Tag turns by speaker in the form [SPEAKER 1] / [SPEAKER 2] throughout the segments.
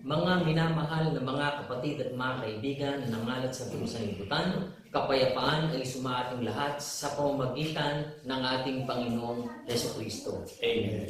[SPEAKER 1] Mga minamahal na mga kapatid at mga kaibigan na nangalat sa sanlibutan, kapayapaan ay sumaating lahat sa pamamagitan ng ating Panginoong Jesucristo.
[SPEAKER 2] Amen.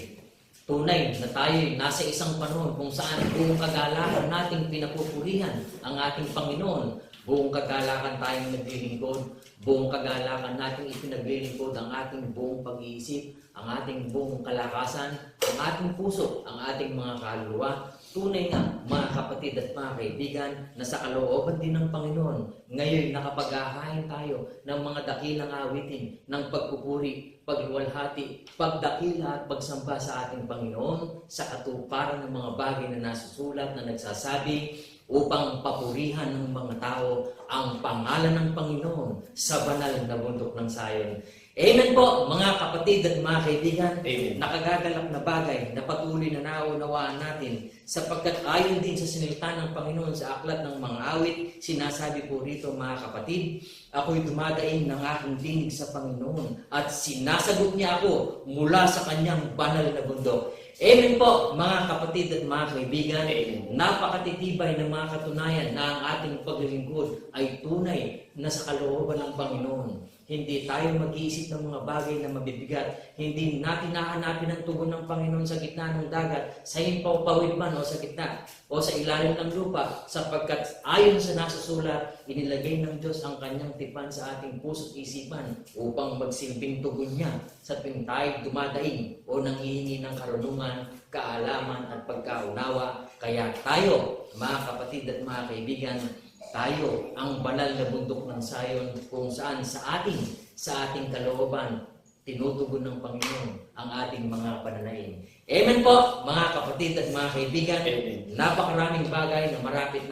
[SPEAKER 1] Tunay na tayo'y nasa isang panahon kung saan buong kagalakan nating pinapupurihan ang ating Panginoon. Buong kagalakan tayong naglilingkod, buong kagalakan nating ipinaglilingkod ang ating buong pag-iisip, ang ating buong kalakasan, ang ating puso, ang ating mga kaluluwa. Tunay nga, mga kapatid at mga kaibigan, na sa kalooban din ng Panginoon, ngayon nakapag-ahain tayo ng mga dakilang awitin, ng pagpupuri, pagluwalhati, pagdakila at pagsamba sa ating Panginoon sa katuparan ng mga bagay na nasusulat na nagsasabi upang papurihan ng mga tao ang pangalan ng Panginoon sa banal na bundok ng Sion. Amen po, mga kapatid at mga kaibigan.
[SPEAKER 2] Amen.
[SPEAKER 1] Nakagagalak na bagay na patuloy na naunawaan natin sapagkat ayon din sa sinilita ng Panginoon sa aklat ng mga awit, sinasabi po rito mga kapatid, ako'y dumadaing ng aking dinig sa Panginoon at sinasagot niya ako mula sa kanyang banal na bundok. Amen po, mga kapatid at mga kaibigan. Napakatitibay ng mga katunayan na ang ating paglilingkod ay tunay na sa kalooban ng Panginoon. Hindi tayo mag-iisip ng mga bagay na mabibigat. Hindi natin nahanapin ang tugon ng Panginoon sa gitna ng dagat, sa himpaw-pawid man o sa gitna o sa ilalim ng lupa, sapagkat ayon sa nasusulat, inilagay ng Diyos ang kanyang tipan sa ating puso't isipan upang magsilbing tugon niya sa tuwing tayo dumadaing o nanghihingi ng karunungan, kaalaman at pagkaunawa. Kaya tayo, mga kapatid at mga kaibigan, tayo ang banal na bundok ng Sion kung saan sa ating kalooban tinutugon ng Panginoon ang ating mga pananaig. Amen po, mga kapatid at mga kaibigan.
[SPEAKER 2] Amen.
[SPEAKER 1] Napakaraming bagay na marapat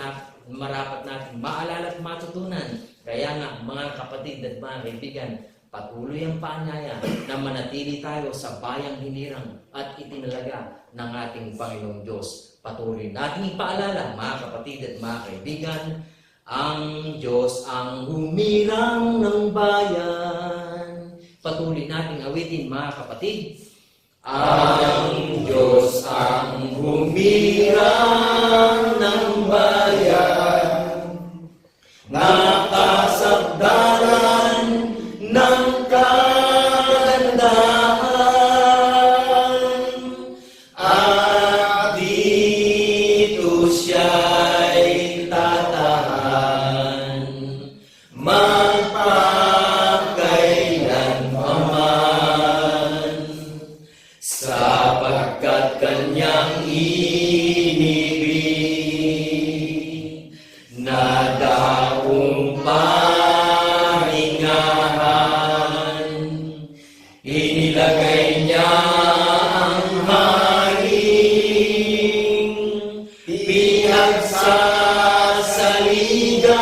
[SPEAKER 1] natin maalala at matutunan. Kaya nga, mga kapatid at mga kaibigan, patuloy ang paanyaya na manatili tayo sa bayang hinirang at itinalaga ng ating Panginoong Diyos. Patuloy nating ipaalala, mga kapatid at mga kaibigan, ang Diyos ang humirang ng bayan. Patuloy nating awitin, mga kapatid. Ang Diyos ang humirang ng bayan, nakasagdaran ng kagandahan, at dito siya'y tatahan magpakailanman, sapagkat kanyang inibig na daong pahingahan, inilagay niya ang haring pinagsasaligan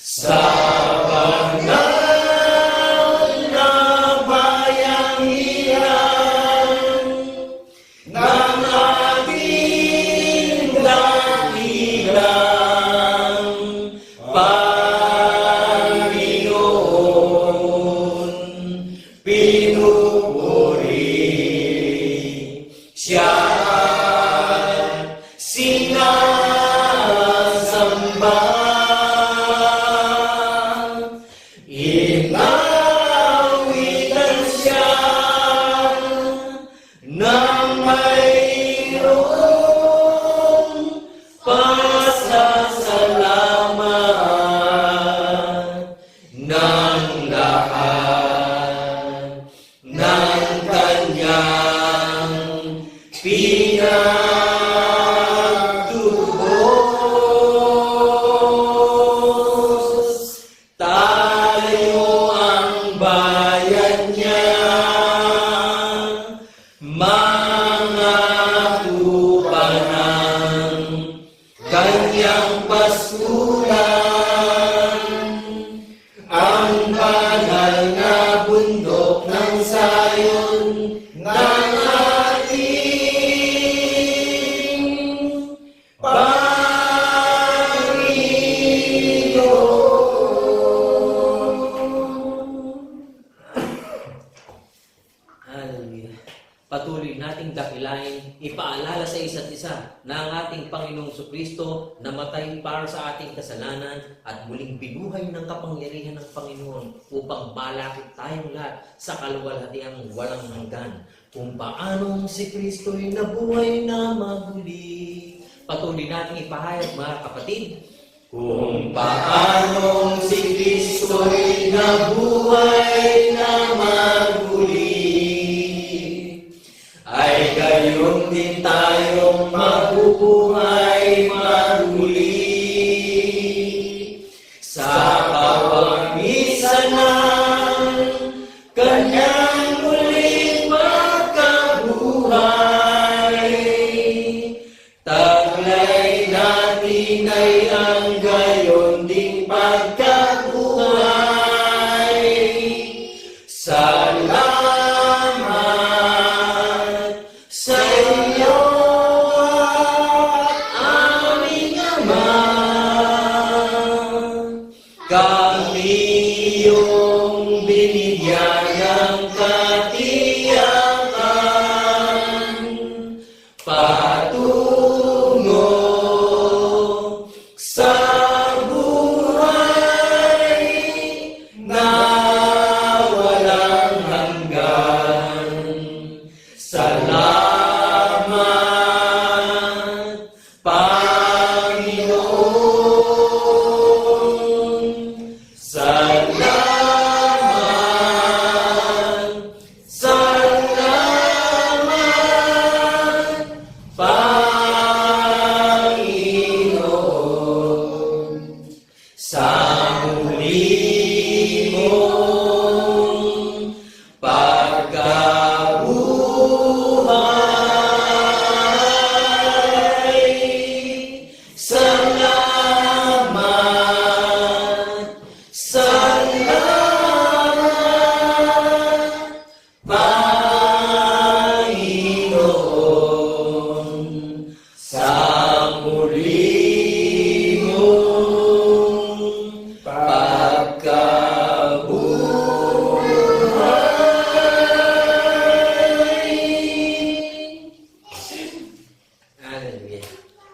[SPEAKER 1] sa banal na bayang iyan ng ating dakilang Panginoon. Pinupuri siya at sinasamba. Inawitan siya ng mayroong pasasalamat ng lahat ng kanyang pinagtubos. Tayo ang bayan niya, mga tupa ng kanyang pasulan, ang banal na bundok ng Sion ng ating Panginoon. Hallelujah. Patuloy nating dakilain, ipaalala sa isa't isa na ang ating Panginoong Kristo namatay para sa ating kasalanan at muling binuhay ng kapangyarihan ng Panginoon upang malakit tayong lahat sa kaluwalhatiang walang hanggan. Kung paanong si Kristo'y nabuhay na maguli. Patuloy nating ipahayag mga kapatid.
[SPEAKER 2] Kung paanong si Kristo'y nabuhay na maguli, ay gayon din tayong mabubuhay maguli. Sa pamamagitan ng kanyang muling pagkabuhay, taglay natin ay ang gayon ding pagkabuhay. Salamat sa iyo, aming Ama. Kami iyong binigyan ng katiyakan patungo sa buhay na walang hanggan. Salamat, Panginoon. Salamat, salamat, Panginoon. Sa muli mong pagkabuhay, salamat, salamat, Panginoon. Sa muli mong pagkabuhay.
[SPEAKER 1] Hallelujah.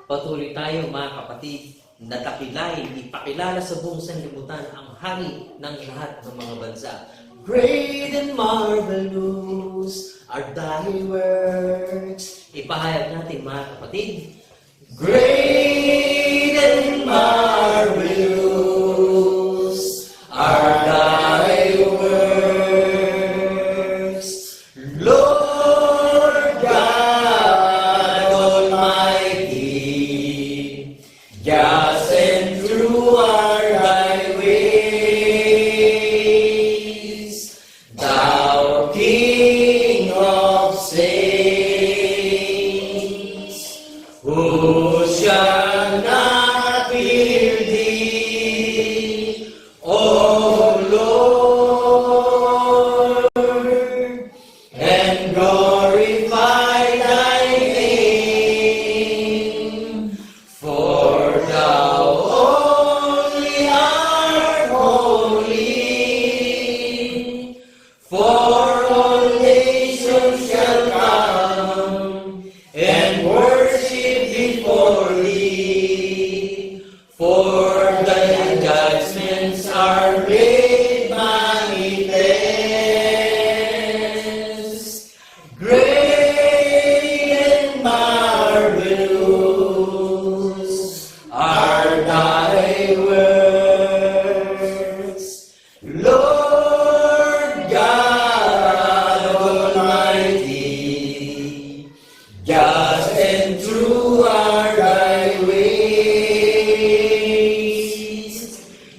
[SPEAKER 1] Patuloy tayo mga kapatid na dakilain, ipakilala sa buong sanlibutan ang hari ng lahat ng mga bansa. Great and marvelous are thy works. Ipahayag natin mga kapatid.
[SPEAKER 2] Great and marvelous are thy works, Lord God Almighty. Just and true are thy ways, thou King of saints. Who shall not fear thee, O Lord, and glorify thy name? For thou only art holy, for all nations shall come and worship before thee, for thy judgments are made manifest. Great and marvelous are thy works, Lord God Almighty. Just and true are thy ways,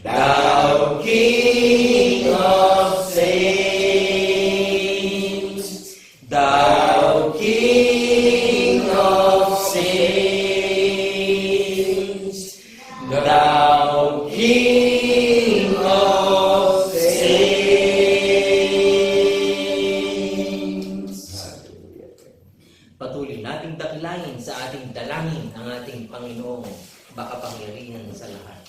[SPEAKER 2] thou King of saints, thou King of saints, thou King of saints.
[SPEAKER 1] Patuloy nating dakilain sa ating dalangin ang ating Panginoong makapangyarihan sa lahat.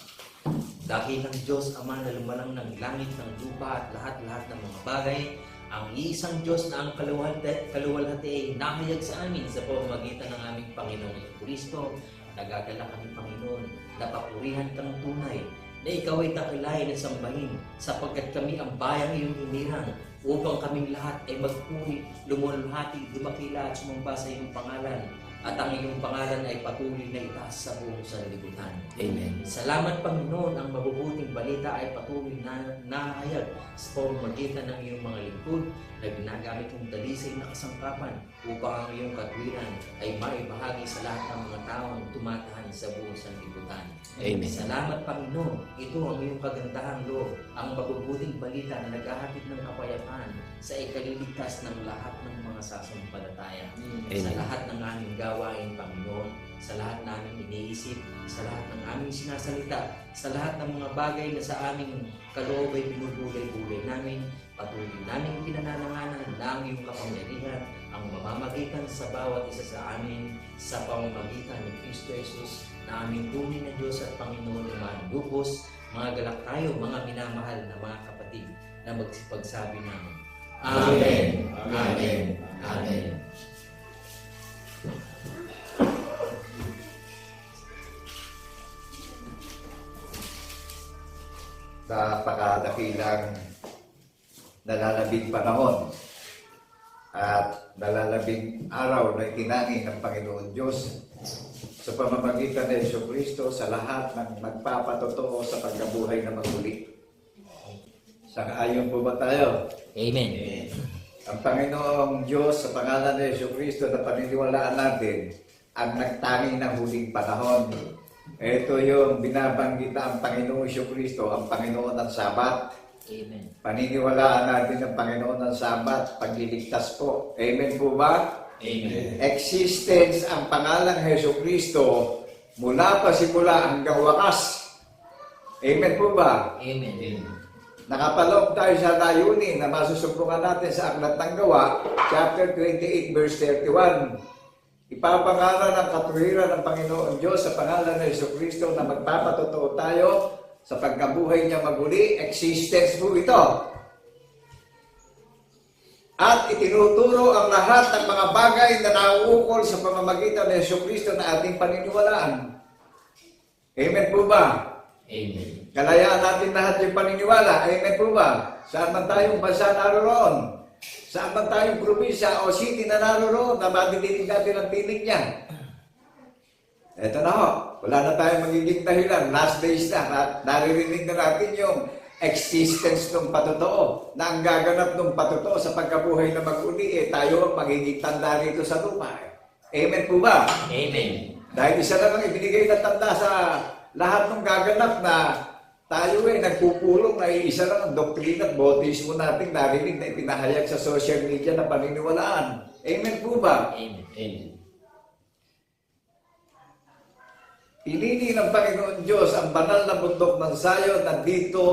[SPEAKER 1] Dahil ang Diyos Ama na lumalang ng langit, ng lupa at lahat-lahat ng mga bagay, ang iisang Diyos na ang kaluwalhati ay nahayag sa amin sa pamamagitan ng aming Panginoong Kristo. Nagagala kami, Panginoon, napapurihan kang tunay na ikaw ay dakilain at sambahin sapagkat kami ang bayang iyong hinirang upang kaming lahat ay magpuri, lumulhati, dumakila at sumamba sa iyong pangalan at ang iyong pangalan ay patuloy na itaas sa buong sanlibutan.
[SPEAKER 2] Amen.
[SPEAKER 1] Salamat, Panginoon, ang mabubuting balita ay patuloy na nahayag sa pamamagitan ng iyong mga lingkod na ginagamit mong dalisay na kasangkapan upang ang iyong katwiran ay maibahagi sa lahat ng mga taong tumatahan sa buong sanlibutan.
[SPEAKER 2] Amen.
[SPEAKER 1] Salamat, Panginoon. Ito ang iyong kagandahang loob, ang mabubuting balita na naghahatid ng kapayapaan sa ikaliligtas ng lahat ng mga sasampalataya. Sa
[SPEAKER 2] Amen.
[SPEAKER 1] lahat ng aming gawain, Panginoon, sa lahat ng aming iniisip, sa lahat ng aming sinasalita, sa lahat ng mga bagay na sa aming kaloob ay binubulay-bulay namin, patuloy namin pinanananganan na ang iyong kapangyarihan ang mamamagitan sa bawat isa sa amin sa pamamagitan ni Kristo Jesus na aming tunay na Diyos at Panginoon na manlubos. Mga galak tayo, mga minamahal na mga kapatid na magsipagsabi ng
[SPEAKER 2] Amen. Amen. Amen. Napakadakilang nalalabing panahon at nalalabing araw na itinangin ng Panginoon Diyos sa pamamagitan ng Jesucristo sa lahat ng magpapatotoo sa pagkabuhay na maguli. Sang-ayon po ba tayo?
[SPEAKER 1] Amen.
[SPEAKER 2] Ang Panginoong Diyos sa pangalan ng Jesucristo na paniniwalaan natin ang nagtanging ng huling panahon. Ito yung binabanggit ang Panginoong Jesucristo, ang Panginoon ng Sabat.
[SPEAKER 1] Amen.
[SPEAKER 2] Paniniwalaan natin ang Panginoon ng Sabat, pagliligtas po. Amen po ba?
[SPEAKER 1] Amen.
[SPEAKER 2] Existence ang pangalan ng Jesucristo mula pa simula hanggang wakas. Amen po ba?
[SPEAKER 1] Amen.
[SPEAKER 2] Nakapaloob tayo sa layunin na masusubukan natin sa Aklat ng Gawa, chapter 28, verse 31. Ipapangalan ang katuwiran ng Panginoon Diyos sa pangalan ng Jesucristo na magpapatotoo tayo sa pagkabuhay niya maguli. Existence po ito. At itinuturo ang lahat ng mga bagay na nauukol sa pamamagitan ng Jesucristo na ating paniniwalaan. Amen po ba?
[SPEAKER 1] Amen.
[SPEAKER 2] Kalayaan natin lahat yung paniniwala. Amen po ba? Saan man tayong bansa naroon? Saan man tayong probinsya o city na naroon na madidinig natin ang tinig niya? Eto na ho. Wala na tayong magiging dahilan. Last days na. Naririnig na natin yung existence ng patotoo. Na ang gaganap ng patotoo sa pagkabuhay na mag-uli, tayo ang magiging tanda rito sa lupa. Amen po ba?
[SPEAKER 1] Amen.
[SPEAKER 2] Dahil isa namang ibinigay na tanda sa lahat ng gaganap na tayo nagpupulong na iisa lang ang doktrina at bautismo natin narinig na ipinahayag sa social media na paniniwalaan. Amen po ba?
[SPEAKER 1] Amen. Amen.
[SPEAKER 2] Pinili ng Panginoon Diyos ang banal na bundok ng Zion na dito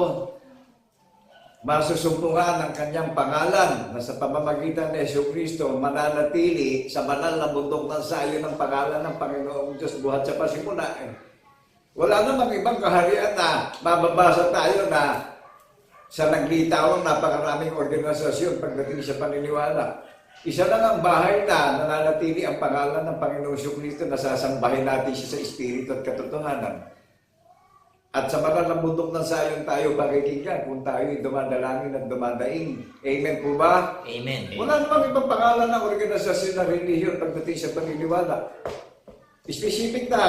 [SPEAKER 2] masusumpungan ang kanyang pangalan na sa pamamagitan ni Jesucristo mananatili sa banal na bundok ng Zion ang pangalan ng Panginoong Diyos buhat sa pasimula. Wala namang ibang kaharian na mababasa tayo na sa naglitawang napakaraming organisasyon pagdating sa paniniwala. Isa lang ang bahay na nananatili ang pangalan ng Panginoong Jesucristo na sasambahin natin siya sa Espiritu at katotohanan. At sa banal na bundok ng Zion tayo pakikinggan kung tayo dumadalangin at dumadaing. Amen po ba?
[SPEAKER 1] Amen.
[SPEAKER 2] Wala namang ibang pangalan ng organisasyon na relihiyon pagdating sa paniniwala. Specific na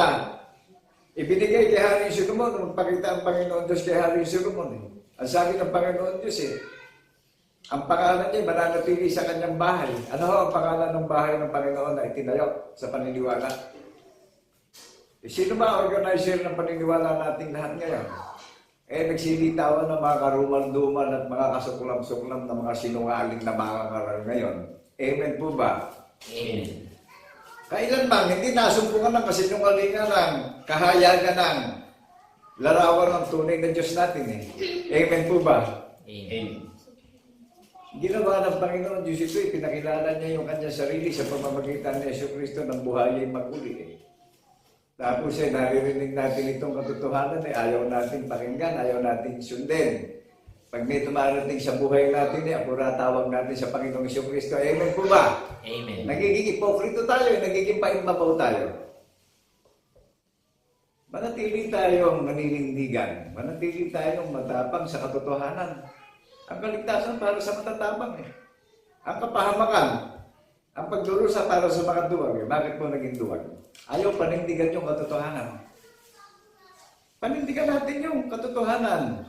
[SPEAKER 2] ibinigay kay Haring Solomon, magpakita ang Panginoon Diyos kay Haring Solomon. Ang sabi ng Panginoon Diyos ang pangalan niya mananatili sa kanyang bahay. Ano ho ang pangalan ng bahay ng Panginoon na itinayo sa paniniwala? Sino ba organizer ng paniniwala nating lahat ngayon? Nagsilitawan ng mga karumal-dumal at mga kasuklam-suklam na mga sinungaling na mga karal ngayon. Amen po ba?
[SPEAKER 1] Amen.
[SPEAKER 2] Kailan bang hindi nasumpungan ng kasinungalingan ng kahayagan ng larawan ng tunay na Diyos natin Amen po ba?
[SPEAKER 1] Amen.
[SPEAKER 2] Ginawa ng Panginoon Diyos ito, pinakilala niya yung kanyang sarili sa pamamagitan ni Jesucristo ng buhay ay maguli. Tapos naririnig natin itong katotohanan ayaw natin pakinggan, ayaw natin sundin. Pag may dumarating sa buhay natin, tawag natin sa Panginoong Jesucristo. Amen po ba?
[SPEAKER 1] Amen.
[SPEAKER 2] Nagiging ipokrito tayo, nagiging paimbabaw tayo. Manatili tayong naninindigan. Manatili tayong matapang sa katotohanan. Ang kaligtasan para sa matatapang eh. Ang kapahamakan, ang pagdurusa para sa mga duwag eh. Bakit mo naging duwag? Ayaw panindigan yung katotohanan. Panindigan natin yung katotohanan.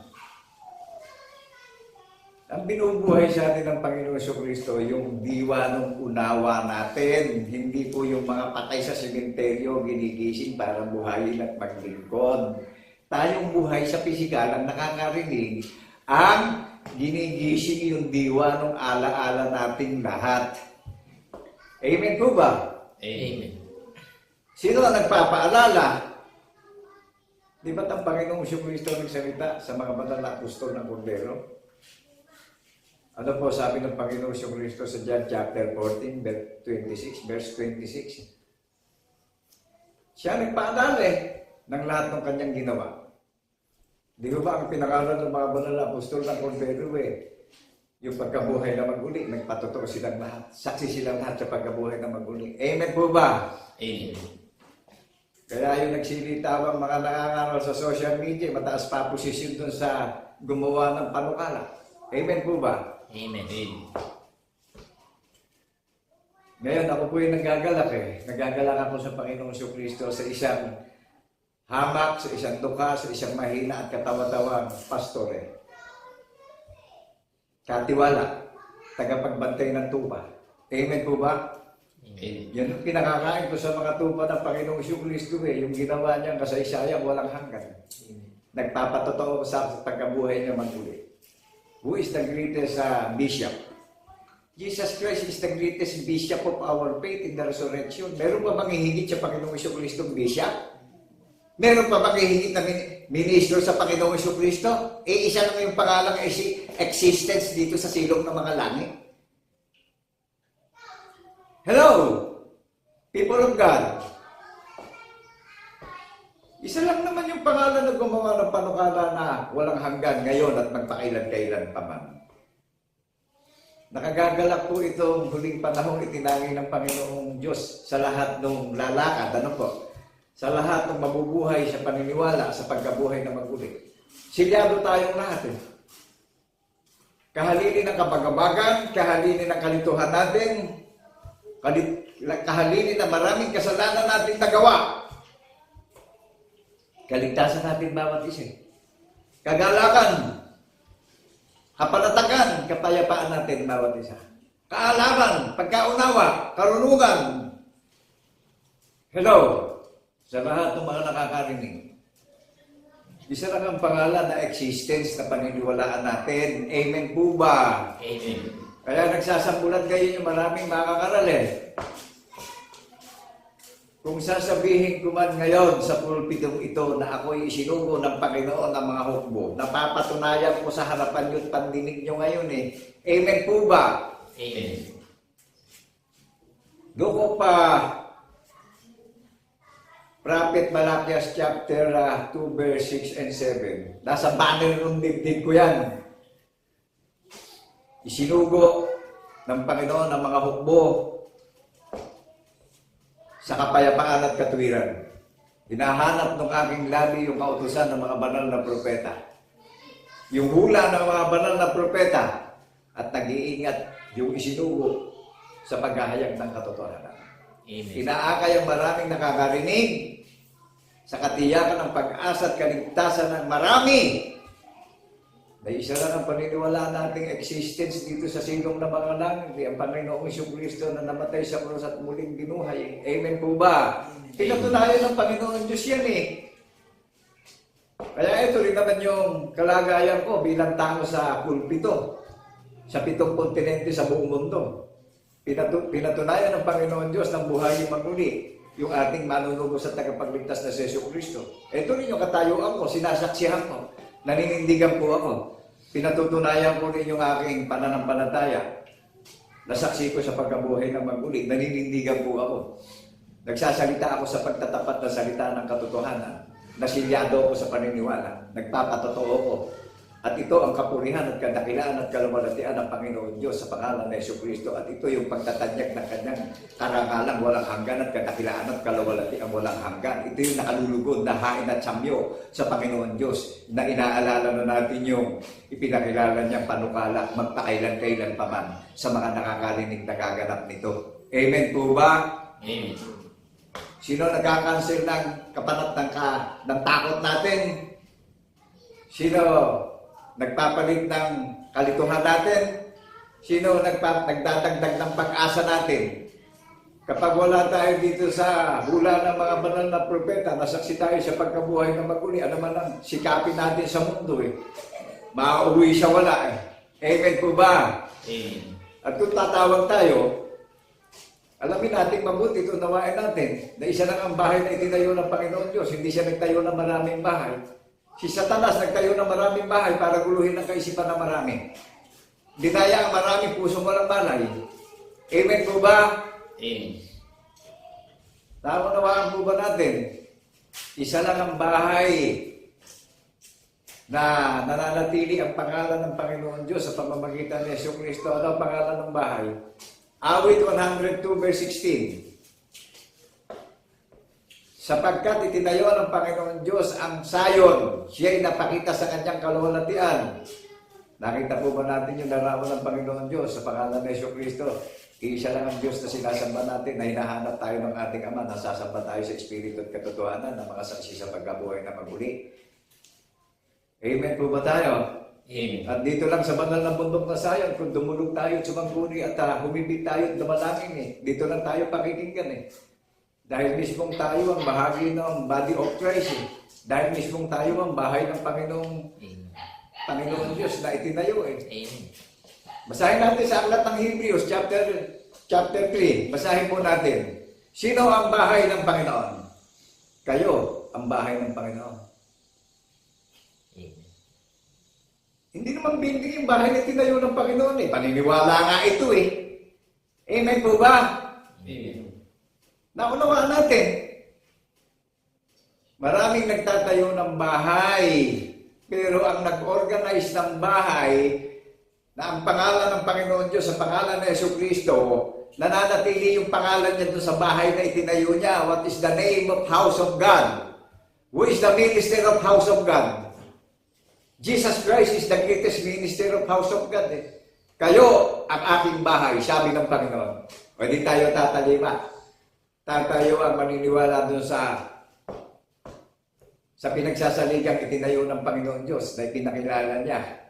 [SPEAKER 2] Ang binubuhay sa atin ng Panginoon Jesucristo, yung diwa ng unawa natin. Hindi po yung mga patay sa sementeryo, ginigising para buhayin at maglingkod. Tayong buhay sa pisikal ang nakakarinig, ang ginigising yung diwa ng alaala nating lahat. Amen po ba?
[SPEAKER 1] Amen.
[SPEAKER 2] Sino ang nagpapaalala? Di ba't ang Panginoong Jesucristo nagsalita sa mga banal na apostol ng Kordero? Ano po sabi ng Panginoong Jesucristo sa John chapter 14, verse 26? Siya nagpaalala ng lahat ng kanyang ginawa. Di ba ang pinakalan ng mga banal na apostol ng Kordero yung pagkabuhay na maguli, nagpatotoo silang lahat. Saksi silang lahat sa pagkabuhay na maguli. Amen po ba?
[SPEAKER 1] Amen.
[SPEAKER 2] Kaya yung nagsilitawang mga nangangaral sa social media, mataas pa posisyon dun sa gumawa ng panukala. Amen po ba?
[SPEAKER 1] Amen.
[SPEAKER 2] Ngayon, ako po yung nagagalak Nagagalak ako sa Panginoong Jesucristo sa isang hamak, sa isang duka, sa isang mahina at katawa-tawang pastor Katiwala, tagapagbantay ng tupa. Amen po ba?
[SPEAKER 1] Amen.
[SPEAKER 2] Yan ang pinakakain ko sa mga tupa ng Panginoong Jesucristo yung ginawa niyang kasaysayang walang hanggan. Nagpapatotoo sa pagkabuhay niya maguli. Who is the greatest bishop? Jesus Christ is the greatest bishop of our faith in the resurrection. Meron pa bang hihigit sa Panginoong Jesucristo bishop? Meron pa bang hihigit na ministro sa Panginoong Jesucristo? Isa lang yung pangalang existence dito sa silong ng mga langit. Hello, people of God. Isa lang naman yung pangalan na gumawa ng panukala na walang hanggan ngayon at magpakailan-kailan pa man. Nakagagalak po itong huling panahon itinangin ng Panginoong Diyos sa lahat ng lalakad, sa lahat ng mabubuhay sa paniniwala sa pagkabuhay na maguli. Silyado tayong lahat Kahalili ng kabagabagan, kahalili ng kalituhan natin, kahalili na maraming kasalanan natin nagawa. Kaligtasan natin bawat isa. Kagalakan, kapanatagan, kapayapaan natin bawat isa. Kaalaman, pagkaunawa, karunungan. Hello, sa lahat ng mga nakakarinig. Isa lang ang pangalan na existence na paniniwalaan natin. Amen po ba?
[SPEAKER 1] Amen.
[SPEAKER 2] Kaya nagsasambulan kayo yung maraming makakaral Kung sasabihin ko man ngayon sa pulpitong ito na ako'y isinugo ng Panginoon ng mga hukbo, napapatunayan ko sa harapan yung pandinig nyo ngayon Amen po ba?
[SPEAKER 1] Amen.
[SPEAKER 2] Doon pa Prophet Malachias chapter 2 verse 6 and 7. Nasa banner ng dibdib ko yan. Isinugo ng Panginoon ng mga hukbo sa kapayapaan at katuwiran. Hinahanap ng aking labi yung kautusan ng mga banal na propeta. Yung hula ng mga banal na propeta at nag-iingat yung isinugo sa paghahayag ng katotohanan.
[SPEAKER 1] Amen.
[SPEAKER 2] Inaakay ang maraming nakakarinig sa katiyakan ng pag-asa at kaligtasan ng marami. Na isa lang ang paniniwala nating existence dito sa silong ng mga langit. Ang Panginoong Jesucristo na namatay sa krus at muling binuhay. Amen po ba? Pinatunayan ng Panginoon Diyos yan Kaya ito rin naman yung kalagayan ko bilang tao sa pulpito. Sa 7 kontinente sa buong mundo. Pinatunayan ng Panginoon Diyos ng buhay maguli. Yung ating manunubos at tagapagligtas na si Jesucristo. Ito rin yung katayuan ko, sinasaksihan ko. Naninindigan po ako. Pinatutunayan ko rin yung aking pananampalataya. Nasaksi ko sa pagkabuhay ng maguli. Naninindigan po ako. Nagsasalita ako sa pagtatapat na salita ng katotohanan. Nasilyado ako sa paniniwala. Nagpapatotoo ko At ito ang kapurihan at kadakilaan at kaluwalhatian ng Panginoon Diyos sa pangalan ng Jesucristo. At ito yung pagtatanyag ng kanyang karangalang walang hanggan at kadakilaan at kaluwalhatian walang hanggan. Ito yung nakalulugod na hain at samyo sa Panginoon Diyos na inaalala na natin yung ipinakilala niyang panukala magpakailan-kailan pa man sa mga nakakarinig na gaganap nito. Amen po ba?
[SPEAKER 1] Amen.
[SPEAKER 2] Sino nagkakansel ng ng takot natin? Sino nagpapalit ng kalituhan natin? Sino nagdadagdag ng pag-asa natin? Kapag wala tayo dito sa hula ng mga banal na propeta, nasaksi tayo sa pagkabuhay ng maguli, ano man ang sikapin natin sa mundo mauwi siya wala Amen po ba?
[SPEAKER 1] Amen.
[SPEAKER 2] At kung tatawag tayo, alamin natin mabuti, tunawain natin na isa lang ang bahay na itinayo ng Panginoon Diyos. Hindi siya nagtayo ng maraming bahay. Si Satanas nagtayo ng maraming bahay para guluhin ang kaisipan ng marami. Dinaya ang maraming pusong walang balay. Amen po ba?
[SPEAKER 1] Amen.
[SPEAKER 2] Naunawaan po ba natin? Isa lang ang bahay na nananatili ang pangalan ng Panginoon Diyos sa pamamagitan ni Jesucristo. Ano ang pangalan ng bahay? Awit 102 verse 16. Sapagkat itinayo ng Panginoon Diyos ang Sayon, siya'y napakita sa kanyang kaluwalhatian. Nakita po ba natin yung larawan ng Panginoon Diyos sa pangalan ng Jesucristo? Isa lang ang Diyos na sinasamba natin, na hinahanap tayo ng ating Ama, nasasamba tayo sa Espiritu at katotohanan na mga saksi sa pagkabuhay na maguli. Amen po ba tayo?
[SPEAKER 1] Amen.
[SPEAKER 2] At dito lang sa banal na bundok na Sayon, kung dumulog tayo at sumangkuni at humibig tayo at dumalangin dito lang tayo pakikinggan Dahil mismong tayo ang bahagi ng body of Christ Dahil mismong tayo ang bahay ng Panginoon Diyos na itinayo
[SPEAKER 1] Amen.
[SPEAKER 2] Basahin natin sa aklat ng Hebrews chapter 3. Basahin po natin. Sino ang bahay ng Panginoon? Kayo ang bahay ng Panginoon.
[SPEAKER 1] Amen.
[SPEAKER 2] Hindi naman building yung bahay na tinayo ng Panginoon Paniniwala nga ito Amen po ba?
[SPEAKER 1] Amen.
[SPEAKER 2] Naunawaan natin. Maraming nagtatayo ng bahay, pero ang nag-organize ng bahay na ang pangalan ng Panginoon Diyos sa pangalan ng Jesucristo, nananatili yung pangalan niya doon sa bahay na itinayo niya. What is the name of house of God? Who is the minister of house of God? Jesus Christ is the greatest minister of house of God. Kayo ang aking bahay, sabi ng Panginoon. Pwede tayo tatalima. Tayo ang maniniwala doon sa pinagsasaligang itinayo ng Panginoon Diyos na ipinakilala niya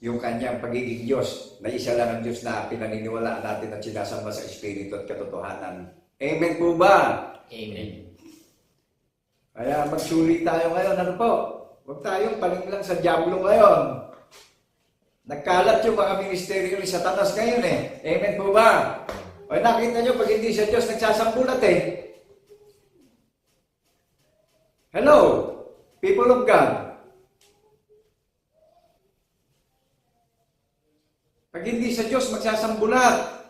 [SPEAKER 2] yung kanyang pagiging Diyos na isa lang ang Diyos na pinaniniwalaan natin at sinasamba sa Espiritu at katotohanan. Amen po ba?
[SPEAKER 1] Amen.
[SPEAKER 2] Kaya magsulit tayo ngayon. Ano po? Huwag tayong palinglang sa diablo ngayon. Nagkalat yung mga ministeryo ni Satanas ngayon Amen po ba? O nakita nyo, pag hindi sa Diyos nagsasambulat Hello, people of God. Pag hindi sa Diyos magsasambulat.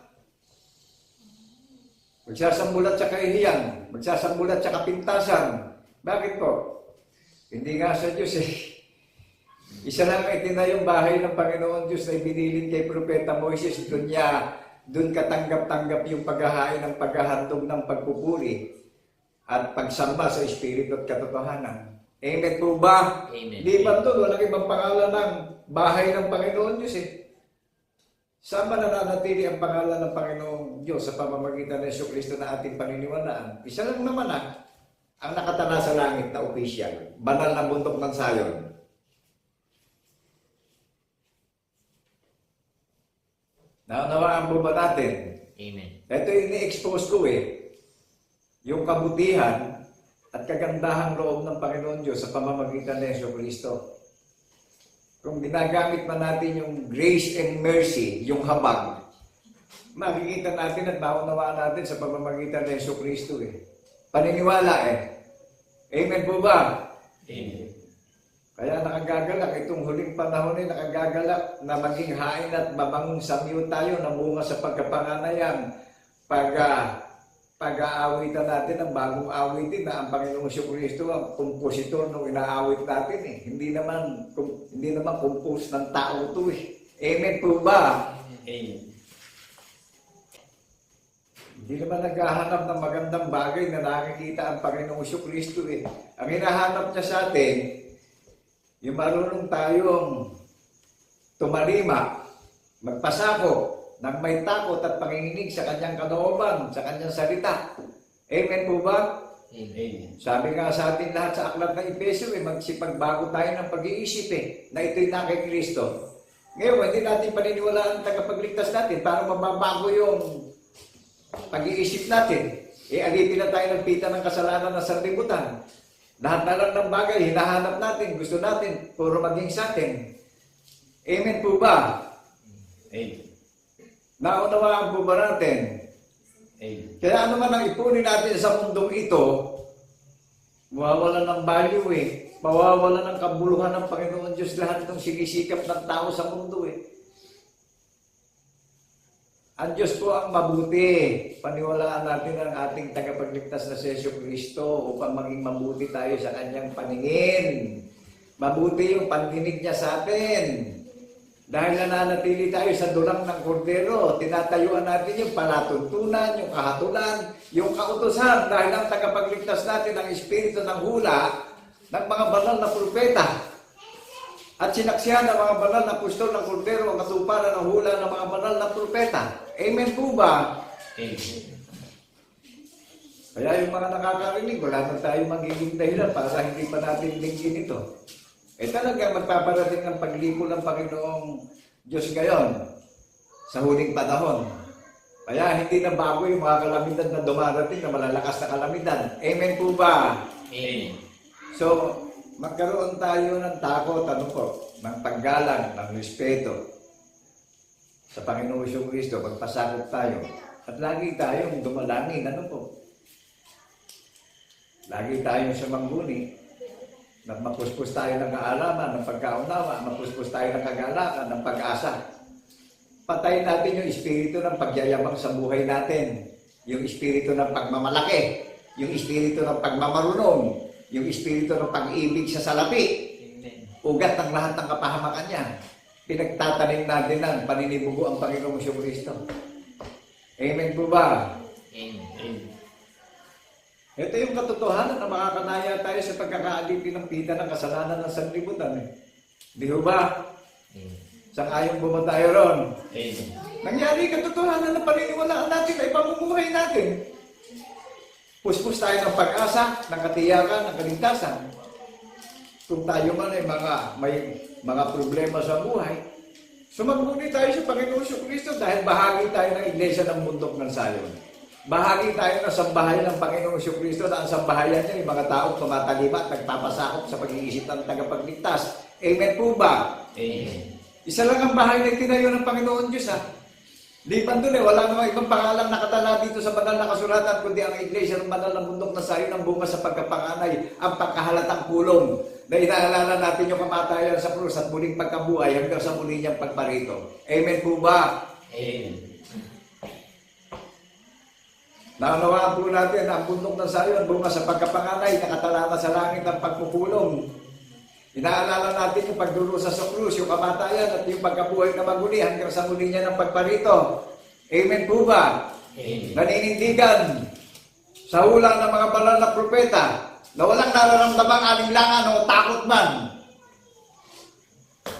[SPEAKER 2] Magsasambulat sa kahihiyan. Magsasambulat sa kapintasan. Bakit po? Hindi nga sa Diyos Isa lang ang itinayong bahay ng Panginoon Diyos na ibinilin kay Propeta Moises. Doon katanggap-tanggap yung paghahain ng paghahandog ng pagpupuri at pagsamba sa Espiritu at katotohanan. Amen po ba?
[SPEAKER 1] Amen.
[SPEAKER 2] Di ba doon? Walang ibang pangalan ng bahay ng Panginoon Diyos Saan ba nananatili ang pangalan ng Panginoong Diyos sa pamamagitan ng Jesucristo na ating paniniwalaan? Isa lang naman ang nakatala sa langit na opisyal, banal na bundok ng Sayon. Naunawaan po ba natin?
[SPEAKER 1] Amen.
[SPEAKER 2] Ito yung ni-expose ko yung kabutihan at kagandahang loob ng Panginoon Diyos sa pamamagitan ng Jesucristo. Kung ginagamit man natin yung grace and mercy, yung habag, makikita natin at maunawaan natin sa pamamagitan ng Jesucristo Paniniwala Amen po ba?
[SPEAKER 1] Amen.
[SPEAKER 2] Kaya nakagagalak itong huling panahon nakagagalak na maging hain at mabangong samyo tayo na bunga sa pagkapanganayan, pag-aawitan natin ang bagong awitin na ang Panginoong Kristo ang kompositor nung inaawit natin eh. Hindi naman compose ng tao to eh. Amen po ba?
[SPEAKER 1] Amen.
[SPEAKER 2] Hindi naman naghahanap ng magandang bagay na nakikita ang Panginoong Kristo eh. Ang hinahanap niya sa atin, yung marunong tayong tumalima, magpasako, nang may takot at panginginig sa kanyang kalooban, sa kanyang salita. Amen po ba?
[SPEAKER 1] Amen.
[SPEAKER 2] Sabi nga sa atin lahat sa aklat ng Efesyo, magsipagbago tayo ng pag-iisip na ito'y na kay Kristo. Ngayon, hindi natin paniniwalaan ang tagapagligtas natin para mababago yung pag-iisip natin. Alipin na tayo ng pita ng kasalanan ng sanlibutan. Lahat na lang ng bagay, hinahanap natin, gusto natin, puro maging sa atin. Amen po ba?
[SPEAKER 1] Amen.
[SPEAKER 2] Naunawaan po ba natin?
[SPEAKER 1] Amen.
[SPEAKER 2] Kaya ano man ang ipunin natin sa mundong ito, mawawalan ng value eh. Mawawalan ng kabuluhan ng Panginoon Diyos lahat ng sinisikap ng tao sa mundo eh. Ang Diyos po ang mabuti. Paniwalaan natin ang ating tagapagligtas na si Yesu Kristo upang maging mabuti tayo sa kanyang paningin. Mabuti yung pandinig niya sa atin. Dahil nananatili tayo sa dulang ng kordero, tinatayuan natin yung palatuntunan, yung kahatulan, yung kautusan. Dahil ang tagapagligtas natin ang espiritu ng hula ng mga banal na propeta. At sinaksihan ng mga banal na apostol ng kordero ang katuparan ng hula ng mga banal na propeta. Amen po ba?
[SPEAKER 1] Amen.
[SPEAKER 2] Kaya yung mga nakakarinig, wala na tayo magiging dahilan para hindi pa natin linggin ito. Talagang magpaparating ng paglipo ng Panginoong Diyos ngayon sa huling panahon. Kaya hindi na bago yung mga kalamidad na dumarating na malalakas na kalamidad. Amen po ba?
[SPEAKER 1] Amen.
[SPEAKER 2] So, magkaroon tayo ng takot, ng paggalang, ng respeto sa Panginoong Kristo, magpasakot tayo. At lagi tayong dumalangin, lagi tayong sumangguni. Mapuspos tayo ng kaalaman, ng pagkaunawa, mapuspos tayo ng kagalakan, ng pag-asa. Patayin natin yung espiritu ng pagyayabang sa buhay natin, yung espiritu ng pagmamalaki, yung espiritu ng pagmamarunong, yung espiritu ng pag-ibig sa salapi, ugat ng lahat ng kapahamakan niya. Pinagtatanim natin ng paninibugo ang Panginoong Kristo. Amen po ba?
[SPEAKER 1] Amen.
[SPEAKER 2] Ito yung katotohanan na makakanaya tayo sa pagkakaalipin ng pita ng kasalanan ng sanlibutan. Di ba? Sang-ayong buma tayo ron.
[SPEAKER 1] Amen.
[SPEAKER 2] Nangyari katotohanan na paniniwalaan natin ay pamumuhay natin. Puspos tayo ng pag-asa, ng katiyakan, ng kaligtasan. Kung tayo man ay may mga problema sa buhay, sumagbuni tayo sa Panginoon Kristo dahil bahagi tayo ng iglesia ng bundok ng Sayon. Bahagi tayo ng sambahayan ng Panginoong Kristo na ang sambahayan niya, yung mga taong tumatalima at nagpapasakop sa pag-iisip ng tagapagligtas. Amen po ba?
[SPEAKER 1] Amen.
[SPEAKER 2] Isa lang ang bahay na itinayo ng Panginoon Diyos ha. Liban doon wala namang ibang pangalang nakatala dito sa banal na kasulatan kundi ang iglesia ng banal ng bundok na Sayon ang bunga sa pagkapanganay, ang pagkahalatang pulong na inaalala natin yung kamatayan sa krus at muling pagkabuhay hanggang sa muli niyang pagparito. Amen po ba?
[SPEAKER 1] Amen.
[SPEAKER 2] Naunawaan po natin ang bundok ng Sayon, bunga sa pagkapanganay, nakatala na sa langit ng pagpupulong. Inaalala natin yung pagdurusa sa krus, yung kamatayan at yung pagkabuhay na maguli hanggang sa muli niya ng pagparito. Amen po ba?
[SPEAKER 1] Amen.
[SPEAKER 2] Naninindigan sa hula ng mga banal na propeta na walang nararamdamang alinlangan o takot man.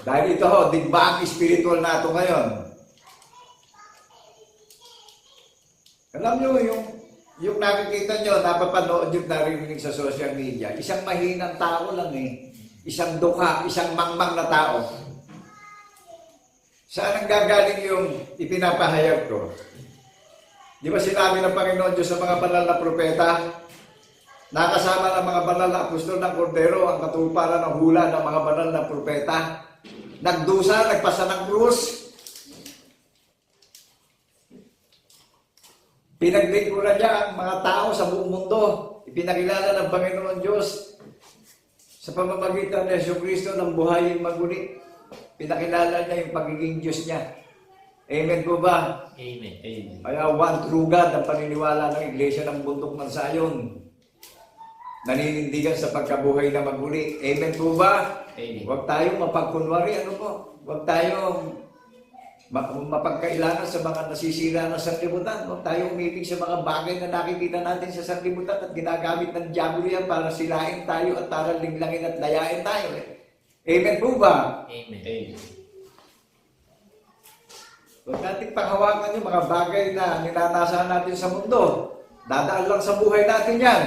[SPEAKER 2] Dahil ito digbaang spiritual nato ngayon. Alam nyo, yung nakikita nyo, napapanood yung narinig sa social media, isang mahinang tao lang isang dukha, isang mangmang na tao. Saan ang gagaling yung ipinapahayag ko? Di ba sinabi ng Panginoon Diyos sa mga banal na propeta, nakasama ng mga banal na apostol ng kordero ang katuparan ng hula ng mga banal na propeta, nagdusa, nagpasa ng krus, pinaglingkuran niya ang mga tao sa buong mundo. Ipinakilala ng Panginoon Diyos sa pamamagitan ng Yesu Kristo ng buhay maguli. Pinakilala niya yung pagiging Diyos niya. Amen po ba?
[SPEAKER 1] Amen.
[SPEAKER 3] Amen.
[SPEAKER 2] Kaya one true God ang paniniwala ng Iglesia ng Bundok ng Sayon. Naninindigan sa pagkabuhay na magmuli. Amen po ba?
[SPEAKER 3] Amen.
[SPEAKER 2] Huwag tayong mapagkunwari. Ano po? Huwag tayong mapagkailangan sa mga nasisira ng sanlibutan. Huwag tayong umibig sa mga bagay na nakikita natin sa sanlibutan at ginagamit ng diablo yan para silain tayo at para linglangin at dayain tayo. Amen po ba?
[SPEAKER 1] Amen.
[SPEAKER 3] Amen.
[SPEAKER 2] Huwag natin panghawakan yung mga bagay na ninanasahan natin sa mundo. Dadaan lang sa buhay natin yan.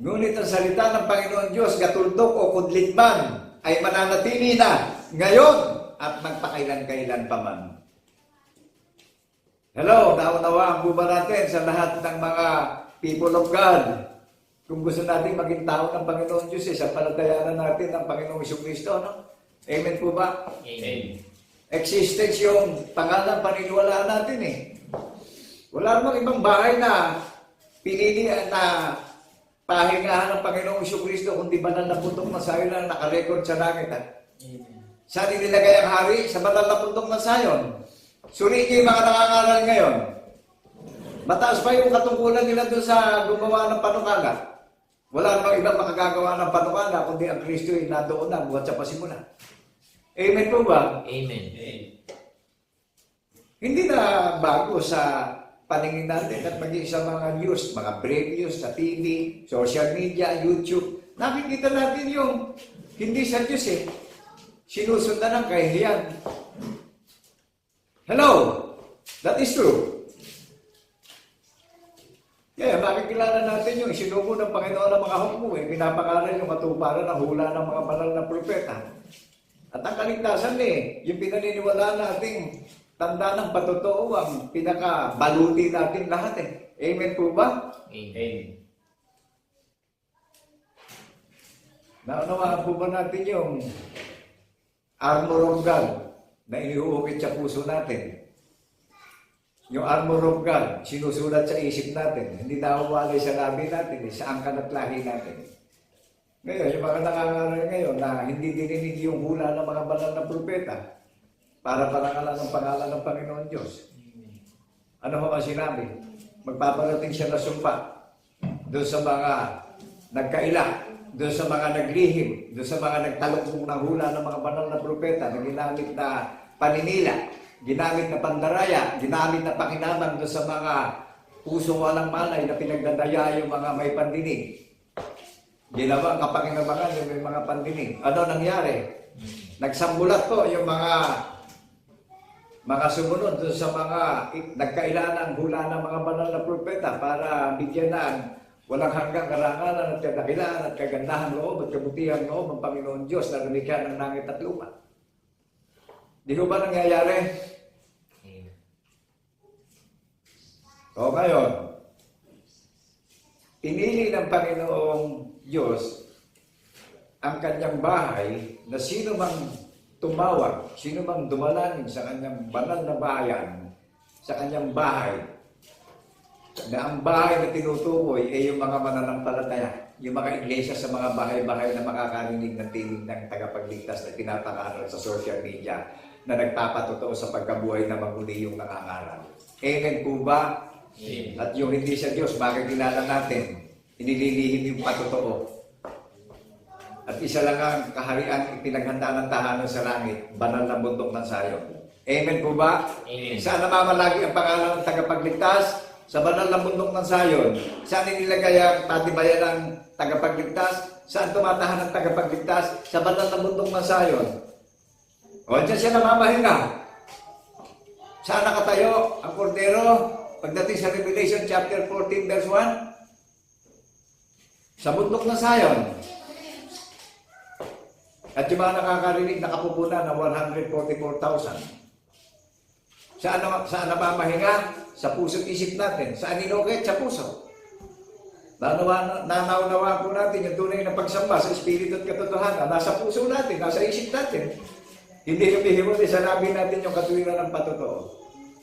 [SPEAKER 2] Ngunit ang salita ng Panginoon Diyos, gatuldok o kudlit man, ay mananatili na ngayon at magpakailan-kailan pa man. Hello, naunawaan po ba natin sa lahat ng mga people of God? Kung gusto natin maging tao ng Panginoon Diyos, sampalatayanan natin ang Panginoong Jesucristo, no? Amen po ba?
[SPEAKER 1] Amen.
[SPEAKER 2] Existence yung pangalan paniniwalaan natin eh. Wala namang ibang bahay na pinili na pahingahan ng Panginoong Jesucristo kundi banal na puntong na sayon na nakarecord sa langit.
[SPEAKER 1] Amen.
[SPEAKER 2] Saan inilagay ang hari? Sa banal na puntong na sayon. Suriin yung mga nangangaral ngayon. Mataas pa yung katungkulan nila doon sa gumawa ng panukala. Wala namang ibang makagagawa ng panukala kundi ang Kristo ay nandoon na buhat sa pasimula. Amen po ba?
[SPEAKER 1] Amen.
[SPEAKER 2] Hindi na bago sa paningin natin at maging sa mga news, mga brave news sa TV, social media, YouTube. Nakikita natin yung hindi sa Diyos eh. Sinusundan ng kahihiyan. Hello! That is true. Kaya makikilala natin yung isinugo ng Panginoon ng mga hukbo eh. Pinapangalan yung katuparan ng hula ng mga banal na propeta. At ang kaligtasan eh, yung pinaniniwalaan nating tanda ng patotoo ang pinakabaluti natin lahat eh. Amen po ba?
[SPEAKER 1] Amen.
[SPEAKER 2] Naunawaan po ba natin yung armor of God na iniuukit sa puso natin? Yung armor of God, sinusulat sa isip natin. Hindi nawawalay sa labi natin, sa angkan at lahi natin. Ngayon, yung mga nangangaral ngayon na hindi dininig yung hula ng mga banal na propeta para parangalan ng pangalan ng Panginoon Diyos. Ano ho ang sinabi? Magpaparating siya na sumpa doon sa mga nagkaila, doon sa mga naglihim, doon sa mga nagtalukbong ng hula ng mga banal na propeta na ginamit na paninila, ginamit na pandaraya, ginamit na pakinabang doon sa mga pusong walang malay na pinagdadaya yung mga may pandinig. Ginawa ang kapakinabangan yung may mga pandinig. Ano nangyari? Nagsambulat po yung mga sumunod doon sa mga nagkailanang hula ng mga banal na propeta para bigyan ng walang hanggang karangalan at kadakilaan at kagandahan loob at kabutihan loob ng Panginoon Diyos na lumikha ng langit at lupa. Di ko ba nangyayari?
[SPEAKER 1] Amen.
[SPEAKER 2] O ngayon, pinili ng Panginoong Diyos ang kanyang bahay na sino mang tumawag, sino mang dumalangin sa kanyang banal na bayan, sa kanyang bahay, na ang bahay na tinutukoy ay yung mga mananampalataya, yung mga iglesia sa mga bahay-bahay na makakarinig ng tinig ng tagapagligtas na tinatangaral sa social media na nagpapatotoo sa pagkabuhay na maguli yung nangangaral. Amen po ba?
[SPEAKER 1] Amen.
[SPEAKER 2] At yung hindi sa Diyos, bakit kilala natin? Inililihim yung patotoo. At isa lang ang kaharian ipinaghanda ng tahanan sa langit, banal na bundok ng Sayon. Amen po ba?
[SPEAKER 1] Amen.
[SPEAKER 2] Saan namamalagi ang pangalan ng tagapagligtas? Sa banal na bundok ng Sayon. Saan inilagay ang patibayan ng tagapagligtas? Saan tumatahan ang tagapagligtas? Sa banal na bundok ng Sayon. O, dyan siya namamahinga. Saan nakatayo ang kordero? Pagdating sa Revelation chapter 14 verse 1, sa bundok ng Sayon. At yung mga nakakarinig nakapupunan ng 144,000. Saan namamahinga? Sa puso't isip natin. Saan inukit? Sa puso. Nanaunawa po natin yung tunay na pagsamba sa Espiritu at katotohanan. Nasa puso natin, nasa isip natin. Hindi humihimuli sa labi natin yung katuwiran ng patotoo.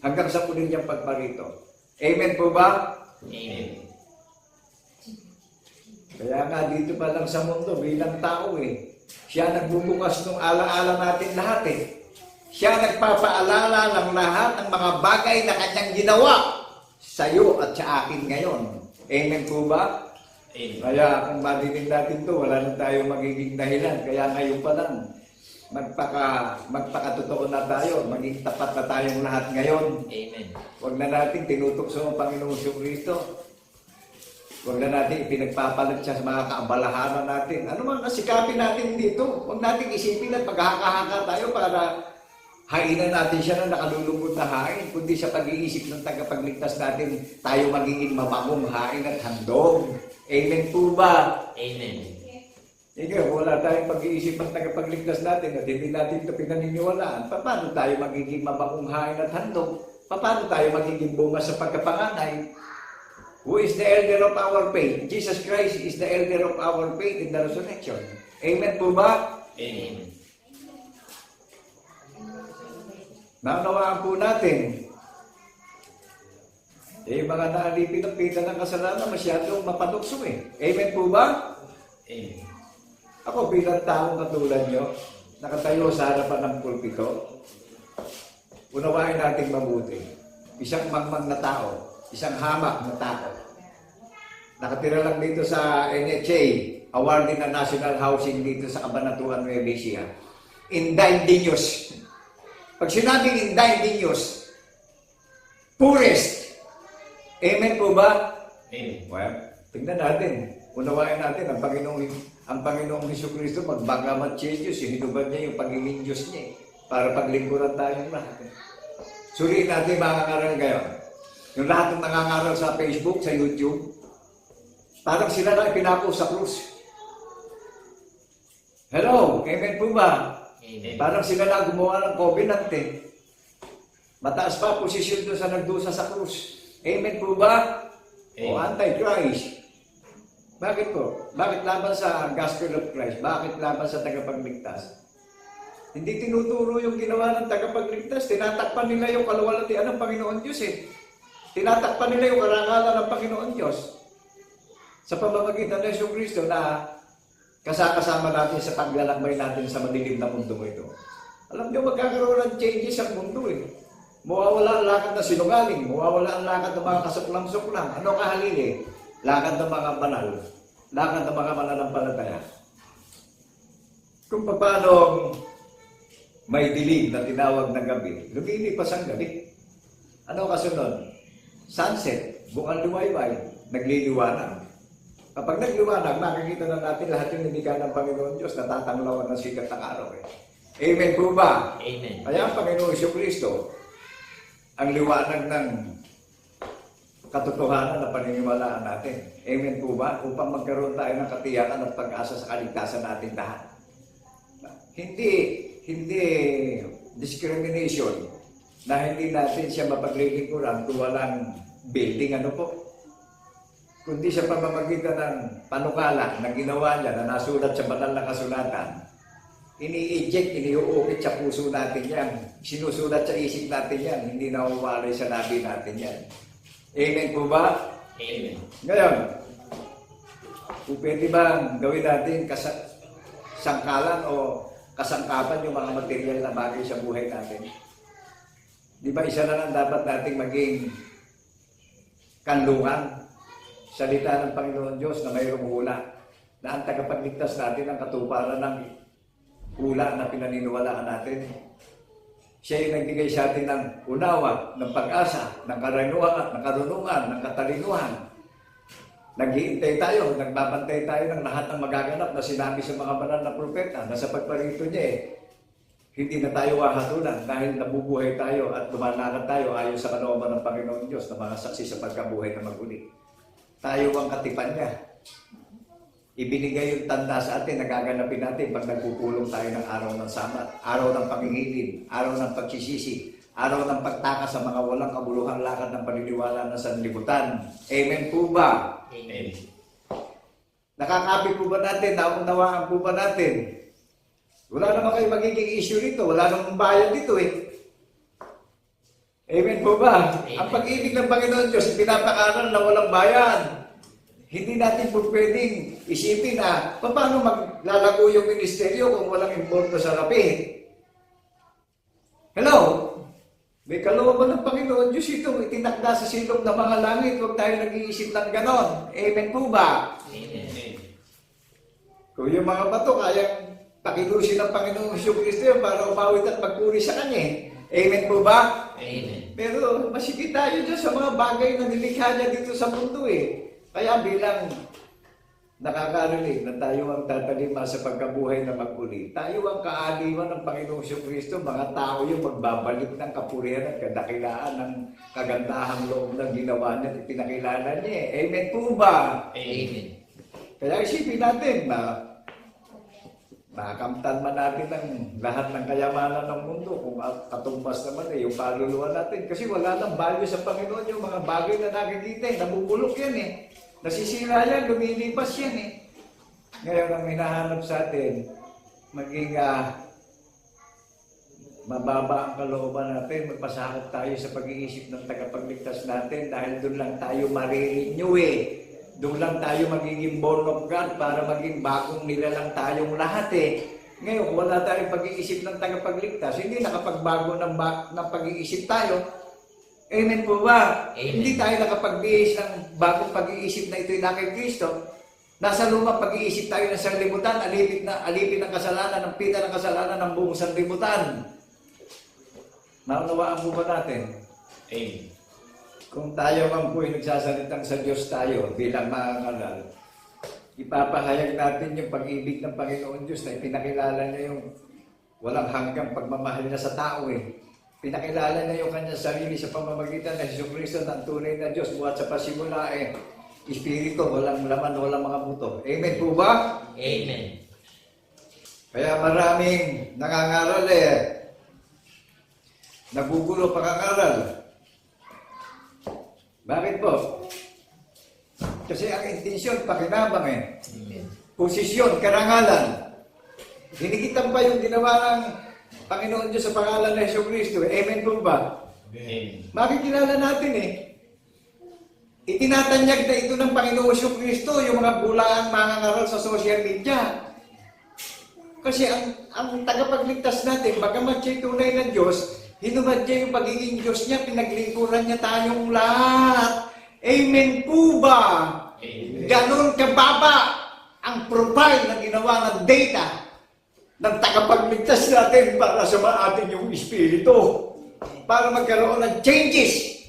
[SPEAKER 2] Hanggang sa muli niyang pagparito. Amen po ba?
[SPEAKER 1] Amen.
[SPEAKER 2] Kaya nga dito pa lang sa mundo bilang tao Siya nagbubukas ng alaala natin lahat eh. Siya nagpapaalala ng lahat ng mga bagay na kanyang ginawa sa iyo at sa akin ngayon. Amen po ba?
[SPEAKER 1] Amen.
[SPEAKER 2] Kaya kung marinig natin to, wala na tayo magiging dahilan. Kaya ngayon pa lang, magpakatotoo na tayo, maging tapat na tayong lahat ngayon.
[SPEAKER 1] Amen.
[SPEAKER 2] Huwag na natin tinutokso ang Panginoong Kristo. Huwag na natin ipinagpapalit siya sa mga kaabalahanan natin. Ano man nasikapin natin dito? Huwag natin isipin at maghahaka-haka tayo para hainan natin siya na nakalulungkot na hain. Kundi sa pag-iisip ng tagapagligtas natin, tayo magiging mabagong hain at handog. Amen po ba?
[SPEAKER 1] Amen.
[SPEAKER 2] Ikaw, wala tayong pag-iisip ng tagapagligtas natin at hindi natin ito pinaniniwalaan. Paano tayo magiging mabagong hain at handog? Paano tayo magiging bunga sa pagkapanganay? Who is the elder of our faith? Jesus Christ is the elder of our faith in the resurrection. Amen po ba?
[SPEAKER 1] Amen.
[SPEAKER 2] Naunawaan po natin. Mga naalipin ng pita ng kasalanan masyadong mapadukso eh. Amen po ba?
[SPEAKER 1] Amen.
[SPEAKER 2] Ako bilang taong katulad nyo, nakatayo sa harapan ng pulpito, unawain natin mabuti. Isang mangmang na tao, isang hamak na tao. Nakatira lang dito sa NHA, awarded na National Housing dito sa Cabanatuan, Nueva Ecija. Indigenous. Pag sinabing indigenous, poorest. Amen po ba?
[SPEAKER 1] Amen.
[SPEAKER 2] Well, tingnan natin. Unawain natin ang Panginoong Jesucristo, magbagamat siya Diyos, hinubad niya yung pagiging Diyos niya para paglingkuran tayong lahat. Suriin natin mga ngaral ngayon. Yung lahat ng nangangaral sa Facebook, sa YouTube, parang sila na ipinako sa krus. Hello, amen po ba?
[SPEAKER 1] Amen.
[SPEAKER 2] Parang sila na gumawa ng covenant eh. Mataas pa posisyon doon sa nagdusa sa krus. Amen po ba? O anti-Christ. Bakit po? Bakit laban sa gospel of Christ? Bakit laban sa tagapagligtas? Hindi tinuturo yung ginawa ng tagapagligtas. Tinatakpan nila yung kaluwalhatian ng Panginoon Diyos eh. Tinatakpan nila yung karangalan ng Panginoon Diyos. Sa pamamagitan ng Jesucristo na kasama natin sa paglalakbay natin sa madilim na mundo ito. Alam niyo, magkakaroon ng changes ang mundo eh. Mawawala ang lakad na sinungaling, mawawala ang lakad ng mga kasuklang-suklang. Ano kahalili? Lakad ng mga banal, lakad ng mga mananampalataya. Kung paano may dilim na tinawag na gabi, lumilipas ang gabi. Ano kasunod? Sunset, buong liwayway, nagliliwanag. Kapag nagliwanag, makikita na natin lahat yung nabigay ng Panginoon Diyos, natatanglawan ng sikat ng araw eh. Amen po ba?
[SPEAKER 1] Amen.
[SPEAKER 2] Kaya ang Panginoong Jesucristo, ang liwanag ng katotohanan na paniniwalaan natin. Amen po ba? Upang magkaroon tayo ng katiyakan at pag-asa sa kaligtasan natin lahat. Hindi discrimination na hindi natin siya mapaglilingkuran kung walang building, ano po? Kundi sa pamamagitan ng panukala na ginawa niya na nasulat sa banal na kasulatan, ini-eject, iniuukit sa puso natin yan. Sinusulat sa isip natin yan. Hindi nawawalay sa labi natin yan. Amen po ba?
[SPEAKER 1] Amen.
[SPEAKER 2] Ngayon, kung pwede bang gawin natin sangkalan o kasangkapan yung mga material na bagay sa buhay natin? Di ba isa na lang dapat nating maging kanlungan? Salita ng Panginoon Diyos na mayroong hula na ang tagapagligtas natin ang katuparan ng hula na pinaniniwalaan natin. Siya yung nagbigay sa atin ng unawa, ng pag-asa, ng karunungan, ng katalinuhan. Naghihintay tayo, nagbabantay tayo ng lahat ng magaganap na sinabi sa mga banal na propeta na sa pagparito niya hindi na tayo wahatulan dahil nabubuhay tayo at lumalakad tayo ayon sa kalooban ng Panginoon Diyos na mga saksi sa pagkabuhay na maguli. Tayo ang katipan niya. Ibinigay yung tanda sa atin, nagaganapin natin pag nagpupulong tayo ng araw ng samat, araw ng pangingilin, araw ng pagsisisi, araw ng pagtakas sa mga walang kabuluhang lakad ng paniniwala ng sanlibutan. Amen po ba?
[SPEAKER 1] Amen.
[SPEAKER 2] Nakakapit po ba natin? Naunawaan po ba natin? Wala naman kayo magiging issue dito. Wala namang bayan dito eh. Amen po ba?
[SPEAKER 1] Amen.
[SPEAKER 2] Ang pag-ibig ng Panginoon Diyos, pinapakanan na walang bayan. Hindi natin po pwedeng isipin na paano maglalago yung ministeryo kung walang importo sa rapi. Hello? May kalooban ng Panginoon Diyos ito, itinakda sa silong ng mga langit. Huwag tayo nag-iisip ng ganon. Amen po ba?
[SPEAKER 1] Amen.
[SPEAKER 2] Kung yung mga bato kayang pakilusin ng Panginoong Kristo para umawit at magpuri sa Kanya. Amen po ba?
[SPEAKER 1] Amen.
[SPEAKER 2] Pero masigit tayo dyan sa mga bagay na nilikha niya dito sa mundo eh. Kaya bilang nakakarinig na tayo ang tatalima sa pagkabuhay na magpuri, tayo ang kaaliwan ng Panginoong Kristo, mga tao yung magbabalik ng kapurihan at kadakilaan ng kagandahang loob ng ginawa niya at pinakilala niya. Amen po ba?
[SPEAKER 1] Amen.
[SPEAKER 2] Kaya isipin natin na makamtan man natin ang lahat ng kayamanan ng mundo kung katumbas naman yung kaluluwa natin. Kasi wala nang value sa Panginoon yung mga bagay na nakikita nabubulok yan eh. Nasisira yan, lumilipas yan eh. Ngayon ang hinahanap sa atin, maging mababa ang kalooban natin, magpasakop tayo sa pag-iisip ng tagapagligtas natin dahil doon lang tayo marirenew eh. Doon lang tayo magiging born of God para maging bagong nilalang tayong lahat eh. Ngayon, kung wala tayong pag-iisip ng tagapagligtas, hindi nakapagbago ng pag-iisip tayo. Amen po ba?
[SPEAKER 1] Amen.
[SPEAKER 2] Hindi tayo nakapagbihis ng bagong pag-iisip na ito'y na kay Kristo. Nasa lumang pag-iisip tayo ng sanlibutan, alipin ng kasalanan, ng pita ng kasalanan ng buong sanlibutan. Naunawaan po ba natin?
[SPEAKER 1] Amen.
[SPEAKER 2] Kung tayo man po'y nagsasalitang sa Diyos tayo bilang mga kanal, ipapahayag natin yung pag-ibig ng Panginoon Diyos na ipinakilala niya yung walang hanggang pagmamahal niya sa tao eh. Pinakilala niya yung kanyang sarili sa pamamagitan ng Jesucristo ng tunay na Diyos buhat sa pasimula eh. Espiritu, walang laman, walang mga buto. Amen po ba?
[SPEAKER 1] Amen.
[SPEAKER 2] Kaya maraming nangangaral eh. Nagugulo pangangaral. Bakit po? Kasi ang intensyon, pakinabang eh.
[SPEAKER 1] Amen.
[SPEAKER 2] Posisyon, karangalan. Hinigitan pa yung ginawa ng Panginoon Diyos sa pangalan ng Jesucristo. Amen po ba?
[SPEAKER 1] Amen.
[SPEAKER 2] Makikilala natin eh. Itinatanyag na ito ng Panginoon Jesucristo yung mga bulaang mangangaral sa social media. Kasi ang tagapagligtas natin, bagamat siya'y tunay na Diyos, hinumad niya yung pagiging Diyos niya, pinaglingkuran niya tayong lahat. Amen po ba?
[SPEAKER 1] Amen.
[SPEAKER 2] Ganon kababa ang profile na ginawa ng data ng tagapagligtas natin para sa atin yung espiritu. Para magkaroon ng changes.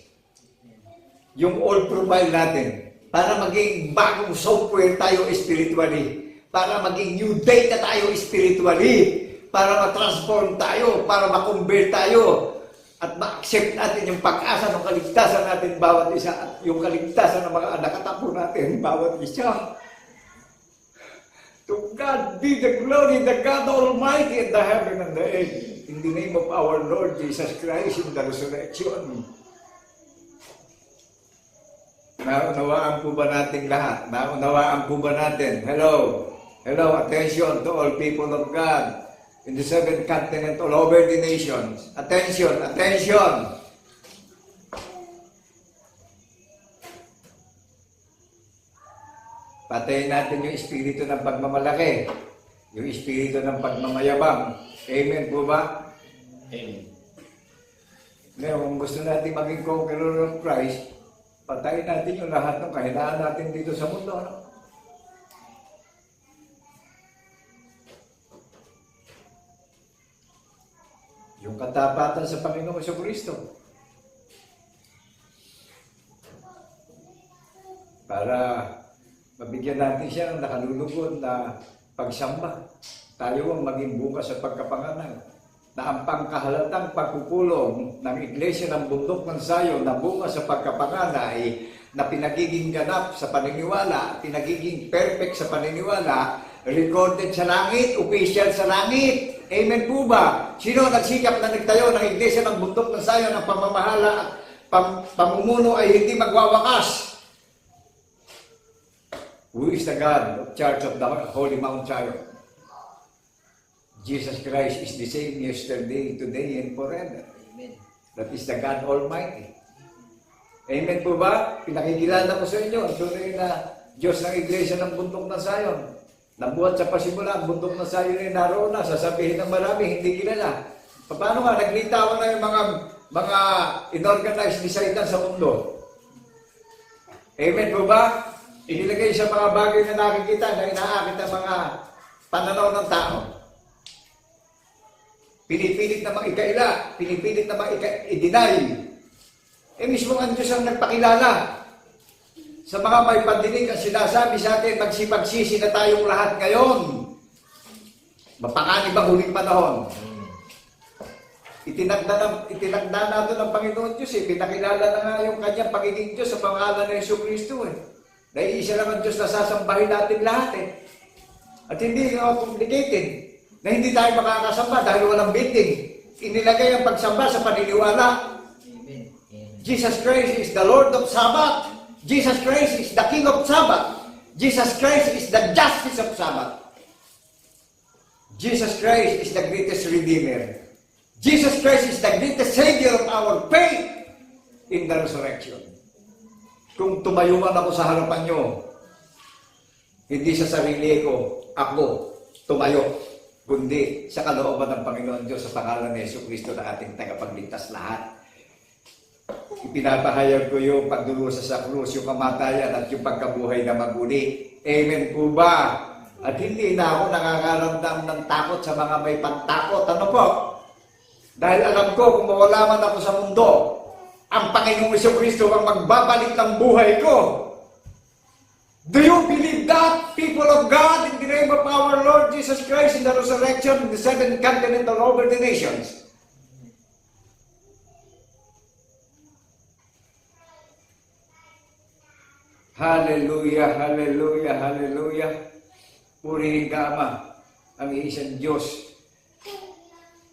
[SPEAKER 2] Yung old profile natin. Para maging bagong software tayo spiritually. Para maging new data tayo spiritually. Para ma-transform tayo. Para ma-convert tayo. At ma-accept natin yung pag-asa ng kaligtasan natin bawat isa. At yung kaligtasan ng mga nakatapo natin bawat isa. To God be the glory, the God Almighty in the heaven and the earth. In the name of our Lord Jesus Christ in the resurrection. Naunawaan po ba natin lahat? Naunawaan po ba natin? Hello? Hello, attention to all people of God in the seventh continent, all over the nations. Attention, attention! Patayin natin yung espiritu ng pagmamalaki, yung espiritu ng pagmamayabang. Amen po ba?
[SPEAKER 1] Amen.
[SPEAKER 2] Ngayon, kung gusto natin maging conqueror of Christ, patayin natin yung lahat ng kahinaan natin dito sa mundo. No? Yung katapatan sa Panginoong Jesucristo. Para mabigyan natin siya ng nakalulugod na pagsamba. Tayo ang maging bukas sa pagkapanganak na ang pangkahalatang pagkukulong ng Iglesia ng Bundok ng Zion na bunga sa pagkapanganay na pinagiging ganap sa paniniwala, pinagiging perfect sa paniniwala, recorded sa langit, official sa langit. Amen po ba? Sino nagsikap na nagtayo ng Iglesia ng Bundok ng Zion ng pamamahala at pamumuno ay hindi magwawakas? Who is the God of Church of the Holy Mount Zion? Jesus Christ is the same yesterday, today, and forever.
[SPEAKER 1] Amen.
[SPEAKER 2] That is the God Almighty. Amen po ba? Pinakikilala ko sa inyo ang tunay na Diyos ng Iglesia ng bundok ng Sayon. Nabuhat sa pasimula, ang bundok ng Sayon ay naroon na, sasabihin ng marami, hindi kilala. Paano nga, naglitawan na yung mga inorganized designan sa mundo. Amen po ba? Inilagay sa mga bagay na nakikita, na inaakit ng mga pananaw ng tao. Pinipilit na ikaila, pinipilit na i-deny. Mismo ang Diyos ang nagpakilala. Sa mga may pandinig ang sinasabi sa atin, magsipagsisi na tayong lahat ngayon. Mapanganib ang huling panahon. Itinagda natin ng Panginoon Diyos eh. Pinakilala na nga yung kanyang pagiging Diyos sa pangalan ng Yesu Cristo eh. Dahil isa lang ang Diyos na sasambahin natin lahat eh. At hindi complicated. Na hindi tayo makakasamba dahil walang building. Inilagay ang pagsamba sa paniniwala.
[SPEAKER 1] Amen. Amen.
[SPEAKER 2] Jesus Christ is the Lord of Sabbath. Jesus Christ is the King of Sabbath. Jesus Christ is the justice of Sabbath. Jesus Christ is the greatest Redeemer. Jesus Christ is the greatest Savior of our faith in the resurrection. Kung tumayuan ako sa harapan nyo, hindi sa sarili ko, ako tumayo, kundi sa kalooban ng Panginoon Diyos sa pangalan ni Yesu Cristo na ating tagapagligtas lahat. Ipinapahayag ko yung pagdurusa sa krus, yung kamatayan at yung pagkabuhay na maguli. Amen po ba? At hindi na ako nakakaramdam ng takot sa mga may pantakot. Ano po? Dahil alam ko kung mawala man ako sa mundo, ang Panginoong Jesucristo ang magbabalik ng buhay ko. Do you believe that, people of God, in the name of our Lord Jesus Christ, in the resurrection, in the seventh continent all over the nations? Hallelujah, hallelujah, hallelujah. Purihin ka, Ama, ang iisang Diyos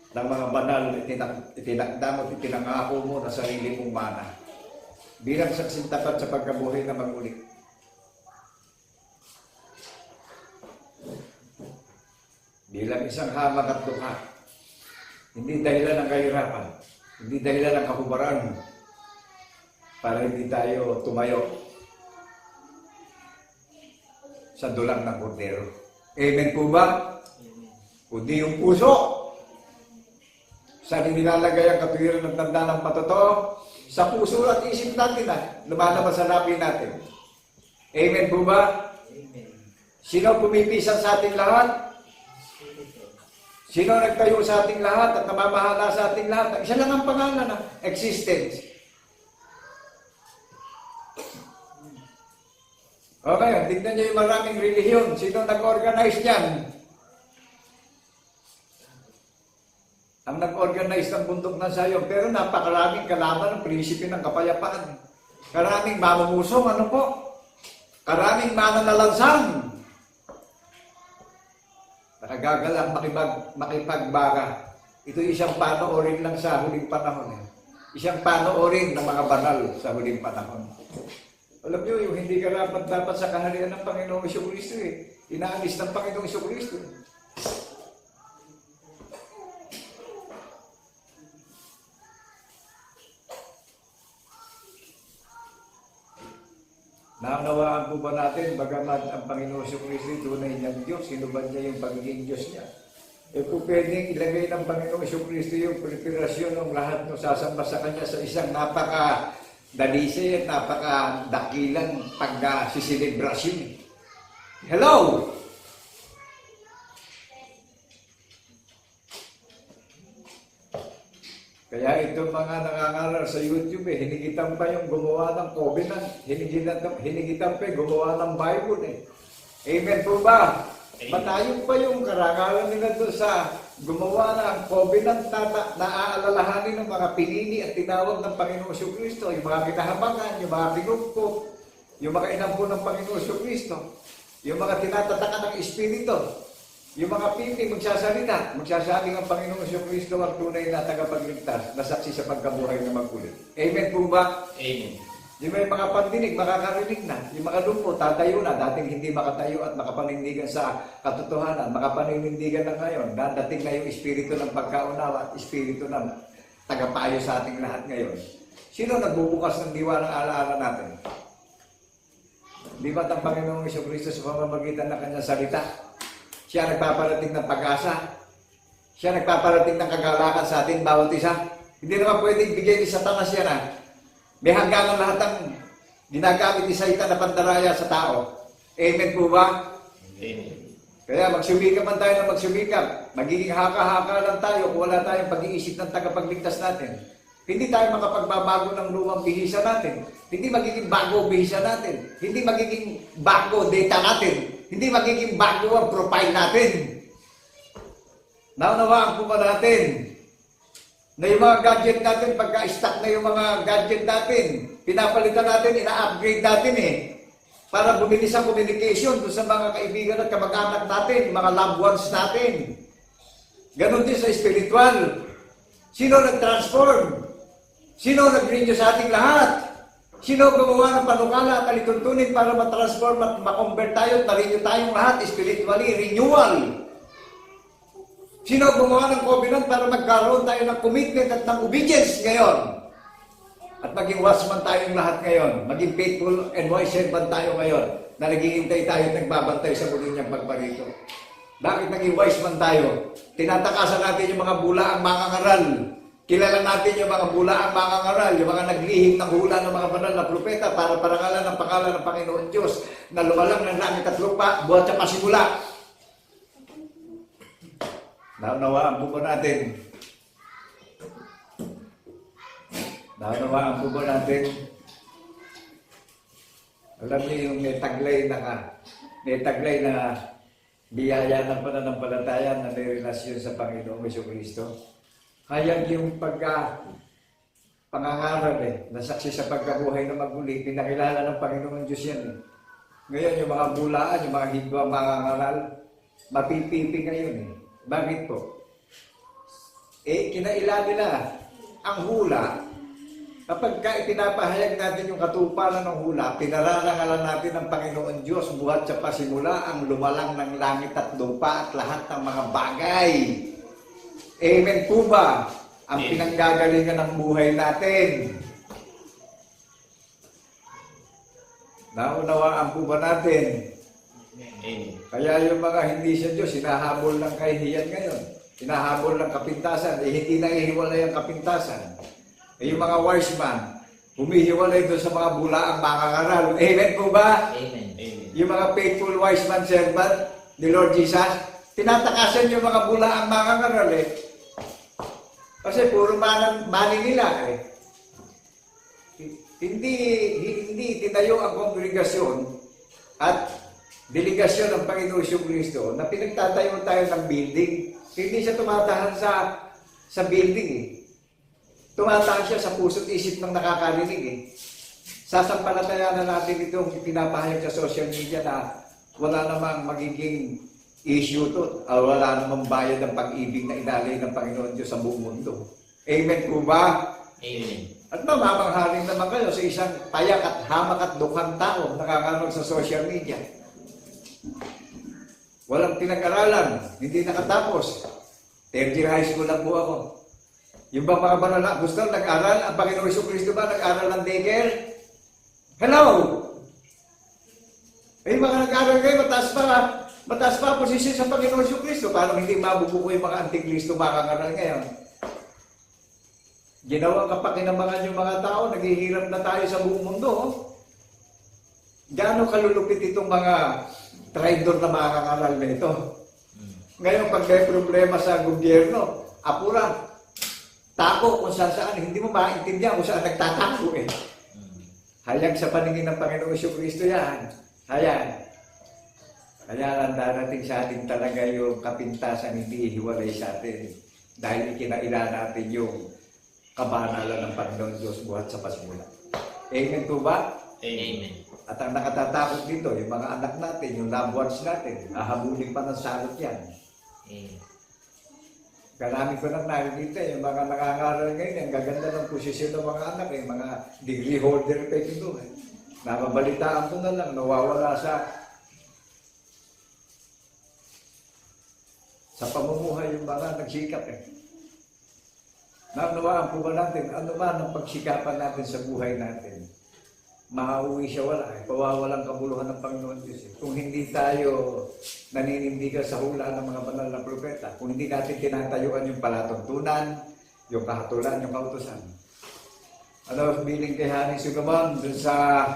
[SPEAKER 2] ng mga banal na itinakda mo at itinangako mo na sarili mong mana bilang saksing tapat sa pagkabuhay na magulit. Bilang isang hamak at dukha, hindi dahilan ng kahirapan, hindi dahilan ng kahubaran para hindi tayo tumayo sa dulang ng kordero. Amen po ba? Kundi yung puso. Saan nilalagay ang katuwiran ng tanda ng patotoo? Sa puso at isip natin na lumalabas sa labi natin. Amen po ba?
[SPEAKER 1] Amen.
[SPEAKER 2] Sino pumipisan sa ating lahat? Sino nagtayo sa ating lahat at namamahala sa ating lahat? Isa lang ang pangalan na existence. Okay, tignan niyo yung maraming relihiyon. Sino nag-organize niyan? Ang nag-organize ng bundok ng Sayon. Pero napakaraming kalaban ng prinsipe ng kapayapaan. Karaming mamumusong, ano po? Karaming mananalansang. Nakagagalang makipagbaka. Ito isang panoorin lang sa huling panahon. Isang panoorin ng mga banal sa huling panahon. Alam niyo, yung hindi karapat-dapat sa kaharian ng Panginoong Jesucristo eh. Inaalis ng Panginoong Jesucristo. Naunawaan po ba natin, bagamat ang Panginoon Jesucristo tunay niyang Diyos, sinubad niya yung pagiging Diyos niya. E kung pwedeng ilagay ng Panginoong Jesucristo yung preparasyon ng lahat ng sasamba sa Kanya sa isang napaka-dalisay at napaka-dakilang pag-siselebrasyon. Hello! Kaya itong mga nangangaral sa YouTube, hinigitan pa yung gumawa ng covenant, hinigitan pa yung gumawa ng Bible eh. Amen po ba? Matayo pa yung karangalan nila doon sa gumawa ng covenant na aalalahanin ng mga pinili at tinawag ng Panginoong Jesucristo, yung mga kinahabangan, yung mga pinugpo, yung mga inampo ng Panginoong Jesucristo, yung mga tinatatakan ng Espiritu, yung mga pipi magsasabing ang Panginoong Jesucristo ang tunay na tagapagligtas na saksi sa pagkabuhay na magulit. Amen po ba?
[SPEAKER 1] Amen.
[SPEAKER 2] Yung may mga pandinig, makakarinig na. Yung mga lumpo, tatayo na. Dating hindi makatayo at makapanindigan sa katotohanan. Makapanindigan na ngayon. Dating na yung espiritu ng pagkaunawa at espiritu ng tagapayo sa ating lahat ngayon. Sino nagbubukas ng diwa ng alaala natin? Di ba't ang Panginoong Jesucristo sa pamamagitan ng kanyang salita? Siya nagpaparating ng pag-asa. Siya nagpaparating ng kagalakan sa atin bawat isa. Hindi naman pwedeng bigay ni Satanas yan May hanggang lahat ng ginagamit ni Satan na pandaraya sa tao. Amen po ba?
[SPEAKER 3] Amen.
[SPEAKER 2] Kaya magsumikap man tayo na magsumikap. Magiging haka-haka lang tayo kung wala tayong pag-iisip ng tagapagligtas natin. Hindi tayo makapagbabago ng lumang bihisa natin. Hindi magiging bago ang bihisa natin. Hindi magiging bago data natin. Hindi magiging bago ang profile natin. Naunawaan po ba natin na yung mga gadget natin, pagka-stack na yung mga gadget natin, pinapalitan natin, ina-upgrade natin para bumilis ang communication doon sa mga kaibigan at kamag-anak natin, mga loved ones natin. Ganon din sa spiritual. Sino nag-transform? Sino nag-renew sa ating lahat? Sino gumawa ng panukala at alituntunin para matransform at makonvert tayo at ma-renew tayong lahat spiritually? Renewal. Sino gumawa ng covenant para magkaroon tayo ng commitment at ng obedience ngayon? At maging watchman tayong lahat ngayon. Maging faithful and wise servant tayo ngayon na naghihintay tayo at nagbabantay sa muli niyang pagparito. Bakit naging wise man tayo? Tinatakasan natin yung mga bulaang mangangaral. Kilala natin yung mga bulaang mangangaral, yung mga naglihim ng hula ng mga banal na propeta para parangalan ng pangalan ng Panginoon Diyos na lumalang ng langit at lupa, buhat sa pasimula. Naunawaan po ba natin? Naunawaan po ba natin? Alam niyo yung may taglay na biyaya ng pananampalataya na may relasyon sa Panginoong Jesucristo. Hayag yung pangangaral nasaksi sa pagkabuhay na magmuli, pinakilala ng Panginoon Diyos yan Ngayon yung mga bulaan, yung mga higwang mangangaral, mapipipi ngayon Bakit po? Kinailan nila ang hula. Kapag ipinapahayag natin yung katuparan ng hula, pinararangalan natin ang Panginoon Diyos buhat sa pasimula ang lumalang ng langit at lupa at lahat ng mga bagay. Amen po ba? Ang pinanggagalingan ng buhay natin. Naunawaan po ba natin?
[SPEAKER 3] Amen.
[SPEAKER 2] Kaya yung mga hindi sa Diyos, hinahabol ng kahihiyan ngayon. Hinahabol ng kapintasan. Hindi na ihiwalay ang kapintasan. Yung mga wise man, humihiwalay doon sa mga bulaang mangangaral. Amen po ba?
[SPEAKER 1] Amen.
[SPEAKER 3] Amen.
[SPEAKER 2] Yung mga faithful wise man servant ni Lord Jesus, tinatakasan yung mga bulaang mangangaral Kasi puro mani nila Hindi tinayo ang kongregasyon at delegasyon ng Panginoon Jesucristo na pinagtatayo tayo ng building. Hindi siya tumatahan sa building Tumatahan siya sa puso't isip ng nakakarinig Sasampalatayanan natin itong pinapahayag sa social media na wala namang magiging issue to. Wala namang bayad ng pag-ibig na inalay ng Panginoon Diyos sa buong mundo. Amen po ba?
[SPEAKER 1] Amen.
[SPEAKER 2] At mamamanghaling naman kayo sa isang payak at hamak at dukhang tao nakakaroon sa social media. Walang pinag-aralan, hindi nakatapos. Third year high school lang po ako. Yung ba mga banal na gusto nag-aral? Ang Panginoong Jesucristo ba nag-aral ng daycare? Hello! Mga nag-aral kayo, mataas pa ang posisyon sa Panginoong Jesucristo. Parang hindi mabubuko yung mga antikristo makangaral ngayon. Ginawang kapakinabangan yung mga tao, naghihirap na tayo sa buong mundo. Gaano kalulupit itong mga traidor na makangaral na ito? Ngayon, pag may problema sa gobyerno, apura, tako kung saan, hindi mo maintindihan kung saan nagtatako Hayag sa paningin ng Panginoong Jesucristo yan. Hayag. Kaya lang darating sa atin talaga yung kapintasan hindi hiwalay sa atin. Dahil ikinaila natin yung kabanalan ng Panginoon Diyos buhat sa pasimula. Amen po ba?
[SPEAKER 1] Amen.
[SPEAKER 2] At ang nakatatakot dito, yung mga anak natin, yung loved ones natin, hahabulin pa ng salot yan.
[SPEAKER 1] Amen.
[SPEAKER 2] Karami ko nang nakikita, yung mga nangangaral ngayon, ang gaganda ng posisyon ng mga anak, mga degree holder pa ito. Nababalitaan ko na lang, nawawala sa pamumuhay yung mga nagsikap Naunawaan po ba natin, ano man ang pagsikapan natin sa buhay natin? Makauwi siya wala. Pawawalang kabuluhan ng Panginoon Diyos. Kung hindi tayo naninindigan sa hula ng mga banal na propeta, kung hindi natin tinatayuan yung palatuntunan, yung kahatulan, yung kautusan. Ano biling kay Hani Solomon dun sa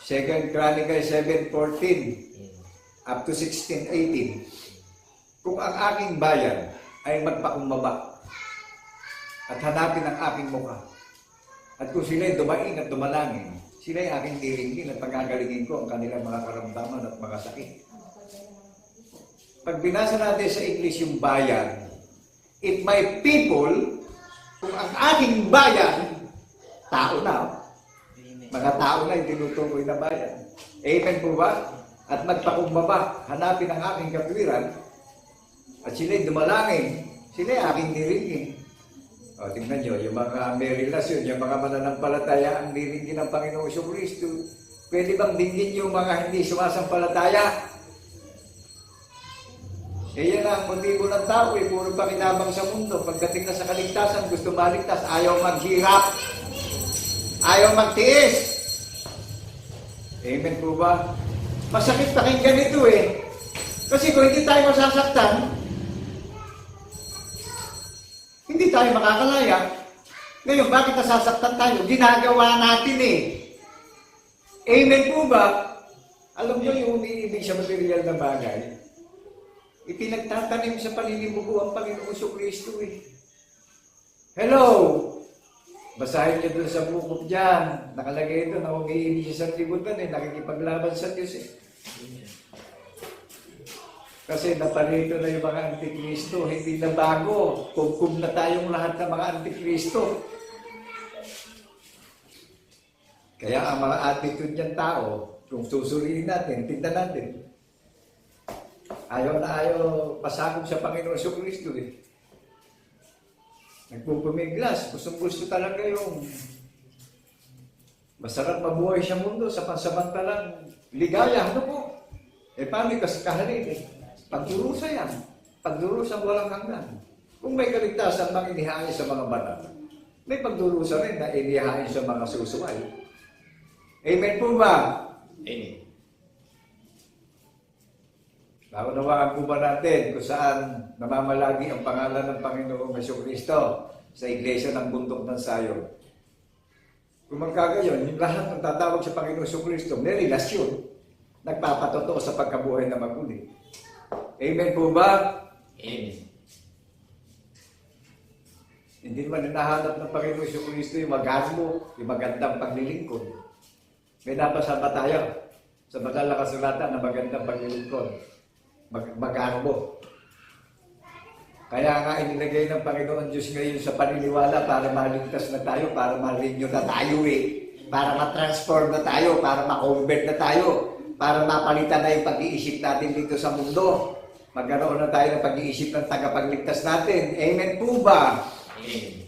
[SPEAKER 2] 2 Chronicles 7:14 up to 16:18. Kung ang aking bayan ay magpakumbaba at hanapin ang aking mukha, at kung sila'y dumaing at dumalangin, sila'y aking diringgin at pagagalingin ko ang kanilang mga karamdaman at mga sakit. Pag binasa natin sa English yung bayan, if my people, kung ang aking bayan, tao na, mga tao na yung tinutukoy na bayan. Amen po ba? At magpakumbaba, hanapin ang aking katwiran, at sila'y dumalangin, sila'y aking diringgin. O, tingnan nyo, yung mga may relasyon, yung mga mananampalataya ang diringgin ng Panginoong Kristo. Pwede bang dinggin yung mga hindi sumasampalataya? Yan ang motibo ng tao, puro pakinabang sa mundo. Pagdating na sa kaligtasan, gusto maligtas, ayaw maghirap, ayaw magtiis. Amen po ba? Masakit pakinggan ito Kasi kung hindi tayo masasaktan, hindi tayo makakalaya. Ngayon, bakit nasasaktan tayo? Ginagawa natin Amen po ba? Alam nyo yung umiibig sa material na bagay, ipinagtatanim sa paninimugo ang Panginoong Kristo Hello! Basahin niyo doon sa bukop dyan. Nakalagay doon na umiibig sa sanlibutan nakikipaglaban sa Diyos Kasi naparito na yung mga Antikristo, hindi na bago. Kumkum na tayong lahat ng mga Antikristo. Kaya ang mga attitude niyang tao, kung susuriin natin, tignan natin. Ayaw na ayaw pasakop sa Panginoon Kristo Nagpupumiglas, gusto talaga yung masarap mabuhay sa mundo sa pansamantalang ligaya. Ano po? Paano kasi kahalin Pagdurusa yan. Pagdurusa walang hanggan. Kung may kaligtasan bang inihain sa mga banal, may pagdurusa rin na inihain sa mga susuway. Amen po ba?
[SPEAKER 3] Amen.
[SPEAKER 2] Naunawaan po ba natin kung saan namamalagi ang pangalan ng Panginoong Kristo sa Iglesia ng Bundok ng Sayon? Kung magkagayon, yung lahat ng tatawag sa Panginoong Kristo may relasyon, nagpapatotoo sa pagkabuhay na magulit. Amen po ba?
[SPEAKER 3] Amen.
[SPEAKER 2] Hindi naman hinahanap ng Panginoong Kristo yung magarbo, yung magandang paglilingkod. May nabasa ba tayo sa banal na kasulatan na magandang paglilingkod? Magarbo. Kaya nga inilagay ng Panginoon Diyos ngayon sa paniniwala para maligtas na tayo, para ma-renew na tayo para ma-transform na tayo, para ma-convert na tayo, para mapalitan na yung pag-iisip natin dito sa mundo. Magkaroon na tayo ng pag-iisip ng tagapagligtas natin. Amen po ba?
[SPEAKER 3] Amen.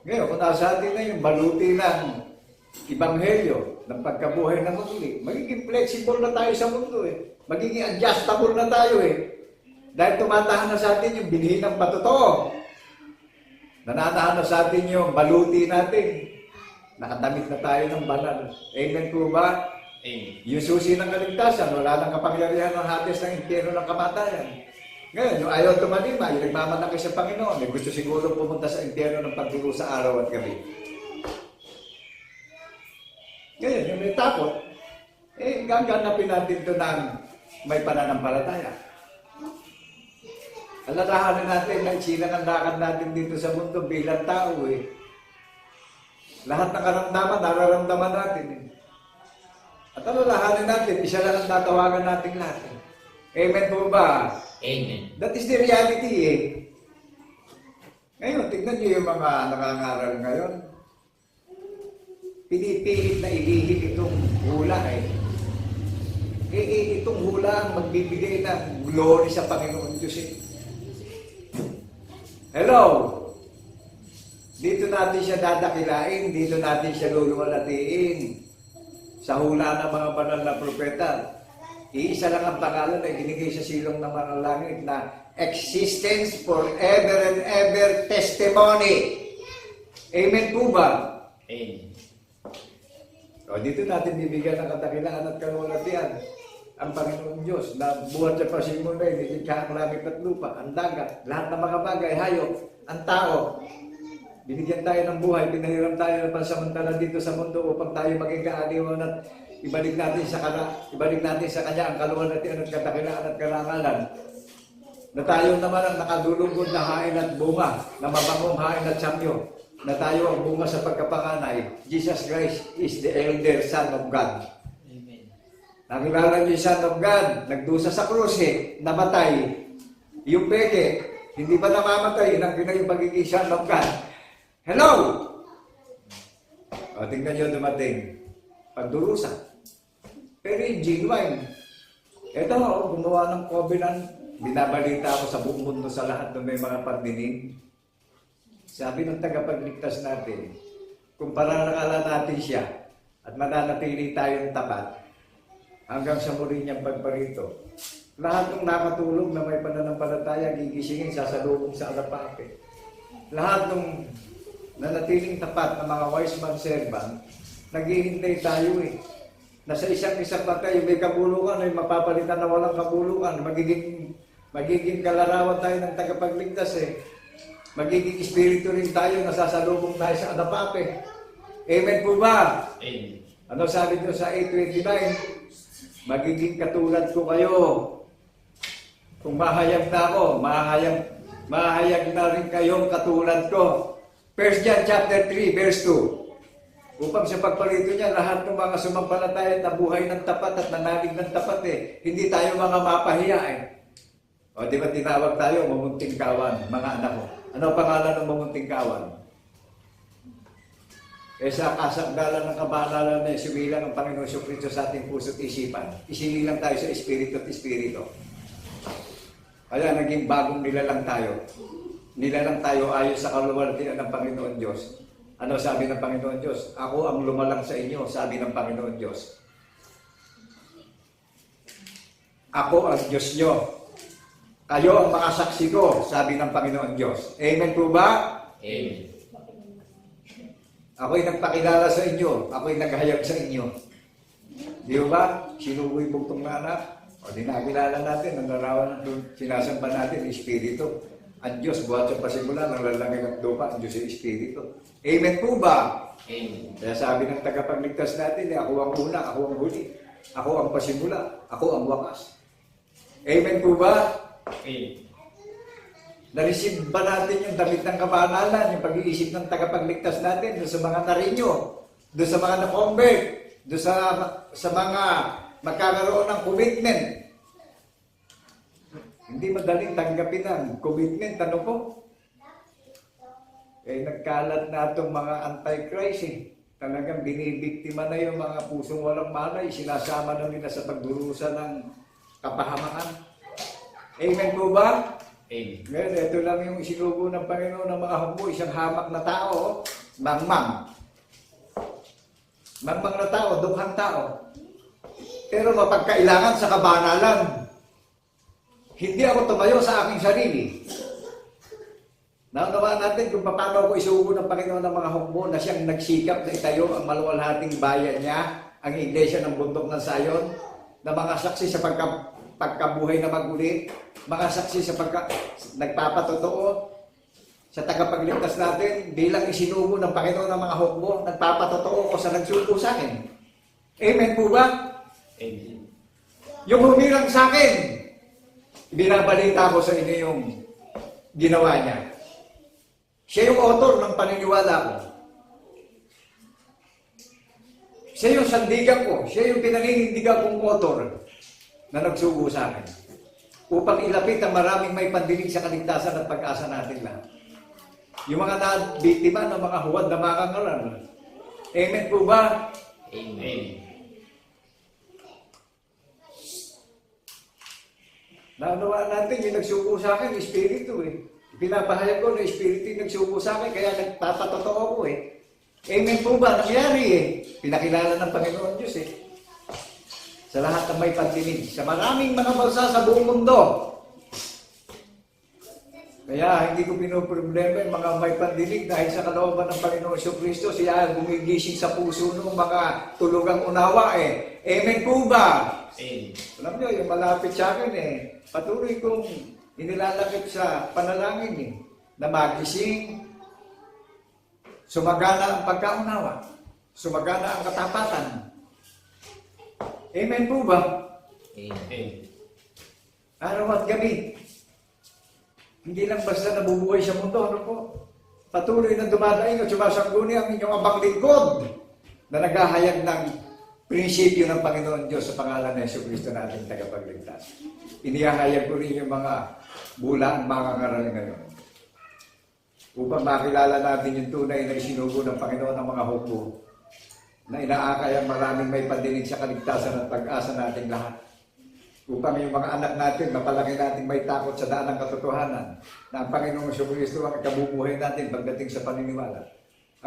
[SPEAKER 2] Ngayon, kung nasa atin na yung baluti ng Ibanghelyo, ng pagkabuhay na muli, magiging flexible na tayo sa mundo Magiging adjustable na tayo Dahil tumatahan na sa atin yung binhi ng patotoo. Nananahan na sa atin yung baluti natin. Nakadamit na tayo ng banal. Amen po ba?
[SPEAKER 3] Amen.
[SPEAKER 2] Yung susi ng kaligtasan, wala nang kapangyarihan ng hatis ng impyerno ng kamatayan. Ngayon, yung ayaw tumalima, yung nagmamanaki sa Panginoon, gusto siguro pumunta sa impyerno ng pagdurusa araw at gabi. Ngayon, yung may takot, gaganapin natin ito ng may pananampalataya. Alalahanin natin na isinang ang lakad natin dito sa mundo bilang tao Lahat ng karamdaman, nararamdaman natin At alalahanin natin, isa lang ang tatawagan natin lahat Amen po ba?
[SPEAKER 3] Amen.
[SPEAKER 2] That is the reality Ngayon, tignan niyo yung mga nakangaral ngayon. Pinipilit na ilihim itong hula itong hula ang magbibigay ng glory sa Panginoon Diyos Hello? Dito natin siya dadakilain, dito natin siya luluwalatiin. Sa hula ng mga banal na propeta, iisa lang ang pangalan na ibinigay sa silong ng mga langit na existence forever and ever testimony. Amen po ba?
[SPEAKER 3] Amen.
[SPEAKER 2] O, dito natin bibigyan ng kadakilaan at kaluwalhatian ang Panginoong Diyos na buhat sa pasimula, nilikha ang langit at lupa, ang dagat, lahat ng mga bagay, hayop, ang tao. Binigyan tayo ng buhay, pinahiram tayo ng pansamantala dito sa mundo upang tayo maging kaaliwan at ibalik natin sa Kanya ang kaluwalhatian at kadakilaan at karangalan. Na tayo naman ang nakadulugod na hain at bunga, na mabangong hain at samyo, na tayo ang bunga sa pagkapanganay. Jesus Christ is the elder Son of God.
[SPEAKER 1] Amen.
[SPEAKER 2] Nakilala niyo yung Son of God, nagdusa sa krus namatay. Yung peke, hindi pa namamatay, nang yung pagiging Son of God. Hello! O, tingnan niyo dumating. Pagdurusa. Pero yung genuine. Ito, gumawa ng covenant. Binabalita ako sa buong mundo sa lahat ng may mga pagdinig. Sabi ng tagapagligtas natin, kung parangalan natin siya at mananatili tayong tapat hanggang sa muli niyang pagparito, lahat ng nakatulog na may pananampalataya, gigisingin, sasalubong sa alapape. Lahat ng nanatiling tapat na mga wise man servant, naghihintay tayo Nasa isang patay, may kabulukan, ay mapapalitan na walang kabulukan, magiging kalarawan tayo ng tagapagligtas Magiging espiritu rin tayo, nasasalubong tayo sa adapape. Amen po ba?
[SPEAKER 3] Amen.
[SPEAKER 2] Ano sabi nyo sa 8:29? Magiging katulad ko kayo. Kung mahayag na ako, mahayag na rin kayong katulad ko. 1 John chapter 3, verse 2. Upang sa pagparito niya, lahat ng mga sumampalataya na buhay ng tapat at nanalig ng tapat hindi tayo mga mapahiya O di ba tinawag tayo, mamunting kawan, mga anak ko. Ano ang pangalan ng mamunting kawan? Sa kasagdalan ng kabanalan na isibilang ang Panginoon Kristo sa ating puso't isipan. Isinilang tayo sa espiritu at espiritu. Kaya naging bagong nilalang tayo. Nilalang tayo ayon sa kaluwalhatian ng Panginoon Diyos. Ano sabi ng Panginoon Diyos? Ako ang lumalang sa inyo, sabi ng Panginoon Diyos. Ako ang Diyos nyo. Kayo ang mga saksi ko, sabi ng Panginoon Diyos. Amen po ba?
[SPEAKER 3] Amen.
[SPEAKER 2] Ako'y nagpakilala sa inyo. Ako'y naghayag sa inyo. Di ba? Sinuboy bugtong na anak. O di nakilala natin, ang larawan ng sinasampa natin, Espiritu. Ang Diyos, buhat sa pasimula, ng lalangin at lupa, ang Diyos ay Espiritu. Amen po ba?
[SPEAKER 3] Amen.
[SPEAKER 2] Kaya sabi ng tagapagligtas natin, ako ang una, ako ang huli. Ako ang pasimula, ako ang wakas. Amen po ba?
[SPEAKER 3] Amen.
[SPEAKER 2] Na-receive ba natin yung damit ng kabanalan, yung pag-iisip ng tagapagligtas natin, doon sa mga narinyo, doon sa mga na-convert, doon sa mga magkakaroon ng commitment. Hindi madaling tanggapin ang commitment, ano po? Nagkalat na itong mga anti-Christ Talagang binibiktima na yung mga pusong walang malay, sinasama na nila sa pagdurusa ng kapahamakan. Amen po ba?
[SPEAKER 3] Amen.
[SPEAKER 2] Ngayon, ito lang yung isinugo ng Panginoon ng mga hukbo, isang hamak na tao, mangmang. Mangmang na tao, dukhang tao. Pero mapagkailangan sa kabanalan. Hindi ako tumayo sa aking sarili. Naunawaan natin kung paano ako isugo ng Panginoon ng mga hukbo na siyang nagsikap na itayo ang maluwalhating bayan niya, ang iglesia ng bundok ng Sayon, na mga saksi sa pagkabuhay na magulit, mga saksi sa nagpapatotoo sa tagapagligtas natin bilang isinugo ng Panginoon ng mga hukbo, nagpapatotoo ko sa nagsugo sa akin. Amen po ba?
[SPEAKER 3] Amen.
[SPEAKER 2] Yung humirang sa akin, binabalita ko sa inyo yung ginawa niya. Siya yung author ng paniniwala ko. Siya yung sandigan ko. Siya yung pinaninindigan kong author na nagsugo sa akin. Upang ilapit ang maraming may pandinig sa kaligtasan at pag-asa natin lahat. Yung mga nabiktima ng mga huwad na makangalan. Amen po ba?
[SPEAKER 3] Amen.
[SPEAKER 2] Naunawaan natin yung nagsugo sa akin, Espiritu Pinapahayag ko na Espiritu yung nagsugo sa akin, kaya nagpapatotoo ko Amen po ba? Nangyari Pinakilala ng Panginoon Diyos Sa lahat ng may pandinig, sa maraming mga bansa sa buong mundo. Kaya hindi ko pinoproblema yung mga may pandinig dahil sa kalooban ng Panginoon Kristo, siya gumigising sa puso ng mga tulugang unawa eh. Amen po ba?
[SPEAKER 3] Amen.
[SPEAKER 2] Alam nyo, yung malapit sa akin eh, patuloy kong inilalakip sa panalangin eh, na magising, sumagana ang pagkaunawa, sumagana ang katapatan. Amen po ba?
[SPEAKER 3] Amen.
[SPEAKER 2] Araw at gabi. Hindi lang basta nabubuhay sa mundo, ano po? Patuloy na dumadaing at sumasangguni ang inyong abang lingkod na naghahayag ng prinsipyo ng Panginoon Diyos sa pangalan ng Jesucristo na ating tagapagligtas. Inihahayag ko rin yung mga bulang mga ngaral ngayon. Upang makilala natin yung tunay na isinugo ng Panginoon ng mga hukbo na inaakay ang maraming may pandinig sa kaligtasan at pag-asa nating lahat. Upang yung mga anak natin, mapalaki natin may takot sa daan ng katotohanan na ang Panginoong Jesucristo ang kabubuhay natin pagdating sa paniniwala.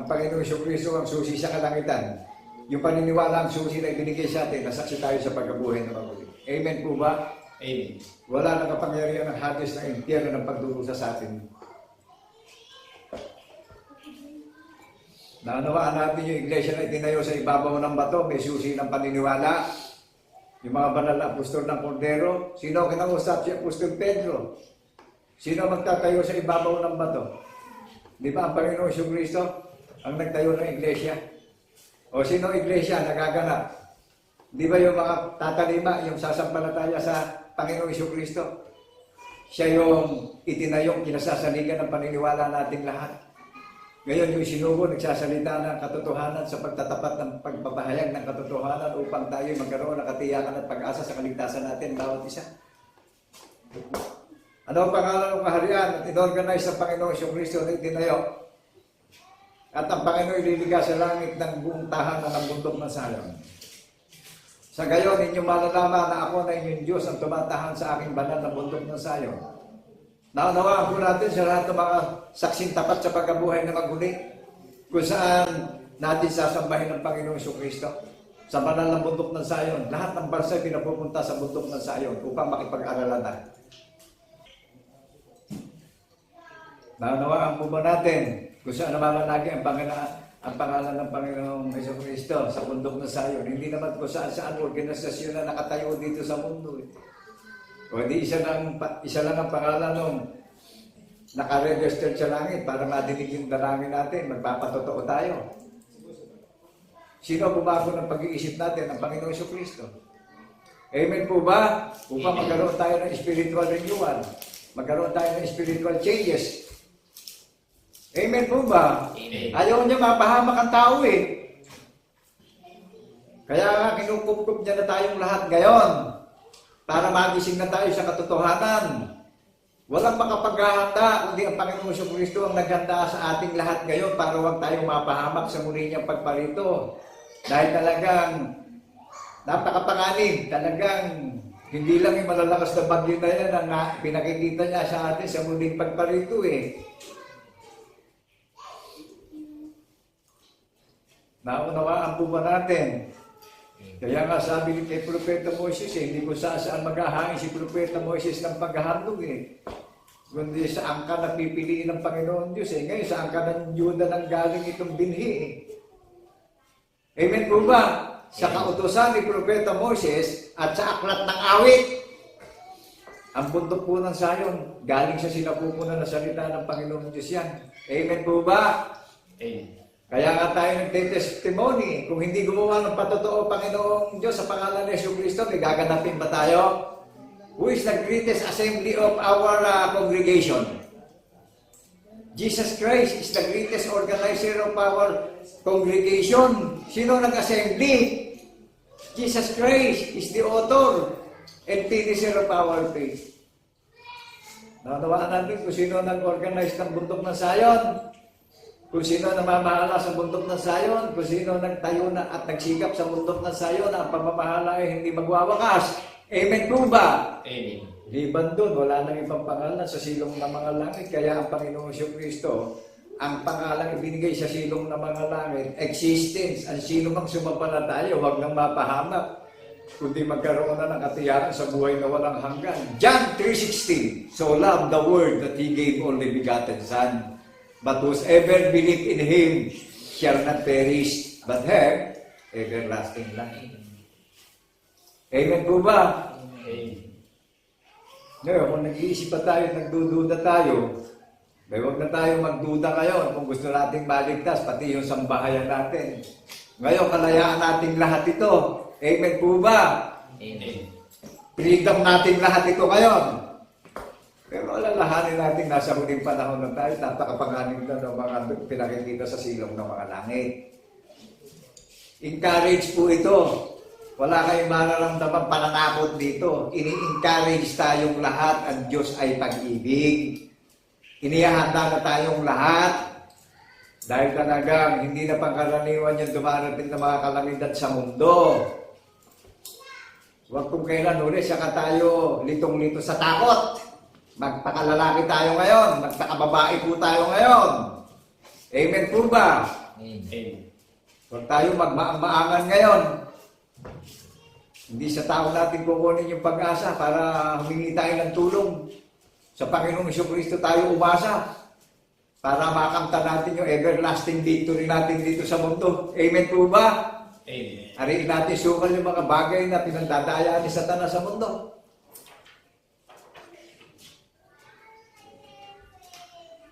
[SPEAKER 2] Ang Panginoong Jesucristo ang susi sa kalangitan. Yung paniniwala ang susi na ibinigay sa atin, nasaksi tayo sa pagkabuhay ng maguli. Amen po ba?
[SPEAKER 3] Amen.
[SPEAKER 2] Wala nang kapangyarihan ng Hades ng impyerno ng pagdurusa sa atin. Naunawaan natin yung iglesia na itinayo sa ibabaw ng bato, may susi ng paniniwala. Yung mga banal na apostol ng Kordero, sino kinausap? Si Apostol Pedro. Sino magtatayo sa ibabaw ng bato? Di ba ang Panginoong Jesucristo ang nagtayo ng iglesia? O sino iglesia nagaganap? Di ba yung mga tatalima, yung sasampalataya sa Panginoong Jesucristo? Siya yung itinayong kinasasaligan ng paniniwala nating lahat. Ngayon yung sinugo nagsasalita ng katotohanan sa pagtatapat ng pagpapahayag ng katotohanan upang tayo magkaroon ng katiyakan at pag-asa sa kaligtasan natin bawat isa. Ano ang pangalan ng kaharian at inorganize sa Panginoong Jesucristo na itinayo? At ang Panginoon ililiga sa langit ng buong tahanan ng bundok ng Sion. Sa gayon, inyong malalaman na ako na inyong Diyos ang tumatahan sa aking banal na bundok ng Sion. Naunawaan po natin sa lahat ng mga saksing tapat sa pagkabuhay na maguli kung saan natin sasambahin ng Panginoong Jesucristo sa banal ng bundok ng Sion. Lahat ng bansa ay pinapupunta sa bundok ng Sion upang makipag-aralan na. Naunawaan po ba natin kung saan namananagi ang pangalan ng Panginoong Jesucristo sa bundok ng Sion? Hindi naman kung saan organisasyon na nakatayo dito sa mundo. O di isa lang ang pangalan nung nakaregister sa langit para madinig yung dalangin natin, magpapatotoo tayo. Sino bumago ng pag-iisip natin? Ang Panginoong Jesucristo. Amen po ba? Upang magkaroon tayo ng spiritual renewal, magkaroon tayo ng spiritual changes. Amen po ba?
[SPEAKER 3] Amen.
[SPEAKER 2] Ayaw niya mapahamak ang tao eh. Kaya nga kinukup niya na tayong lahat ngayon para magising na tayo sa katotohanan. Walang makapaghahanda kundi ang Panginoong Jesucristo ang naghanda sa ating lahat ngayon para huwag tayong mapahamak sa muli niyang pagparito. Dahil talagang napakapanganib, talagang hindi lang yung malalakas na bagyo na yan ang pinakikita niya sa atin sa muling pagparito eh. Naunawaan po ba natin? Kaya nga sabi ni kay Propeta Moises hindi ko saan maghahangin si Propeta Moises ng paghahandog eh. Kundi sa angka na pipiliin ng Panginoon Diyos eh. Ngayon sa angka ng Juda nang galing itong binhi eh. Amen po ba? Sa kautusan ni Propeta Moises at sa aklat ng awit, ang bundok po ng Sion, galing sa sinapupunan na salita ng Panginoon Diyos yan. Amen po ba?
[SPEAKER 3] Amen.
[SPEAKER 2] Kaya nga tayo nagte-testimony, kung hindi gumawa ng patotoo Panginoong Diyos sa pangalan ni Jesucristo, may gaganapin ba tayo? Who is the greatest assembly of our congregation? Jesus Christ is the greatest organizer of our congregation. Sino nag-assembly? Jesus Christ is the author and finisher of our faith. Naunawaan natin kung sino nag-organize ng bundok ng Sion. Kung sino namamahala sa bundok ng Sion, kung sino nagtayo na at nagsikap sa bundok ng Sion, ang pamamahala ay hindi magwawakas. Amen po ba?
[SPEAKER 3] Amen.
[SPEAKER 2] Liban doon, wala nang ibang pangalan sa silong ng mga langit. Kaya ang Panginoong Jesucristo, ang pangalang ibinigay sa silong ng mga langit, existence. Ang sino mang sumampalataya, huwag nang mapahamak. kundi magkaroon na ng katiyakan sa buhay na walang hanggan. John 3:16, so love the world that He gave only begotten Son, but whosoever believe in Him shall not perish, but have everlasting life. Amen po ba?
[SPEAKER 3] Amen.
[SPEAKER 2] Ngayon, kung nag-iisip pa tayo, nagdududa tayo, may huwag na tayo magduda ngayon kung gusto nating maligtas, pati yung sambahayan natin. Ngayon, kalayaan nating lahat ito. Amen po ba?
[SPEAKER 1] Amen.
[SPEAKER 2] Freedom natin lahat ito ngayon. Pero alalahanin natin, nasa huling panahon na tayo, napakapanganin na ng mga pinakikita sa silong ng mga langit. Encourage po ito. Wala kayong mararamdaman pananakot dito. Ini-encourage tayong lahat, ang Diyos ay pag-ibig. Inihahanda na tayong lahat. Dahil talagang hindi na pangkaraniwan yung dumarating na mga kalamidad sa mundo. Huwag kung kailan ulit, saka tayo litong-lito sa takot. Magpakalalaki tayo ngayon, magpakababae po tayo ngayon. Amen po ba?
[SPEAKER 3] Amen.
[SPEAKER 2] Huwag tayo magmaang-maangan ngayon. Hindi sa tao natin kukunin yung pag-asa para humingi tayo ng tulong. Sa Panginoong Jesucristo tayo umasa para makamta natin yung everlasting victory natin dito sa mundo. Amen po ba?
[SPEAKER 3] Amen.
[SPEAKER 2] Ariin natin sukal yung mga bagay na pinagdadayaan ni Satanas sa mundo.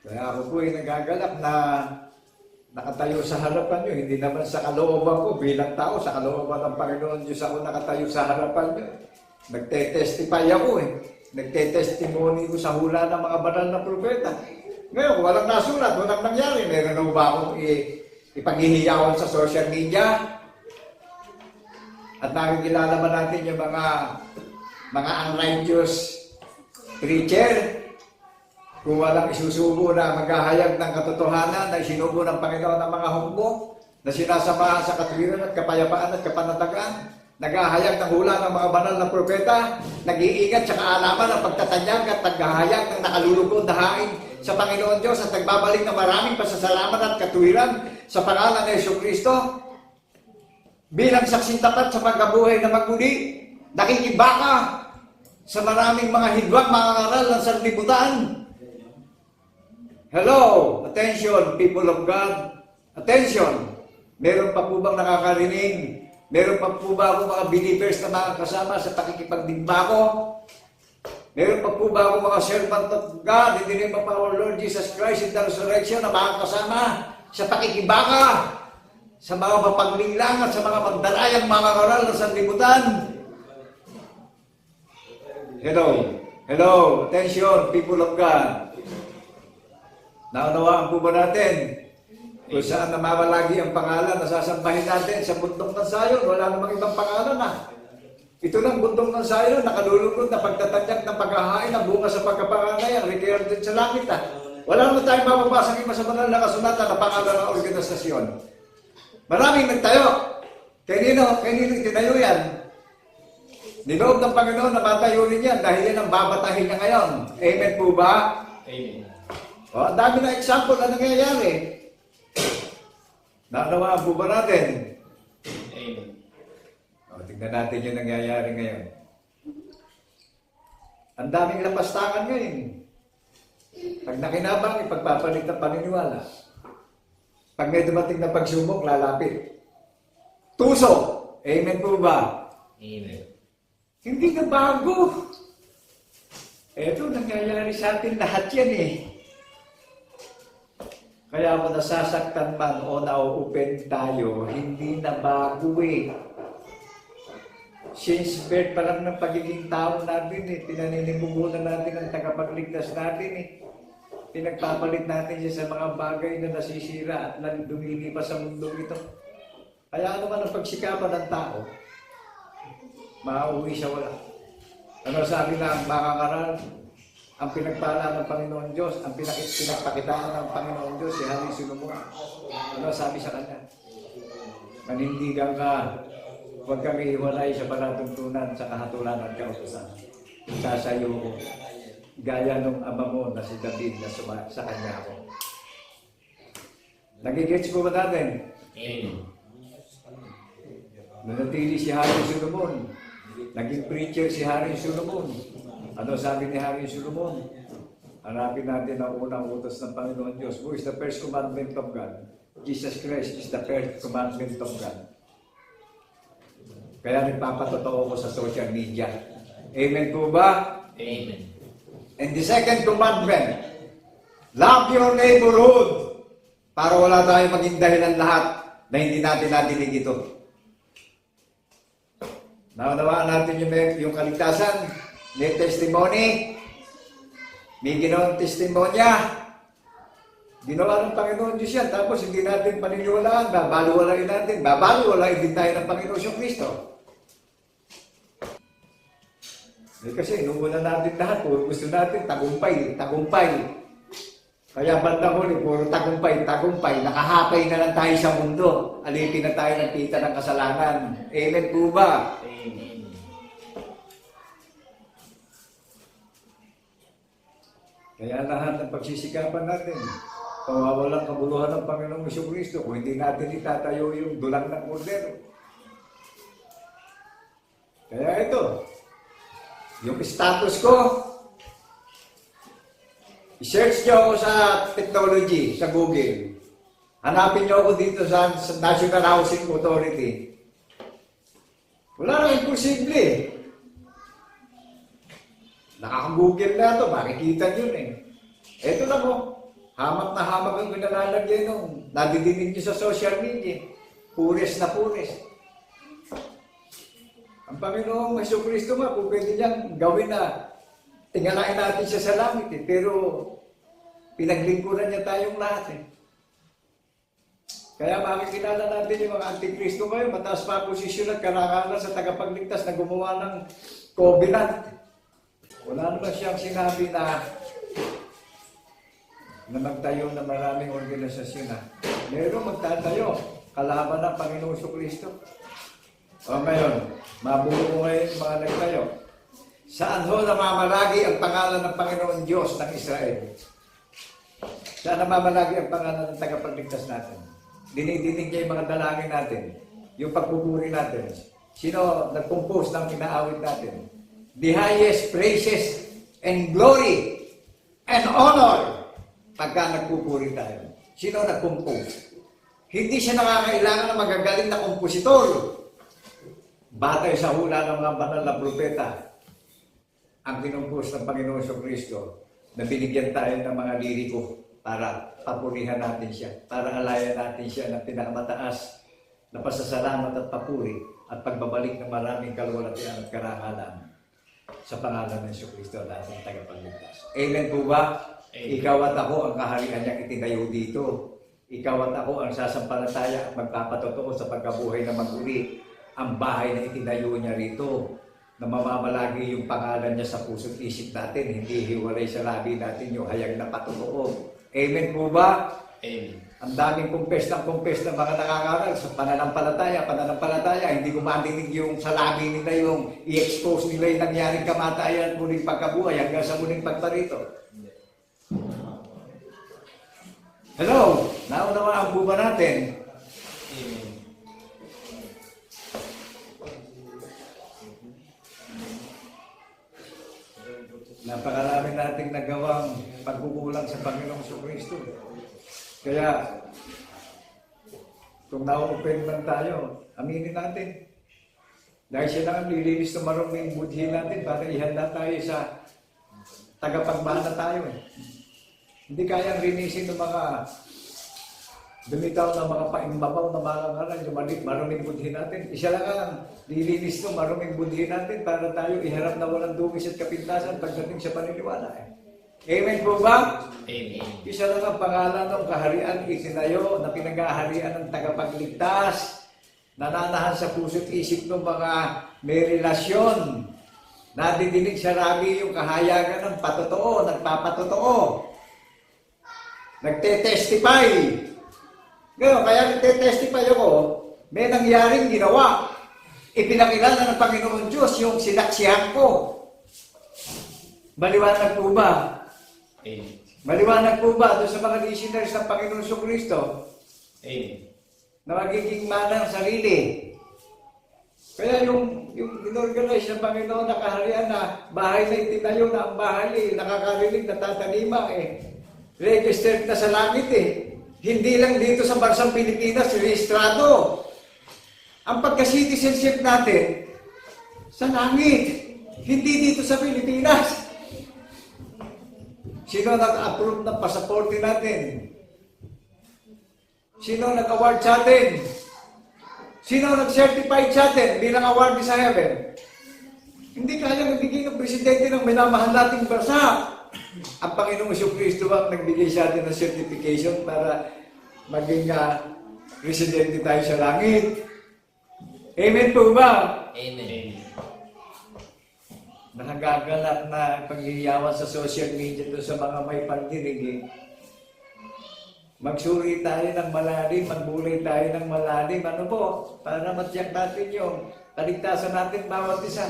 [SPEAKER 2] Kaya ako po ay nagagalak na nakatayo sa harapan nyo. Hindi naman sa kalooban ko bilang tao, sa kalooban ng Panginoon Diyos ako nakatayo sa harapan nyo. Nagte-testify ako eh. Nagte-testimony ko sa hula ng mga banal na propeta. Ngayon, kung walang nasulat, walang nangyari. Meron na ba akong ipaghihiyawan sa social media? At nakikilala ba natin yung mga unrighteous preacher? Kung walang isusubo na maghahayag ng katotohanan na isinubo ng Panginoon ng mga hukbo, na sinasamahan sa katwiran at kapayapaan at kapanatagan, naghahayag ng hula ng mga banal na propeta, nag-iingat sa kaalaman ng pagtatanyag at naghahayag ng nakalulugod na hain sa Panginoon Diyos at nagbabalik ng maraming pasasalamat at katwiran sa pangalan ng Jesucristo, bilang saksing tapat sa pagkabuhay na magmuli, nakikibaka sa maraming mga hidwang mga ngaral ng sanlibutan. Hello! Attention, people of God! Attention! Meron pa po bang nakakarinig? Meron pa po ba ako mga believers na makakasama sa pakikipagdigma ko? Meron pa po ba ako mga servant of God in the name of our Lord Jesus Christ in the resurrection na makakasama sa pakikibaka sa mga mapaglinlang at sa mga magdarayang mga karal ng sanlibutan? Hello! Hello! Attention, people of God! Naunawaan po ba natin kung saan namamalagi ang pangalan na sasambahin natin sa bundok ng Sayon? Wala namang ibang pangalan na. Ito lang bundok ng Sayon, nakalulugod na pagtatanyag ng paghahain ng bunga sa pagkapanganay, ang recorded sa langit. Wala naman tayong mababasang iba sa banal na kasulatan na pangalan ng organisasyon. Maraming nagtayo. Kanino tinayo yan? Niloob ng Panginoon na matayo rin yan dahil yan ang babatahin niya ngayon. Amen po ba?
[SPEAKER 3] Amen.
[SPEAKER 2] O, ang dami na example na nangyayari. Naunawaan po ba natin?
[SPEAKER 3] Amen.
[SPEAKER 2] O, tignan natin yung nangyayari ngayon. Ang daming lapastangan ngayon. Pag nakinabang, ipagpapalit ng paniniwala. Pag may dumating na pagsubok, lalapit. Tuso! Amen po ba?
[SPEAKER 1] Amen.
[SPEAKER 2] Hindi na bago. Eto, nangyayari sa atin lahat yan eh. Kaya kung nasasaktan man o na-open tayo, hindi na bago eh. Since birth pa lang ng pagiging tao natin eh, pinaninimugunan natin ang tagapagligtas natin eh. Pinagpapalit natin siya sa mga bagay na nasisira at lumilipas sa mundong ito. Kaya ano man ang pagsikapan ng tao, mauwi siya wala. Ano sabi ng mga karal? Ang pinagpala ng Panginoon Diyos, ang pinagpakitaan ng Panginoon Diyos, si Hari Solomon. Ano sabi sa kanya? Manindigan ka, huwag kang ihiwalay sa palatuntunan sa kahatulan at kautusan. Sasayo ko, gaya nung ama mo na si David na sa kanya ako. Nagigets po ba natin?
[SPEAKER 3] Amen.
[SPEAKER 2] Nanatili si Hari Solomon Naging preacher si Hari Solomon. Ano sabi ni Hari Solomon? Hanapin natin ang unang utos ng Panginoon Diyos. Who is the first commandment of God? Jesus Christ is the first commandment of God. Kaya nagpapatotoo ko sa social media. Amen po ba?
[SPEAKER 3] Amen.
[SPEAKER 2] And the second commandment, love your neighborhood. Para wala tayong maging dahilan lahat na hindi natin nadinig ito. Naunawaan natin yung kaligtasan, may testimony, may ginawang testimonya. Ginawa ng Panginoon Diyos yan, tapos hindi natin paniniwalaan, babaliwalain natin, babaliwalain din tayo ng Panginoon Kristo. Kasi inuuna natin lahat, puro gusto natin, tagumpay, tagumpay. Kaya bandang huli, puro tagumpay, tagumpay, nakahapay na lang tayo sa mundo. Alipin na tayo ng kita ng kasalanan. Amen po ba?
[SPEAKER 3] Amen.
[SPEAKER 2] Kaya lahat ng pagsisikapan natin, pawawalang kabuluhan ng Panginoong Jesucristo kung hindi natin itatayo yung dulang ng kordero. Kaya ito, yung status ko, i-search nyo ako sa technology, sa Google. Hanapin nyo ako dito sa National Housing Authority. Wala nang imposible. Nakaka-Google na ito, makikita nyo eh. Ito na mo, hamak na hamak ang pinalalagyan nung nadidinig nyo sa social media. Puris na puris. Ang Panginoong Jesucristo nga, kung pwede niyang gawin na tingalain natin siya sa langit eh. Pero pinaglingkuran niya tayong lahat eh. Kaya makikilala natin yung mga antikristo ngayon, mataas pa ang posisyon at karangalan sa tagapagligtas na gumawa ng covenant. Wala naman siyang sinabi na magtayo ng maraming organisasyon na. Meron magtatayo, kalaban ng Panginoong Jesucristo. O ngayon, mabuo ngayon mga nagtayo. Saan ho namamalagi ang pangalan ng Panginoon Diyos ng Israel? Saan namamalagi ang pangalan ng tagapagligtas natin? Dinidinig niya yung mga dalangin natin, yung pagpupuri natin. Sino nag-compose ng inaawit natin? The highest praises and glory and honor pagka nagpupuri tayo. Sino nag-compose? Hindi siya nakakailangan ng magagaling na kompositor. Batay sa hula ng mga banal na propeta, ang kinumpos ng Panginoon Jesucristo na binigyan tayo ng mga liriko para papurihan natin siya, para alayan natin siya ng pinakamataas na pasasalamat at papuri at pagbabalik ng maraming kalwalatian at karangalan sa pangalan ng Jesucristo na ating tagapagligtas. Amen po ba?
[SPEAKER 3] Amen.
[SPEAKER 2] Ikaw at ako ang kaharian niyang itinayo dito. Ikaw at ako ang sasampalataya at magpapatotoo sa pagkabuhay na maguli. Ang bahay na itinayo niya rito, na mamamalagi yung pangalan niya sa puso't isip natin, hindi hiwalay sa labi natin yung hayag na patotoo. Amen po ba?
[SPEAKER 3] Amen.
[SPEAKER 2] Ang daming kumpes ng mga nakakaral sa pananampalataya, hindi ko madinig yung sa labi nila yung i-expose nila yung nangyaring kamatayan at muling pagkabuhay hanggang sa muling pagparito. Hello? Naunawaan po ba natin?
[SPEAKER 3] Amen.
[SPEAKER 2] Napakarami nating nagawang pagkukulang sa Panginoong Jesucristo. Kaya, kung na-open man tayo, aminin natin. Dahil siya lang ang lilinis na maruming budhi natin para ihanda tayo sa tagapagmana tayo. Hindi kayang linisin ng mga dumitaw na mga paimbabaw na mga ngalan, yung maruming budhi natin. Isa lang ang lilinis ng maruming budhi natin para tayo iharap na walang dugis at kapintasan pagdating sa paniniwala. Amen po ba?
[SPEAKER 3] Amen.
[SPEAKER 2] Isa lang ang pangalan ng kaharian itinayo na pinag-aharian ng tagapagligtas, nananahan sa puso't isip ng mga may relasyon, nadidinig sa labi yung kahayagan ng patotoo, nagpapatotoo, nagte-testify. Ngayon, kaya nagte-testify ako, may nangyaring ginawa. Ipinakilala ng Panginoon Diyos yung sinaksihan ko. Maliwanag po ba?
[SPEAKER 3] Amen.
[SPEAKER 2] Maliwanag po ba doon sa mga listeners ng Panginoon Jesucristo
[SPEAKER 3] Amen.
[SPEAKER 2] na magiging mana ng sarili? Kaya yung inorganize ng Panginoon na kaharian na bahay na itinayo na ang bahay nakakarinig, natatanima registered na sa langit Hindi lang dito sa bansang Pilipinas, rehistrado. Ang pagka-citizenship natin, sa langit, hindi dito sa Pilipinas. Sino nag-approve ng pasaporte natin? Sino nag-award sa atin? Sino nag-certify sa atin bilang award sa heaven? Hindi kaya magbigay ng presidente ng minamahal nating bansa. Ang Panginoong Jesucristo ang nagbigay sa atin ng certification para maging residente tayo sa langit. Amen po ba?
[SPEAKER 1] Amen.
[SPEAKER 2] Nakagagalak na paghihiyawan sa social media doon sa mga may pandinig. Magsuri tayo ng malalim, magbulay tayo ng malalim. Ano po? Para matiyak natin yung kaligtasan natin bawat isa.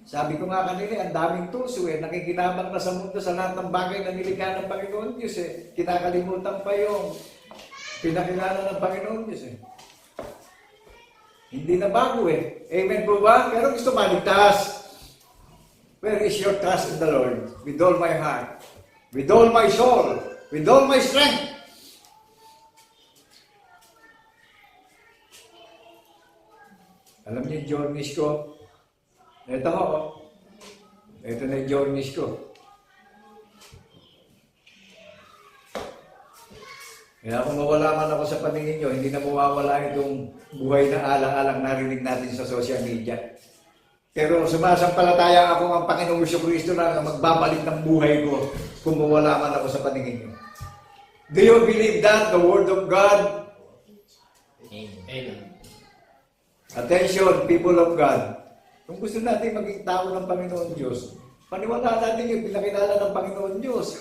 [SPEAKER 2] Sabi ko nga kanina, ang daming tuso nakikinabang na sa mundo sa lahat ng bagay na nilikha ng Panginoon Diyos Kinakalimutan pa yung pinakilala ng Panginoon Diyos Hindi na bago Amen po ba? Pero gusto maligtas. Where is your trust in the Lord? With all my heart, with all my soul, with all my strength. Alam niyo yung journeys ko? Ito ho. Ito na yung journeys ko. Kaya kung mawala man ako sa paningin nyo, hindi na mawawala itong buhay na alang-alang narinig natin sa social media. Pero sumasampalataya ako ang Panginoong Jesucristo na magbabalik ng buhay ko kung mawala man ako sa paningin nyo. Do you believe that? The Word of God?
[SPEAKER 3] Amen.
[SPEAKER 2] Attention, people of God. Kung gusto natin maging tao ng Panginoon Diyos, paniwalaan natin yung pinakilala ng Panginoon Diyos.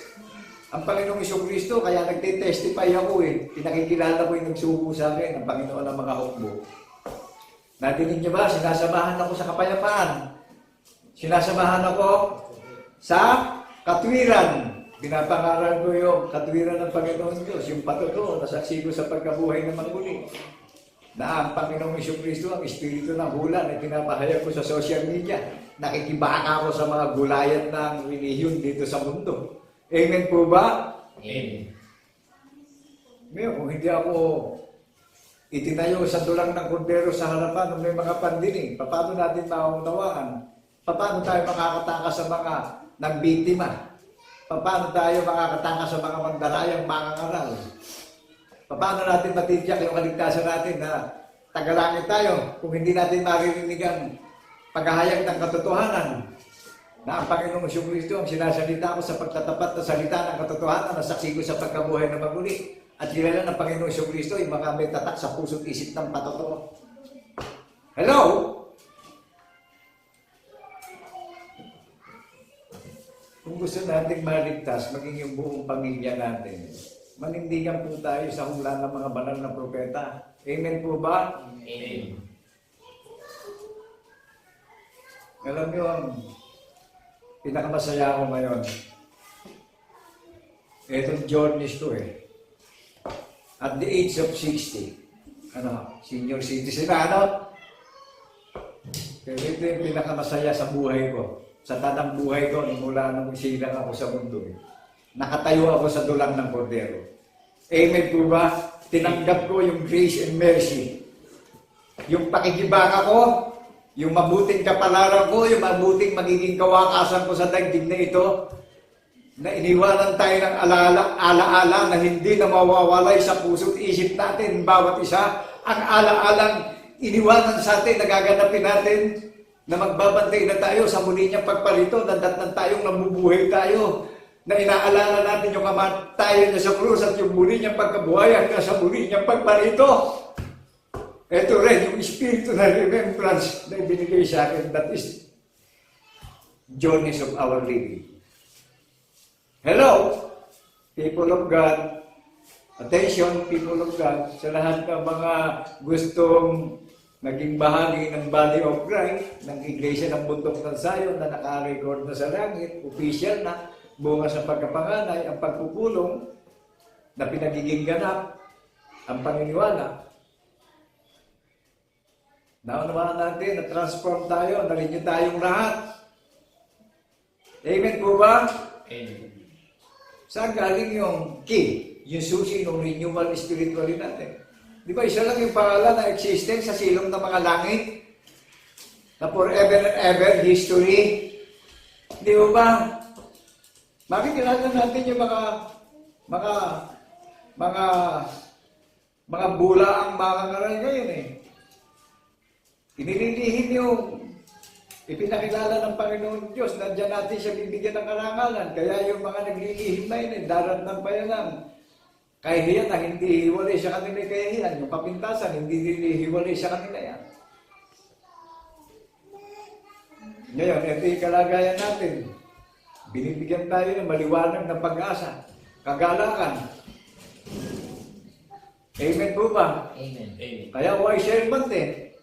[SPEAKER 2] Ang Panginoong Jesucristo, kaya nagtitestify ako pinakikilala ko yung nagsuko sa akin, ang Panginoon ng mga hukbo. Natinig niyo ba? Sinasamahan ako sa kapayapaan. Sinasamahan ako sa katwiran. Pinapangaral ko yung katwiran ng Panginoon Diyos, yung patutuo na saksi ko sa pagkabuhay ng manguli. Na ang Panginoong Jesucristo ang espiritu ng hula na pinapahayag ko sa social media. Nakikibaka ako sa mga gulayan ng relihiyon dito sa mundo. Amen po ba?
[SPEAKER 3] Amen.
[SPEAKER 2] Ngayon, kung hindi ako itinayo sa dulang ng kordero sa harapan ng may mga pandinig, paano natin maunawaan? Paano tayo makakatakas sa mga nagbiktima? Paano tayo makakatakas sa mga mandarayang mangangaral? Paano natin matitiyak yung kaligtasan natin na tagalangit tayo kung hindi natin maririnig ang paghahayag ng katotohanan na ang Panginoong Jesucristo ang sinasalita ko sa pagtatapat na salita ng katotohanan na saksi ko sa pagkabuhay na maguli at kilala ng Panginoong Jesucristo ay mga may tatak sa puso't isip ng patotoo. Hello? Kung gusto natin maligtas, maging yung buong pamilya natin, manindigan po tayo sa hula ng mga banal na propeta. Amen po ba?
[SPEAKER 3] Amen.
[SPEAKER 2] Alam niyo, ang pinakamasaya ko ngayon, itong journeys ko at the age of 60, senior citizen Pero ito yung pinakamasaya sa buhay ko, sa tanang buhay ko, mula nung silang ako sa mundo. Nakatayo ako sa dulang ng kordero. Amen po ba? Tinanggap ko yung grace and mercy. Yung pakikibaka ko, yung mabuting kapalaran ko, yung mabuting magiging kawakasan ko sa daigdig na ito, na iniwanan tayo ng alaala na hindi na mawawalay sa puso't isip natin, bawat isa, ang alaalang iniwanan sa atin, nagaganapin natin, na magbabantay na tayo sa muli niyang pagparito, nandatnan tayong namubuhay tayo, na inaalala natin yung kamatayan niya sa krus at yung muli niyang pagkabuhay hanggang sa muli niyang pagparito. Ito rin, yung espiritu na remembrance na ibinigay sa akin, that is journeys of our living. Hello, people of God. Attention, people of God, sa lahat ng mga gustong naging bahagi ng Body of Christ, ng Iglesia ng Bundok ng Zion na naka-record na sa langit, official na, bunga sa pagkapanganay, ang pagpupulong na pinagiging ganap, ang paniniwala. Naunawaan natin, na-transform tayo, na-renew tayong lahat. Amen po ba?
[SPEAKER 3] Amen.
[SPEAKER 2] Saan galing yung key? Yung susi ng renewal spiritually natin. Di ba isa lang yung pangalan na existence sa silong ng mga langit? Na forever and ever history. Di ba? Makikilala natin yung mga bula ang mga ngaral ngayon eh. Inililihim yung ipinakilala ng Panginoon Diyos, nandiyan natin siya bibigyan ng karangalan. Kaya yung mga naglilihim na yun, daratnan pa yan ang kahihiyan na hindi hiwalay sa kanila kahihiyan. Yung kapintasan, hindi hiwalay sa kanila yan. Ngayon, ito yung kalagayan natin. Binibigyan tayo ng maliwanag ng pag-asa, kagalakan. Amen po ba?
[SPEAKER 1] Amen.
[SPEAKER 3] Amen.
[SPEAKER 2] Kaya wise servant eh.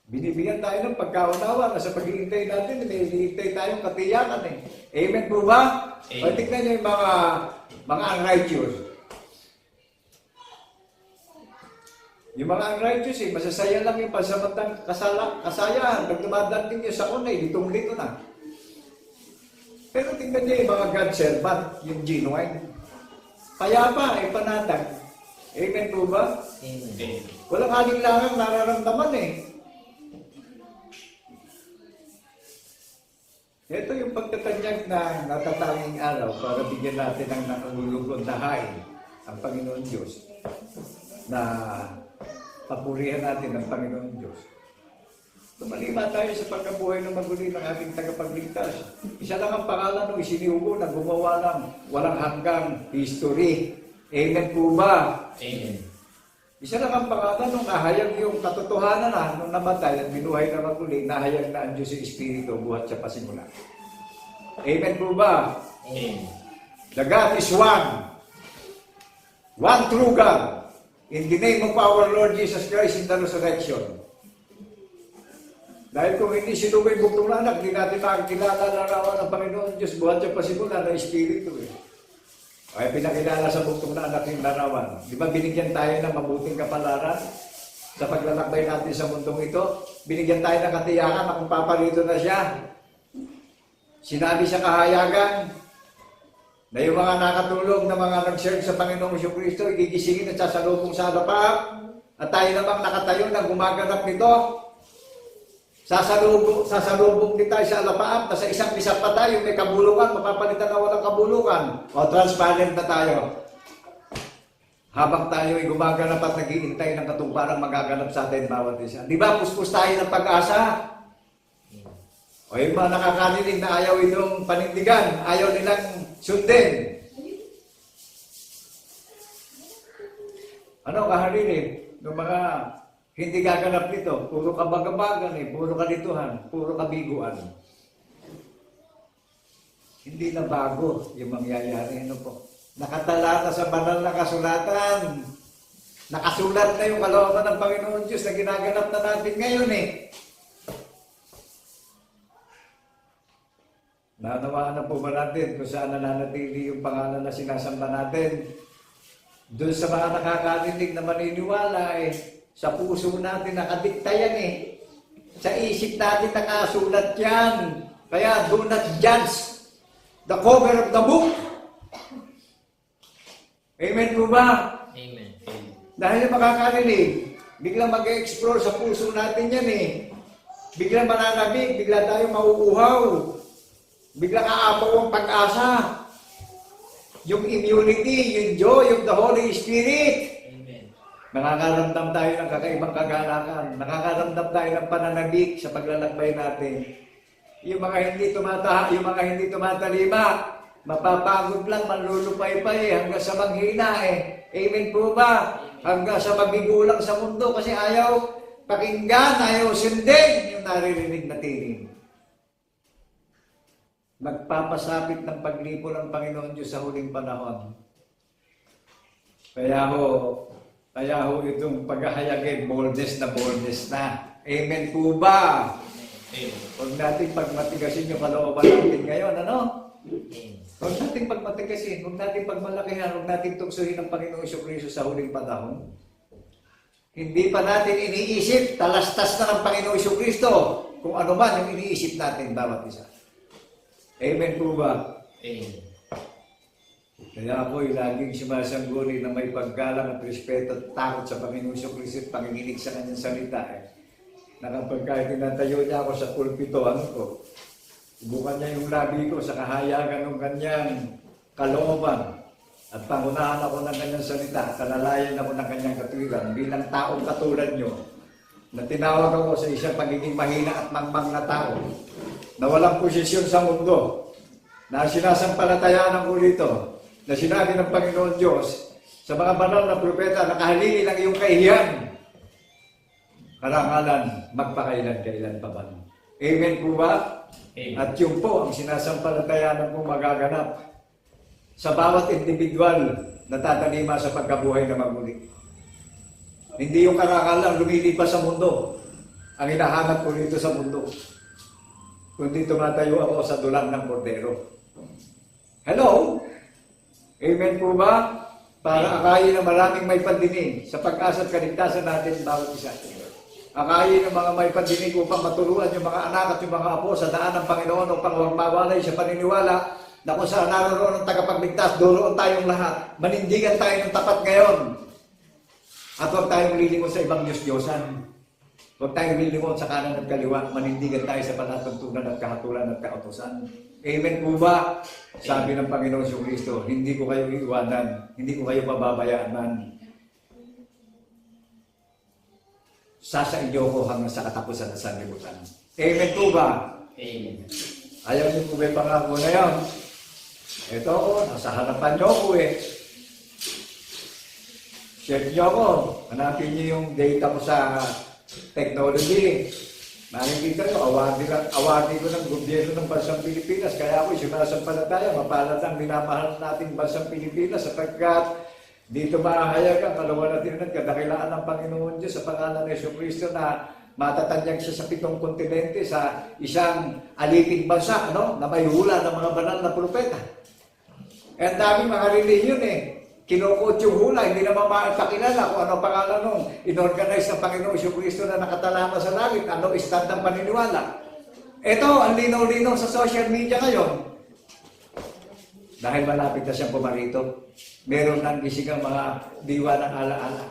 [SPEAKER 2] Binibigyan tayo ng pagkaunawa na sa paghihintay natin, hinihintay tayong katiyakan eh. Amen po ba?
[SPEAKER 3] Amen.
[SPEAKER 2] O tignan niyo yung mga unrighteous. Yung mga unrighteous eh, masasaya lang yung pansamantang kasayahan. Pag dumadating niyo sa unay, litong-lito na. Pero tignan niyo yung mga God servant, yung genuine. Payapa ay panatag. Amen po ba?
[SPEAKER 1] Amen.
[SPEAKER 3] Amen.
[SPEAKER 2] Walang alinlangang nararamdaman eh. Ito yung pagtatanyag na natatanging araw para bigyan natin ng nakangulugod na hain ang Panginoon Diyos na papurihan natin ang Panginoon Diyos. Tumalima tayo sa pagkabuhay ng maguli ng ating tagapagligtas. Isa lang ang pangalan ng isiniugo na gumawa ng walang hanggang history. Amen po ba?
[SPEAKER 3] Amen.
[SPEAKER 2] Isa lang ang pangalan nung nahayag yung katotohanan na nung namatay at binuhay na maguli, nahayag na ang Diyos yung Espiritu buhat sa pasimula. Amen po ba?
[SPEAKER 3] Amen.
[SPEAKER 2] The God is one. One true God. In the name of our Lord Jesus Christ in the resurrection. Dahil kung hindi sinubay buktong anak, hindi natin makakilala na rawan ng Panginoon Diyos buhat sa pasimula na Espiritu eh. Ay pinakilala sa buktong na anak ng larawan. Di ba binigyan tayo ng mabuting kapalaran sa paglalakbay natin sa mundong ito? Binigyan tayo ng katiyakan na kung paparito na siya. Sinabi sa kahayagan na yung mga nakatulog na mga nag-serve sa Panginoong Kristo, igigisingin at sasalubong sa alapap. At tayo namang nakatayo na gumaganap nito. Sasalubong din tayo sa alapaap na sa isang isa pa tayo may kabulukan, mapapalitan na walang kabulukan. O transparent na tayo. Habang tayo ay gumaganap at naghihintay ng katuparang magaganap sa atin bawat isa. Di ba puspos tayo ng pag-asa? O yung mga nakakarinig na ayaw itong panindigan, ayaw nilang sundin. Ano kaharinig? Yung mga hindi gaganap nito, puro kabagabagan eh, puro kalituhan, puro kabiguan. Hindi na bago yung mangyayari. Ano po? Nakatalata sa banal na kasulatan. Nakasulat na yung kalooban ng Panginoon Diyos na ginaganap na natin ngayon eh. Nanawaan na po ba natin kung saan nananatili yung pangalan na sinasamba natin? Doon sa mga nakakarinig na maniniwala eh, sa puso natin nakadikta yan eh. Sa isip natin nakasulat yan. Kaya do not judge the cover of the book. Amen po ba?
[SPEAKER 1] Amen.
[SPEAKER 2] Dahil makakarinig, biglang mag-explore sa puso natin yan eh. Biglang mananabig, bigla tayo mauuhaw. Biglang aapaw ang pag-asa. Yung immunity, yung joy of the Holy Spirit. Nakakaramdam tayo ng kakaibang kagalakan. Nakakaramdam tayo ng pananabik sa paglalakbay natin. Yung mga hindi tumatalima, mapapagod lang, manlulupay-pay hanggang sa manghina eh. Amen po ba? Hanggang sa mabigo lang sa mundo kasi ayaw pakinggan, ayaw sundin yung naririnig na tinig. Magpapasapit ng paglipo ng Panginoon Diyos sa huling panahon. Kaya ho itong paghahayagin, boldness na. Amen po ba?
[SPEAKER 3] Amen.
[SPEAKER 2] Huwag natin pagmatigasin yung kalooban natin ngayon, ano?
[SPEAKER 1] Amen.
[SPEAKER 2] Huwag natin pagmatigasin, huwag natin pagmalakihan, huwag natin tuksuhin ang Panginoong Kristo sa huling panahon. Hindi pa natin iniisip, talastas na ng Panginoong Jesucristo kung ano man yung iniisip natin bawat isa. Amen po ba?
[SPEAKER 3] Amen.
[SPEAKER 2] Kaya ako'y laging sumasangguni na may paggalang at respeto at takot sa Panginoong Jesucristo at panginginig sa kanyang salita. Na kapag kahit tinatayo niya ako sa pulpito, bukan niya yung labi ko sa kahayagan ng kanyang kalooban. At pangunahan ako ng kanyang salita, kalalayan ako ng kanyang katwiran bilang taong katulad nyo, na tinawag ako sa isang pagiging mahina at mangmang na tao, na walang posisyon sa mundo, na sinasampalatayaan ko dito, na sinabi ng Panginoon Diyos sa mga banal na propeta, nakahalili ng iyong kahihiyan, karangalan, magpakailan-kailan pa man. Amen po ba?
[SPEAKER 3] Amen.
[SPEAKER 2] At yun po ang sinasampalatayaan kong magaganap sa bawat individual na tatalima sa pagkabuhay na maguli. Hindi yung karangalan lumilipas sa mundo ang hinahanap ko dito sa mundo, kundi tumatayo ako sa dulang ng kordero. Hello? Amen po ba? Para akayin ng maraming may pandinig sa pag-asa at kaligtasan natin bawat isa. Akayin ng mga may pandinig upang matuluan yung mga anak at yung mga apo sa daan ng Panginoon upang huwag mawalay sa paniniwala na kung saan naroon ang tagapagligtas, doon tayong lahat. Manindigan tayo ng tapat ngayon. At huwag tayong lilingon sa ibang Diyos-Diyosan. Huwag tayong lilingon sa kanan at kaliwa. Manindigan tayo sa panatuntunan at kahatulan at kautusan. Amen po ba? Sabi ng Panginoon Jesucristo, hindi ko kayo iiwanan, hindi ko kayo pababayaan man. Sasainyo ko hanggang sa katapusan ng sanlibutan. Amen po ba?
[SPEAKER 3] Amen.
[SPEAKER 2] Ayaw niyo po may pangako na yan. Ito, nasa harapan niyo ako Check niyo ako. Hanapin niyo yung data ko sa technology. Makikita niyo, awardin ko ng gobyerno ng Bansang Pilipinas. Kaya ako'y sumasampalataya. Mapalad ang minamahal natin Bansang Pilipinas sapagkat dito mahahayag ang kaluwalhatian at kadakilaan ng Panginoon Diyos sa pangalan ni Jesucristo na matatanyag siya sa 7 kontinente sa isang aliping bansa, na may hula ng mga banal na propeta. Ang daming mga reliyon kinukot yung hula, hindi naman makakilala kung ano pangalan nung inorganize ng Panginoong Jesucristo na nakatalama sa langit, ano stand ng paniniwala. Ito, ang linaw-linaw sa social media ngayon. Dahil malapit na siyang pumarito, meron nang gising ang mga diwa ng alaala.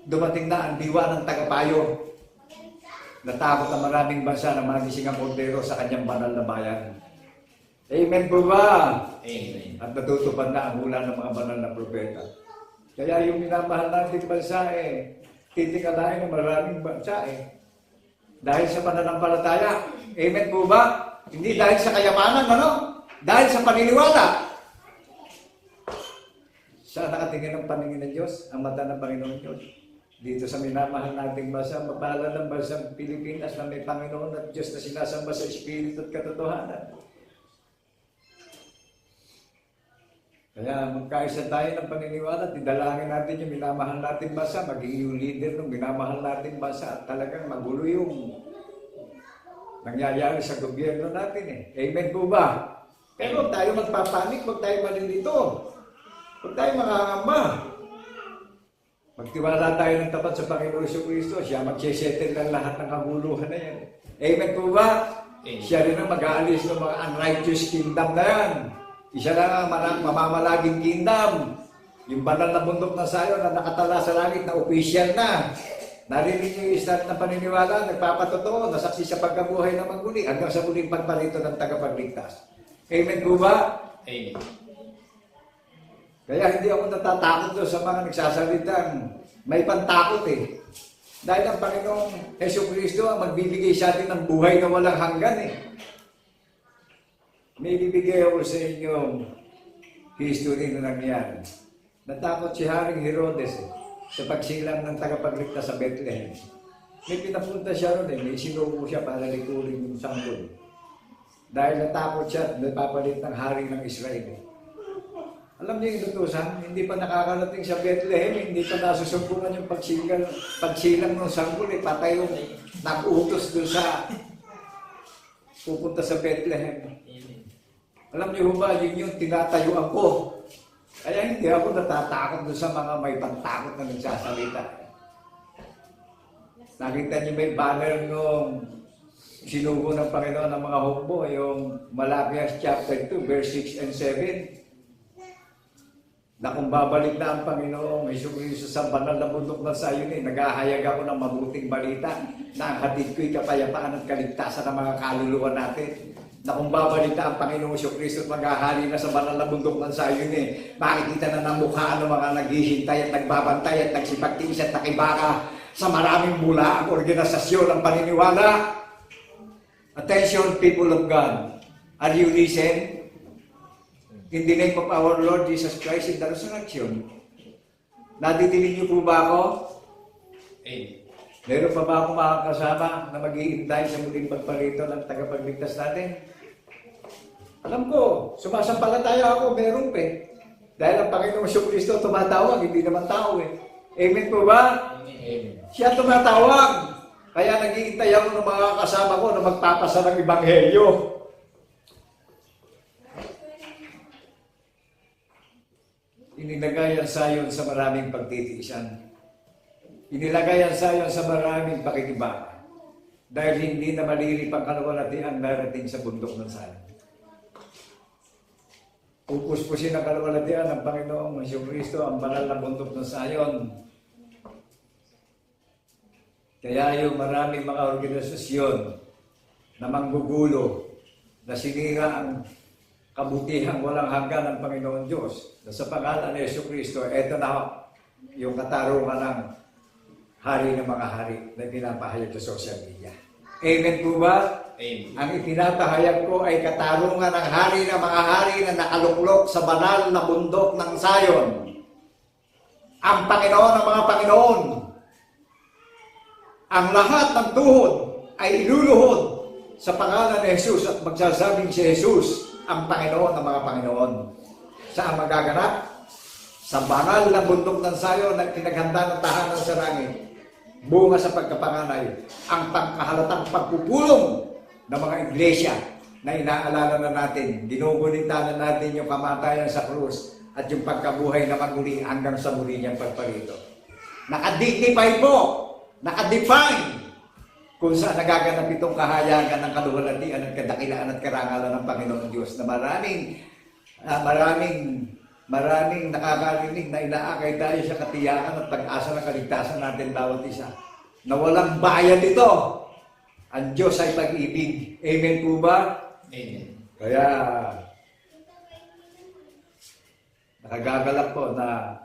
[SPEAKER 2] Dumating na ang diwa ng tagapayo. Natakot ang maraming bansa na magising ang kordero sa kanyang banal na bayan. Amen po ba?
[SPEAKER 3] Amen.
[SPEAKER 2] At natutupad na ang hula ng mga banal na propeta. Kaya yung minamahal nating bansa titikalain ng maraming bansa dahil sa pananampalataya. Amen po ba? Hindi dahil sa kayamanan, Dahil sa paniniwala. Saan nakatingin ang paningin ng Diyos? Ang mata ng Panginoon Diyos. Dito sa minamahal nating bansa, mapalad ng bansang Pilipinas na may Panginoon at Diyos na sinasamba sa Espiritu at katotohanan. Kaya magkaisa tayo ng paniniwala at idalangin natin yung minamahal nating bansa, maging yung leader ng minamahal nating bansa at talagang magulo yung nangyayari sa gobyerno natin Amen po ba? Pero huwag tayo magpapanik, huwag tayo malilito. Huwag tayo makakamba. Magtiwala tayo ng tapat sa Panginoon Jesucristo. Siya magsisettle ng lahat ng kaguluhan na yan. Amen po ba? Siya rin ang mag-aalis ng mga unrighteous kingdom na yan. Isa lang ang mamamalaging kingdom. Yung banal na bundok na sayo na nakatala sa langit na official na. Narinig niyo yung start ng paniniwala, nagpapatotoo, nasaksi sa pagkabuhay na maguli hanggang sa muling pagparito ng tagapagligtas. Amen po ba?
[SPEAKER 3] Amen.
[SPEAKER 2] Kaya hindi ako natatakot doon sa mga nagsasalitang may pantakot Dahil ang Panginoong Jesucristo ang magbibigay sa atin ng buhay na walang hanggan May bibigay ako sa inyong history na nangyari. Natakot si Haring Herodes sa pagsilang ng tagapagligtas sa Bethlehem. May pinapunta siya ron may sinubo siya para likurin yung sanggol. Dahil natakot siya at napapalit ng hari ng Israel. Alam niyo yung tutusan, hindi pa nakakarating sa Bethlehem, hindi pa nasusumbungan yung pagsilang ng sanggol, patay yung nag-utos doon sa pupunta sa Bethlehem. Alam niyo ba, yun yung tinatayuan ko. Kaya hindi ako natatakot doon sa mga may pantakot na nagsasalita. Nakita niyo ba yung banner nung sinugo ng Panginoon ng mga hukbo, yung Malakias chapter 2, verse 6 and 7? Na kung babalik na ang Panginoong Jesucristo sa banal na bundok ng Sayon, naghahayag ako ng mabuting balita na ang hatid ko'y kapayapaan at kaligtasan ng mga kaluluwa natin. Na kung babalik na ang Panginoong Jesucristo at maghahari na sa banal na bundok ng Sayon, makikita na ng mukha ng mga naghihintay at nagbabantay at nagsipagtiis at nakibaka sa maraming mula ang organisasyon ng paniniwala. Attention, people of God. Are you listening? In the name of our Lord Jesus Christ in the resurrection. Nadidinig niyo po ba ako?
[SPEAKER 3] Amen.
[SPEAKER 2] Meron pa ba akong makakasama na mag-iintay sa muling pagparito ng tagapagligtas natin? Alam ko, sumasampalataya ako, meron pa eh. Dahil ang Panginoong Jesucristo tumatawag, hindi naman tao eh. Amen po ba?
[SPEAKER 3] Amen.
[SPEAKER 2] Siya tumatawag. Kaya nag-iintay ako ng mga kasama ko na magpapasa ng Ebanghelyo. Inilagay ang sayon sa maraming pagtitiisan. Inilagay ang sayon sa maraming pakikibaka. Dahil hindi na malirip ang kaluwalhatian darating sa bundok ng sayon. Pupuspusin ang kaluwalhatian ng Panginoong Jesucristo ang banal na bundok ng sayon. Kaya yung maraming mga organisasyon na manggugulo, na sinira ang kabutihang walang hanggan ng Panginoon Diyos, na sa pangalan ni Jesucristo, eto na yung katarungan ng hari ng mga hari na pinapahayag sa social media. Amen po ba?
[SPEAKER 3] Amen.
[SPEAKER 2] Ang ipinapahayag ko ay katarungan ng hari ng mga hari na nakaluklok sa banal na bundok ng Sayon. Ang Panginoon ng mga Panginoon. Ang lahat ng tuhod ay iluluhod sa pangalan ni Jesus at magsasabing si Jesus ang Panginoon ng mga Panginoon. Saan magaganap? Sa banal na bundok ng Sayon na pinaghanda ng tahanan sa langit. Bunga sa pagkapanganay, ang pagkahalatang pagpupulong ng mga iglesia na inaalala na natin. Dinugunita na natin yung kamatayan sa krus at yung pagkabuhay na maguli hanggang sa muli niyang pagparito. Nakadignify po, nakadefine kung saan nagaganap itong kahayagan ng kaluwalhatian at kadakilaan at karangalan ng Panginoon Diyos na maraming nakakarinig na inaakay tayo sa katiyakan at pag-asa ng kaligtasan natin bawat isa. Na walang bayad ito. Ang Diyos ay pag-ibig. Amen po ba?
[SPEAKER 3] Amen.
[SPEAKER 2] Kaya nakagagalak po na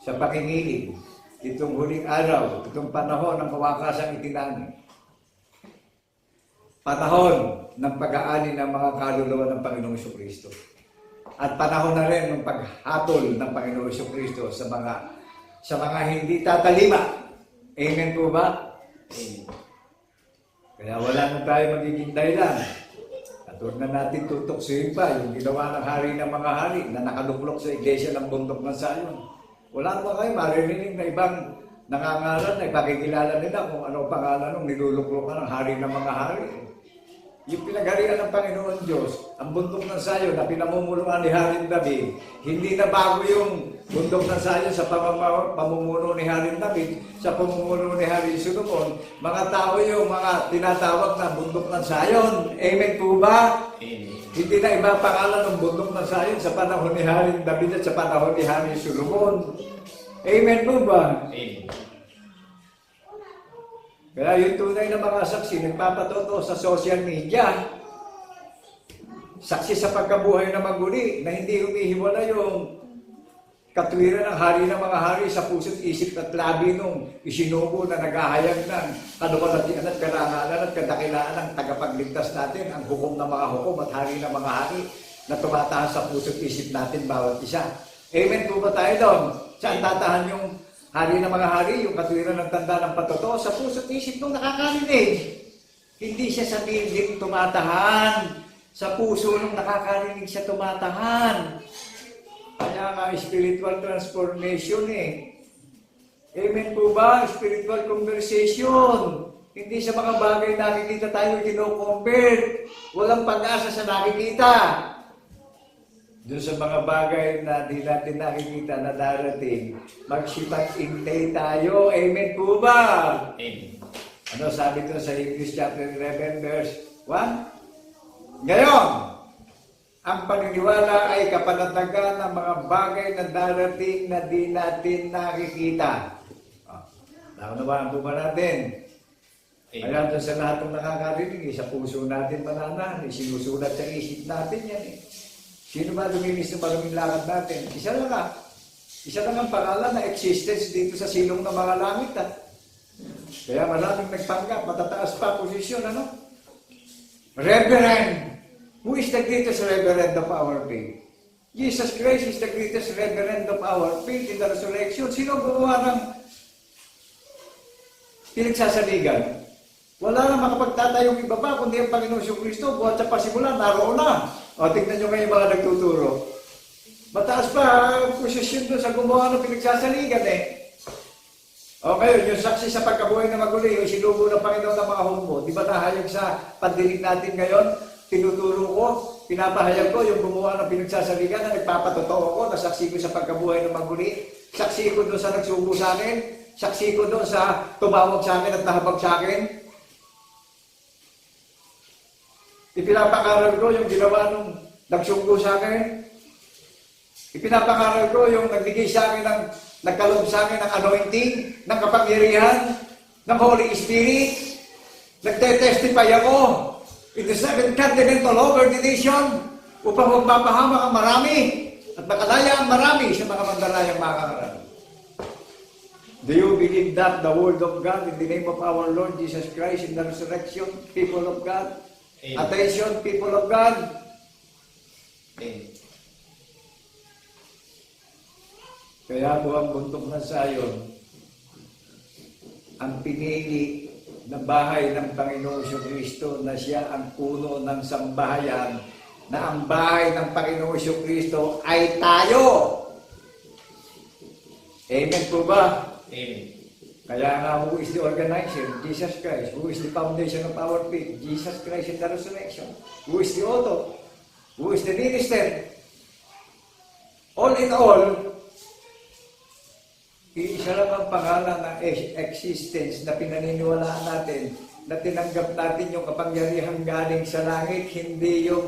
[SPEAKER 2] sa pakinginig itong huling araw, itong panahon ng kawakasang itinangin. Panahon ng pag-aani ng mga kaluluwa ng Panginoong Jesucristo. At panahon na rin ng paghatol ng Panginoong Jesucristo sa mga hindi tatalima. Amen po ba?
[SPEAKER 3] Amen.
[SPEAKER 2] Kaya wala na tayo magiging dahilan. At huwag na natin tutuksuin pa yung ginawa ng hari ng mga hari na nakaluklok sa iglesia ng bundok ng Sayon. Wala naman kayo maririnig na ibang nangangalan na ipakikilala nila kung ano pangalan ng niluluklokan ng hari ng mga hari. Yung pinagharian ng Panginoon Diyos, ang bundok ng Sayon na pinamumulungan ni Haring David, hindi na bago yung bundok ng Sayon sa pamumuno ni Haring David, sa pamumuno ni Haring Solomon. Mga tao yung mga tinatawag na bundok ng Sayon. Amen po ba?
[SPEAKER 3] Amen.
[SPEAKER 2] Hindi na iba pangalan ng bundok ng Sayon sa panahon ni Haring David at sa panahon ni Haring Solomon. Amen po ba?
[SPEAKER 3] Amen.
[SPEAKER 2] Kaya yung tunay na mga saksi, nagpapatotoo sa social media. Saksi sa pagkabuhay na maguli, na hindi humihiwala yung katwiran ng hari ng mga hari sa puso't isip at labi nung isinugo na naghahayag ng kaluwalhatian at karangalan at kadakilaan ng tagapagligtas natin, ang hukom ng mga hukom at hari ng mga hari na tumatahan sa puso't isip natin bawat isa. Amen po ba tayo doon? Saan tatahan yung hari ng mga hari, yung katwiran ng tanda ng patotoo sa puso't isip nung nakakarinig. Hindi siya sa piling tumatahan. Sa puso nung nakakarinig siya tumatahan. Kaya nga, spiritual transformation eh. Amen po ba? Spiritual conversation. Hindi sa mga bagay nakikita tayo kino-convert. Walang pag-asa sa nakikita. Doon sa mga bagay na di natin nakikita na darating, magsipag-intay tayo. Amen po ba?
[SPEAKER 3] Amen.
[SPEAKER 2] Ano sabi ito sa Hebrews chapter 11 verse 1? Ngayon, ang paniniwala ay kapanatagan ng mga bagay na darating na di natin nakikita. Naunawaan po ba natin? Kaya doon sa lahat ng nakakarinig, sa puso natin mananahan, sinusulat sa isip natin yan eh. Sino ba luminis ng maraming lakad natin? Isa lang ah. Isa lang ang pangalan na existence dito sa silong ng mga langit ah. Kaya maraming nagpanggap, matataas pa posisyon, ano? Reverend! Who is the greatest reverend of our faith? Jesus Christ is the greatest reverend of our faith in the resurrection. Sino gumawa ng pinagsasaligan? Wala na makapagtatayong iba pa, kundi ang Panginoon Kristo, buhat sa pasimulan, naroon na. O, tignan nyo ngayon mga nagtuturo. Mataas pa posisyon doon sa gumawa ng pinagsasaligan eh. O ngayon, yung saksi sa pagkabuhay na maguli, yung sinugo ng Panginoon ng mga humbo, di ba nahayag sa pandinig natin ngayon? Tinuturo ko, pinapahayag ko yung gumawa ng pinagsasaligan na nagpapatotoo ko, nasaksi ko sa pagkabuhay ng maguli, saksi ko doon sa nagsugo sa akin, saksi ko doon sa tumawag sa akin at nahabag sa akin. Ipinapakaral ko yung ginawa nung nagsugo sa akin. Ipinapakaral ko yung nagbigay sa akin ng nagkaloob sa akin ng anointing, ng kapangyarihan, ng Holy Spirit. Nagte-testify ako in the seventh continental ordination upang magpapahamak ang marami at makalaya ang marami sa mga mandalayang makakarami. Do you believe that the word of God in the name of our Lord Jesus Christ in the resurrection, people of God?
[SPEAKER 3] Amen.
[SPEAKER 2] Attention, people of God.
[SPEAKER 3] Amen.
[SPEAKER 2] Kaya po ang bundok ng Zion, ang pinili na bahay ng Panginoong Kristo na siya ang puno ng sambahayan, na ang bahay ng Panginoong Kristo ay tayo. Amen po ba?
[SPEAKER 3] Amen.
[SPEAKER 2] Kaya nga, who is the organizer? Jesus Christ. Who is the foundation of our faith? Jesus Christ in the resurrection. Who is the author? Who is the minister? All in all, isa lang ang pangalan ng existence na pinaniniwalaan natin, na tinanggap natin yung kapangyarihan galing sa langit, hindi yung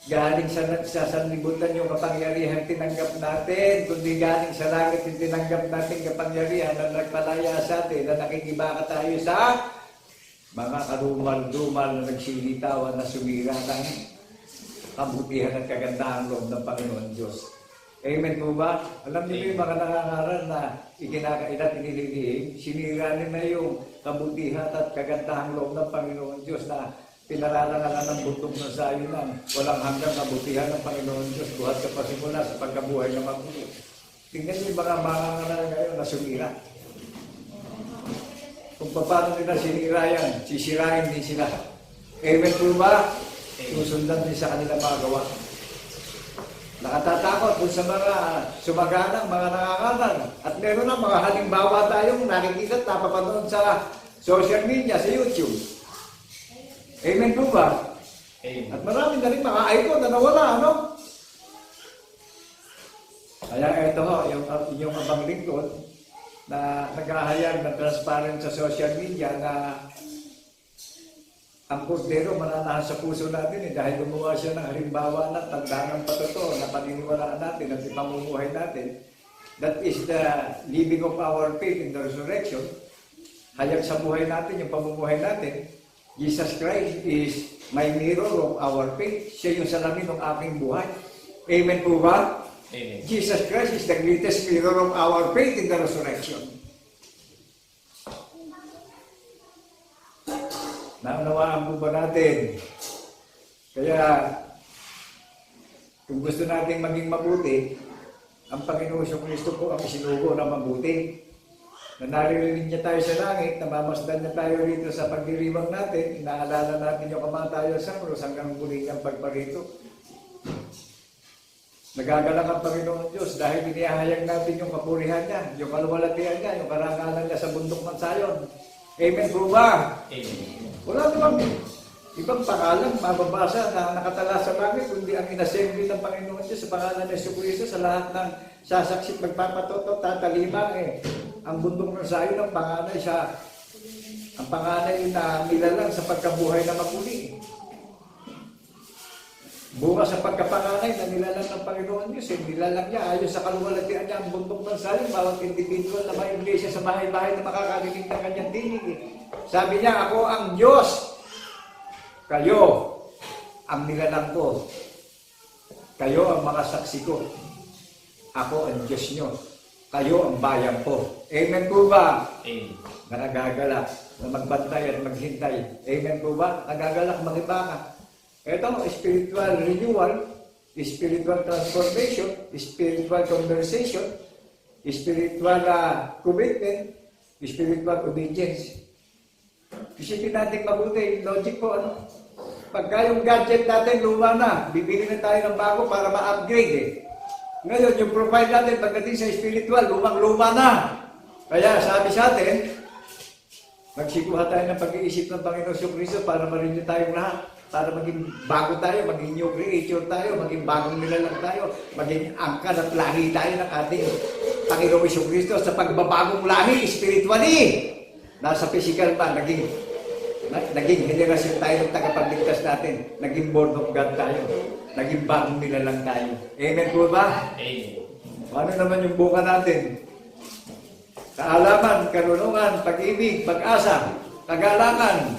[SPEAKER 2] galing sa sanlibutan yung kapangyarihan tinanggap natin, kundi galing sa langit yung tinanggap natin kapangyarihan na nagpalaya sa atin, na nakikibaka tayo sa mga karumal-dumal na nagsilitawan na sumira ng kabutihan at kagandahan loob ng Panginoon Diyos. Amen po ba? Alam niyo yung mga nangangaral na ikinakailat, inililihim, sinira nila yung kabutihan at kagandahan loob ng Panginoon Diyos na pinararangalan ng bundok ng Zion ng walang hanggang kabutihan ng Panginoon Diyos buhat sa pasimula sa pagkabuhay ng maguli. Tingnan niyo yung mga nangangaral ngayon na sumira. Kung paano nila sinira yan, sisirain din sila. Amen po ba? Susundan din sa kanilang mga gawa. Nakatatakot dun sa mga sumaganang, mga nangangaral. At meron na mga halimbawa tayong nakikita at napapanood sa social media, sa YouTube. Amen po ba?
[SPEAKER 3] Amen.
[SPEAKER 2] At marami na rin mga icon na nawala, ano? Kaya ito ho, yung abang lingkod na naghahayag ng transparent sa social media na ang kordero mananahan sa puso natin dahil gumawa siya ng halimbawa na tanda ng patotoo na paniniwalaan natin at ipamumuhay natin. That is the living of our faith in the resurrection. Hayag sa buhay natin, yung pamumuhay natin. Jesus Christ is my mirror of our faith. Siya yung salamin ng aking buhay. Amen po ba?
[SPEAKER 3] Amen.
[SPEAKER 2] Jesus Christ is the greatest mirror of our faith in the resurrection. Naunawaan po ba natin? Kaya, kung gusto nating maging mabuti, ang Panginoon Kristo po ang sinugo na mabuti. Na naririnig niya tayo sa langit, namamasdan niya tayo rito sa pagdiriwang natin, inaalala natin yung kamatayan sa krus hanggang muli niyang pagparito. Nagagalak ang Panginoon Diyos dahil inihahayag natin yung kapurihan niya, yung kaluwalhatian niya, yung karangalan niya sa bundok ng Zion. Amen po ba?
[SPEAKER 3] Amen.
[SPEAKER 2] Wala namang ibang pangalan mababasa na nakatala sa langit, kundi ang inassembly ng Panginoon Diyos sa pangalan ni Jesucristo sa lahat ng sasaksi magpapatoto, tatalima ang bundok ng Zion ng panganay sa Ang panganay na nilalang sa pagkabuhay na maguli. Bunga sa pagkapanganay na nilalang ng Panginoon Diyos, nilalang niya ayon sa kaluwalhatian niya ang bundok ng salin, bawat individual na may iglesia sa bahay-bahay na makakarinig ng kanyang tinig. Sabi niya, ako ang Diyos, kayo ang nilalang ko, kayo ang mga saksi ko, ako ang Diyos niyo, kayo ang bayan ko. Amen po ba?
[SPEAKER 3] Amen.
[SPEAKER 2] Nagagalak na magbantay at maghintay. Amen po ba? Nagagalak makibangan. Ito, spiritual renewal, spiritual transformation, spiritual conversation, spiritual commitment, spiritual obedience. Isipin natin mabuti, logic po, ano? Pagka yung gadget natin luma na, bibili na tayo ng bago para ma-upgrade eh. Ngayon, yung profile natin pagdating sa spiritual, lumang-luma na. Kaya sabi sa atin, magsikuha tayo ng pag-iisip ng Panginoon Kristo para ma-renew tayong lahat. Para maging bago tayo, maging new creature tayo, maging bagong nilalang tayo, maging angkan at lahi tayo ng ating Panginoong Kristo sa pagbabagong lahi, spiritually. Nasa physical pa, naging henerasyon tayo ng tagapagligtas natin, naging born of God tayo, naging bagong nilalang tayo. Amen po ba?
[SPEAKER 3] Amen.
[SPEAKER 2] Ano naman yung bunga natin? Kaalaman, karunungan, pag-ibig, pag-asa, kagalangan,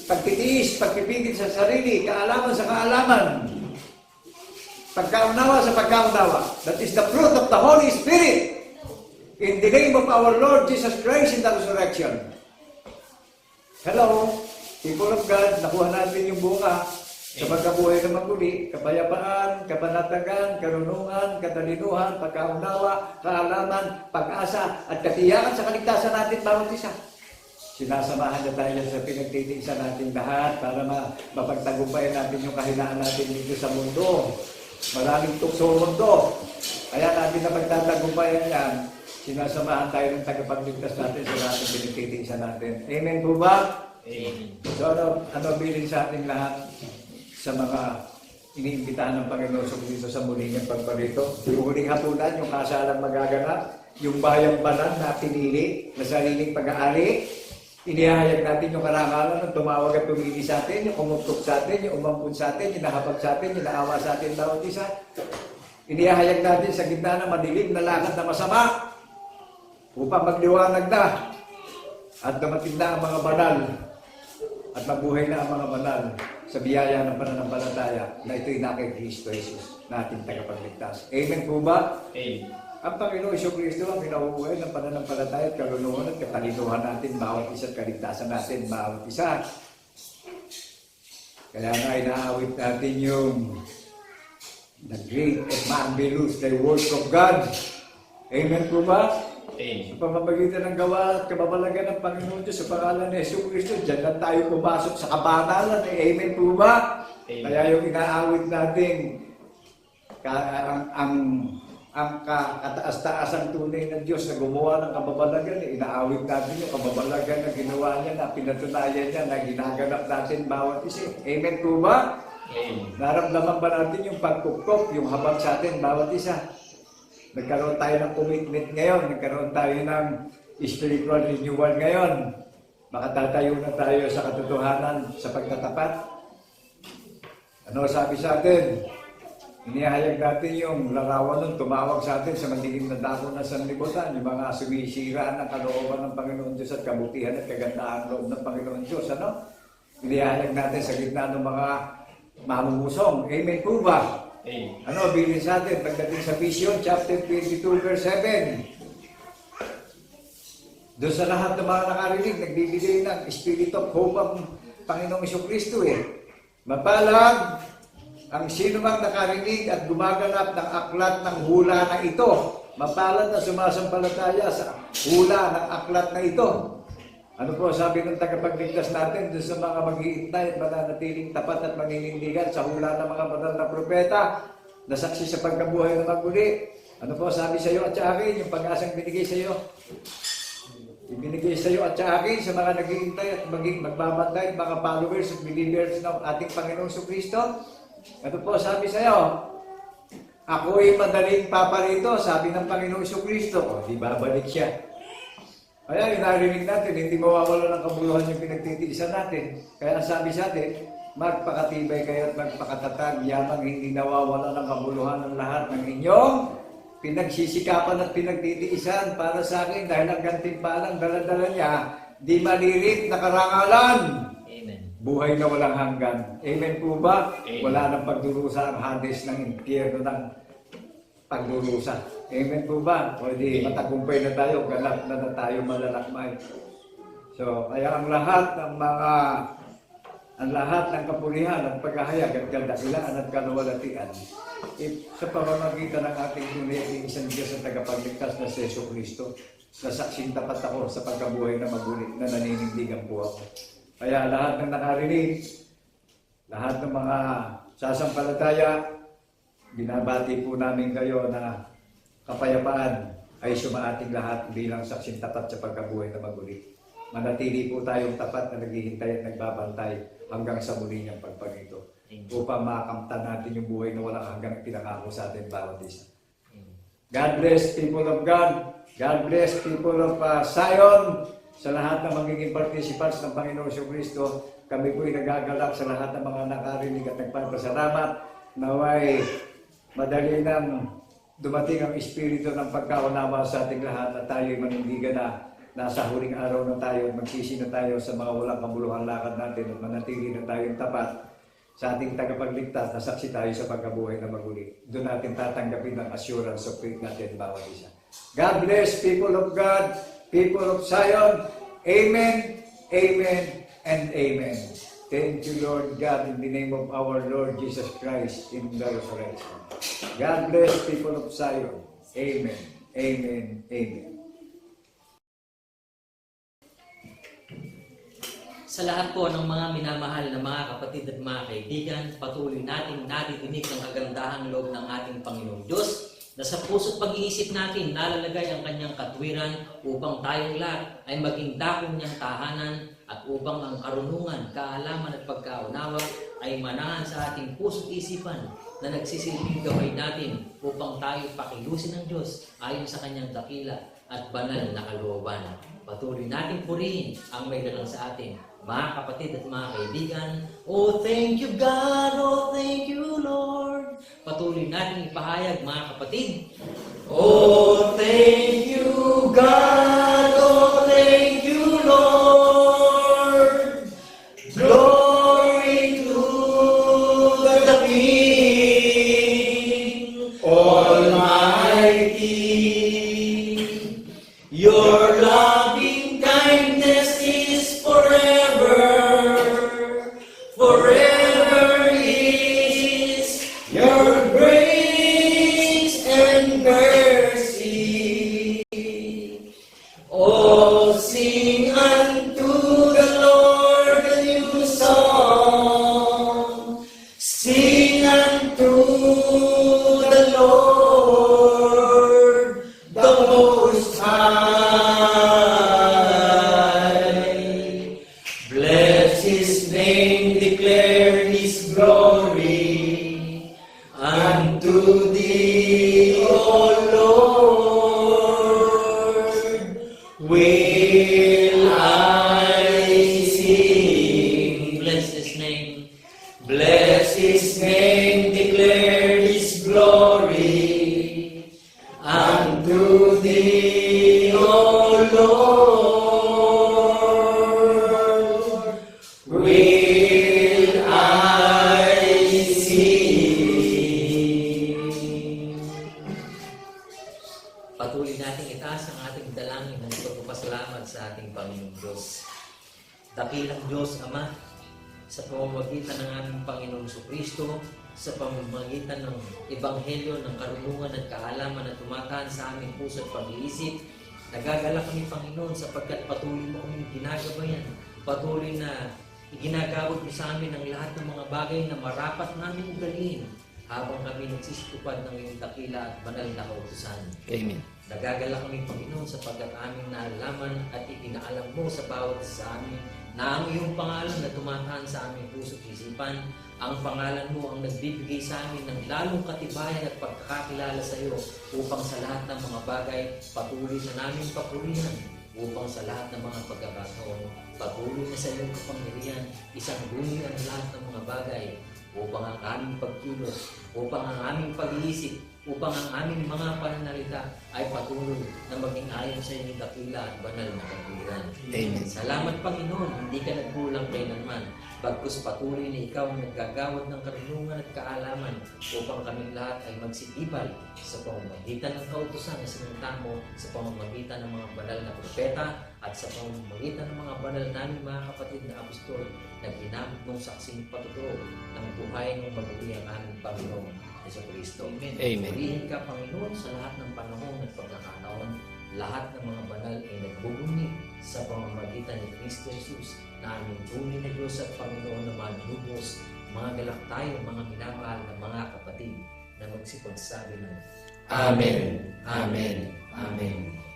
[SPEAKER 2] pagtitiis, pagpipigil sa sarili, kaalaman sa kaalaman, pagkaunawa sa pagkaunawa. That is the fruit of the Holy Spirit. In the name of our Lord Jesus Christ in the resurrection. Hello, people of God, nakuha natin yung bunga sa pagkabuhay ng maguli, kapayapaan, kapanatagan, karunungan, katalinuhan, pagkaunawa, kaalaman, pag-asa, at katiyakan sa kaligtasan natin bawat isa. Sinasamahan na tayo sa pinagtitiisan natin lahat para mapagtagumpayan natin yung kahinaan natin dito sa mundo. Maraming tukso mundo. Kaya natin na pagtatagumpayan yan, sinasamahan tayo ng tagapagligtas natin sa lahat ng pinagtitiisan natin. Amen po ba?
[SPEAKER 3] Amen.
[SPEAKER 2] So ano bilin sa ating lahat sa mga iniimbitahan ng Panginoon dito sa muling ng pagparito? Yung huling hapunan, yung kasalang magaganap, yung bayang banal na pinili na sariling pag-aari, inihayag natin yung karangalan ng tumawag at tumili sa atin, yung umutok sa atin, yung umampun sa atin, yung nahapag sa atin, yung naawa sa atin bawat isa. Inihayag natin sa gitna ng madilim na lakad na masama upang magliwanag na at dumating na ang mga banal at mabuhay na ang mga banal sa biyaya ng pananampalataya na ito'y na kay Kristo Jesus na ating tagapagligtas. Amen po ba?
[SPEAKER 3] Amen.
[SPEAKER 2] Ang Panginoon Kristo ang pinabubuhay ng pananampalataya at kaluluhan at katalinuhan natin bawat isa at kaligtasan natin bawat isa. Kaya nga inaawit natin yung the great and marvelous, the work of God. Amen po ba?
[SPEAKER 3] Amen.
[SPEAKER 2] Sa pamamagitan ng gawa at kababalagan ng Panginoon Diyos sa pangalan ni Yesu Kristo, dyan lang tayo pumasok sa kabanalan. Amen po ba?
[SPEAKER 3] Amen.
[SPEAKER 2] Kaya yung inaawit natin, ang kataas-taasang tunay ng Diyos na gumawa ng kababalagan, inaawit natin yung kababalagan na ginawa niya, na pinatunayan niya, na ginaganap natin bawat isa. Amen po ba?
[SPEAKER 3] Amen.
[SPEAKER 2] Naramdaman ba natin yung pagkukop, yung habang sa atin bawat isa? Nagkaroon tayo ng commitment ngayon, nagkaroon tayo ng spiritual renewal ngayon. Makatatayo na tayo sa katotohanan, sa pagtatapat. Ano sabi sa atin? Inihayag natin yung larawan nun, tumawag sa atin sa madilim na dako ng sanlibutan, yung mga sumisira ng kalooban ng Panginoon Diyos at kabutihan at kagandahan loob ng Panginoon Diyos. Ano? Inihayag natin sa gitna ng mga mamumusong. Amen po ba?
[SPEAKER 3] Amen.
[SPEAKER 2] Ano, bilin sa atin, pagdating sa Vision, chapter 22, verse 7. Doon sa lahat ng mga nakarinig, nagbibigay ng Spirit of Hope ang Panginoong Kristo eh. Mapalag ang sino mang nakarinig at gumaganap ng aklat ng hula na ito. Mapalad na sumasampalataya sa hula ng aklat na ito. Ano po sabi ng tagapagligtas natin doon sa mga mag-iintay at mananatiling tapat at maninindigan sa hula ng mga banal na propeta na saksi sa pagkabuhay ng maguli? Ano po sabi sa iyo at sa akin, yung pag-asang binigay sa iyo? Ibinigay sa iyo at sa akin sa mga nag-iintay at magbabantay, mga followers at believers ng ating Panginoong Kristo. Ano po sabi sa iyo? Ako'y madaling paparito, sabi ng Panginoong Kristo. O, di babalik siya. Kaya inarinig natin, hindi mawawala ng kabuluhan yung pinagtitiisan natin. Kaya ang sabi sa atin, magpakatibay kayo at magpakatatag, yamang hindi nawawala ng kabuluhan ng lahat ng inyong pinagsisikapan at pinagtitiisan para sa akin dahil ang gantimpalang dala-dala niya, di malirit na karangalan.
[SPEAKER 1] Amen.
[SPEAKER 2] Buhay na walang hanggan. Amen po ba?
[SPEAKER 1] Amen.
[SPEAKER 2] Wala nang pagdurusa ang Hades ng impyerno ng pagdurusa. Amen po ba? O di matagumpay na tayo, ganap na tayo malalakmay. So, kaya ang lahat ng kapulihan at paghahayag at kadakilaan at kaluwalhatian sa pamamagitan ng ating tunay at isang Diyos at tagapagligtas na si Yesu Cristo, na saksing tapat ako sa pagkabuhay na magulit na naninindigan po ako. Kaya lahat ng nakarinig, lahat ng mga sasampalataya, binabati po namin kayo na kapayapaan ay sumaating lahat bilang saksing tapat sa pagkabuhay na magulit. Manatili po tayong tapat na naghihintay at nagbabantay hanggang sa muli niyang pagpagito upang makamtan natin yung buhay na walang hanggang pinangako sa atin bawat isa. God bless people of God. God bless people of Zion. Sa lahat ng magiging participants ng Panginoon Kristo, kami po'y nagagalak sa lahat ng mga nakarinig at nagpapasalamat. Naway madali nang dumating ang Espiritu ng pagkaunawa sa ating lahat at tayo'y manindigan na nasa huling araw na tayo at magsisi na tayo sa mga walang kabuluhang lakad natin at manatili na tayong tapat sa ating tagapagligtas na saksi tayo sa pagkabuhay na maguli. Doon natin tatanggapin ang assurance of faith natin bawat isa. God bless people of God, people of Zion. Amen, amen, and amen. Thank you, Lord God, in the name of our Lord Jesus Christ in the resurrection. God bless people of Zion. Amen, amen, amen.
[SPEAKER 1] Sa lahat po ng mga minamahal na mga kapatid at mga kaibigan, patuloy nating nadidinig ang kagandahang loob ng ating Panginoong Diyos na sa puso't pag-iisip natin nalalagay ang kanyang katwiran upang tayong lahat ay maging dakong niyang tahanan at upang ang karunungan, kaalaman at pagkaunawa ay manahan sa ating puso't isipan na nagsisilbing gaway natin upang tayo pakilusin ng Diyos ayon sa kanyang dakila at banal na kalooban. Patuloy natin purihin ang may dalang sa atin. Mga kapatid at mga kaibigan, oh thank you God, oh thank you Lord. Patuloy natin ipahayag mga kapatid. Oh thank you God, oh thank you Lord. Glory to the King Almighty. Your loving kindness is forever, forever is your grace and mercy. Oh, sing unto the Lord a new song. Sing unto the Lord the Most High. Bless His name, declare His glory unto Thee, O Lord. Will I sing? Bless His name. Bless His name, declare His glory unto Thee, O Lord. Will I sing? Patuloy nating itaas ang ating dalangin ng pagpapasalamat sa ating Panginoong Diyos. Dakilang Diyos, Ama, sa pamamagitan ng aming Panginoong Kristo, sa pamamagitan ng Ebanghelyo ng karunungan at kaalaman na tumataan sa aming puso at pag-iisip, nagagalak kami, Panginoon, sapagkat patuloy mo kaming ginagabayan, patuloy na iginagawad mo sa amin ang lahat ng mga bagay na marapat namin ugaliin habang kami nagsisitupad ng iyong dakila at banal na kautusan. Amen. Nagagala kami, Panginoon, sapagkat aming naalaman at ipinaalam mo sa bawat isa sa amin na ang iyong pangalan na tumataan sa aming puso at isipan, ang pangalan mo ang nagbibigay sa amin ng lalong katibayan at pagkakakilala sa iyo upang sa lahat ng mga bagay patuloy na namin papurihan upang sa lahat ng mga pagkakataon, patuloy na sa iyong kapangyarihan, isang buhay ang lahat ng mga bagay, upang ang aming pagkilos, upang ang aming pag-iisip, upang ang aming mga pananalita ay patuloy na maging ayon sa iyong dakila at banal na katwiran.
[SPEAKER 3] Amen.
[SPEAKER 1] Salamat Panginoon, hindi ka nagkulang kailanman, bagkus patuloy na ikaw ang naggagawad ng karunungan at kaalaman upang kaming lahat ay magsitibay sa pamamagitan ng kautusan na sinunta mo, sa pamamagitan ng mga banal na propeta at sa pamamagitan ng mga banal namin mga kapatid na apostol na ginamit mong saksing patotoo ng buhay ng maguli ang aming Panginoon Jesucristo.
[SPEAKER 3] Amen.
[SPEAKER 1] Purihin ka Panginoon sa lahat ng panahon at pagkakataon. Lahat ng mga banal ay nagbubunyi sa pamamagitan ni Kristo Jesus na aming tunay na Diyos at Panginoon na maglubos. Mga galak tayo, mga minamahal na mga kapatid na magsipagsabi ng
[SPEAKER 3] Amen. Amen. Amen.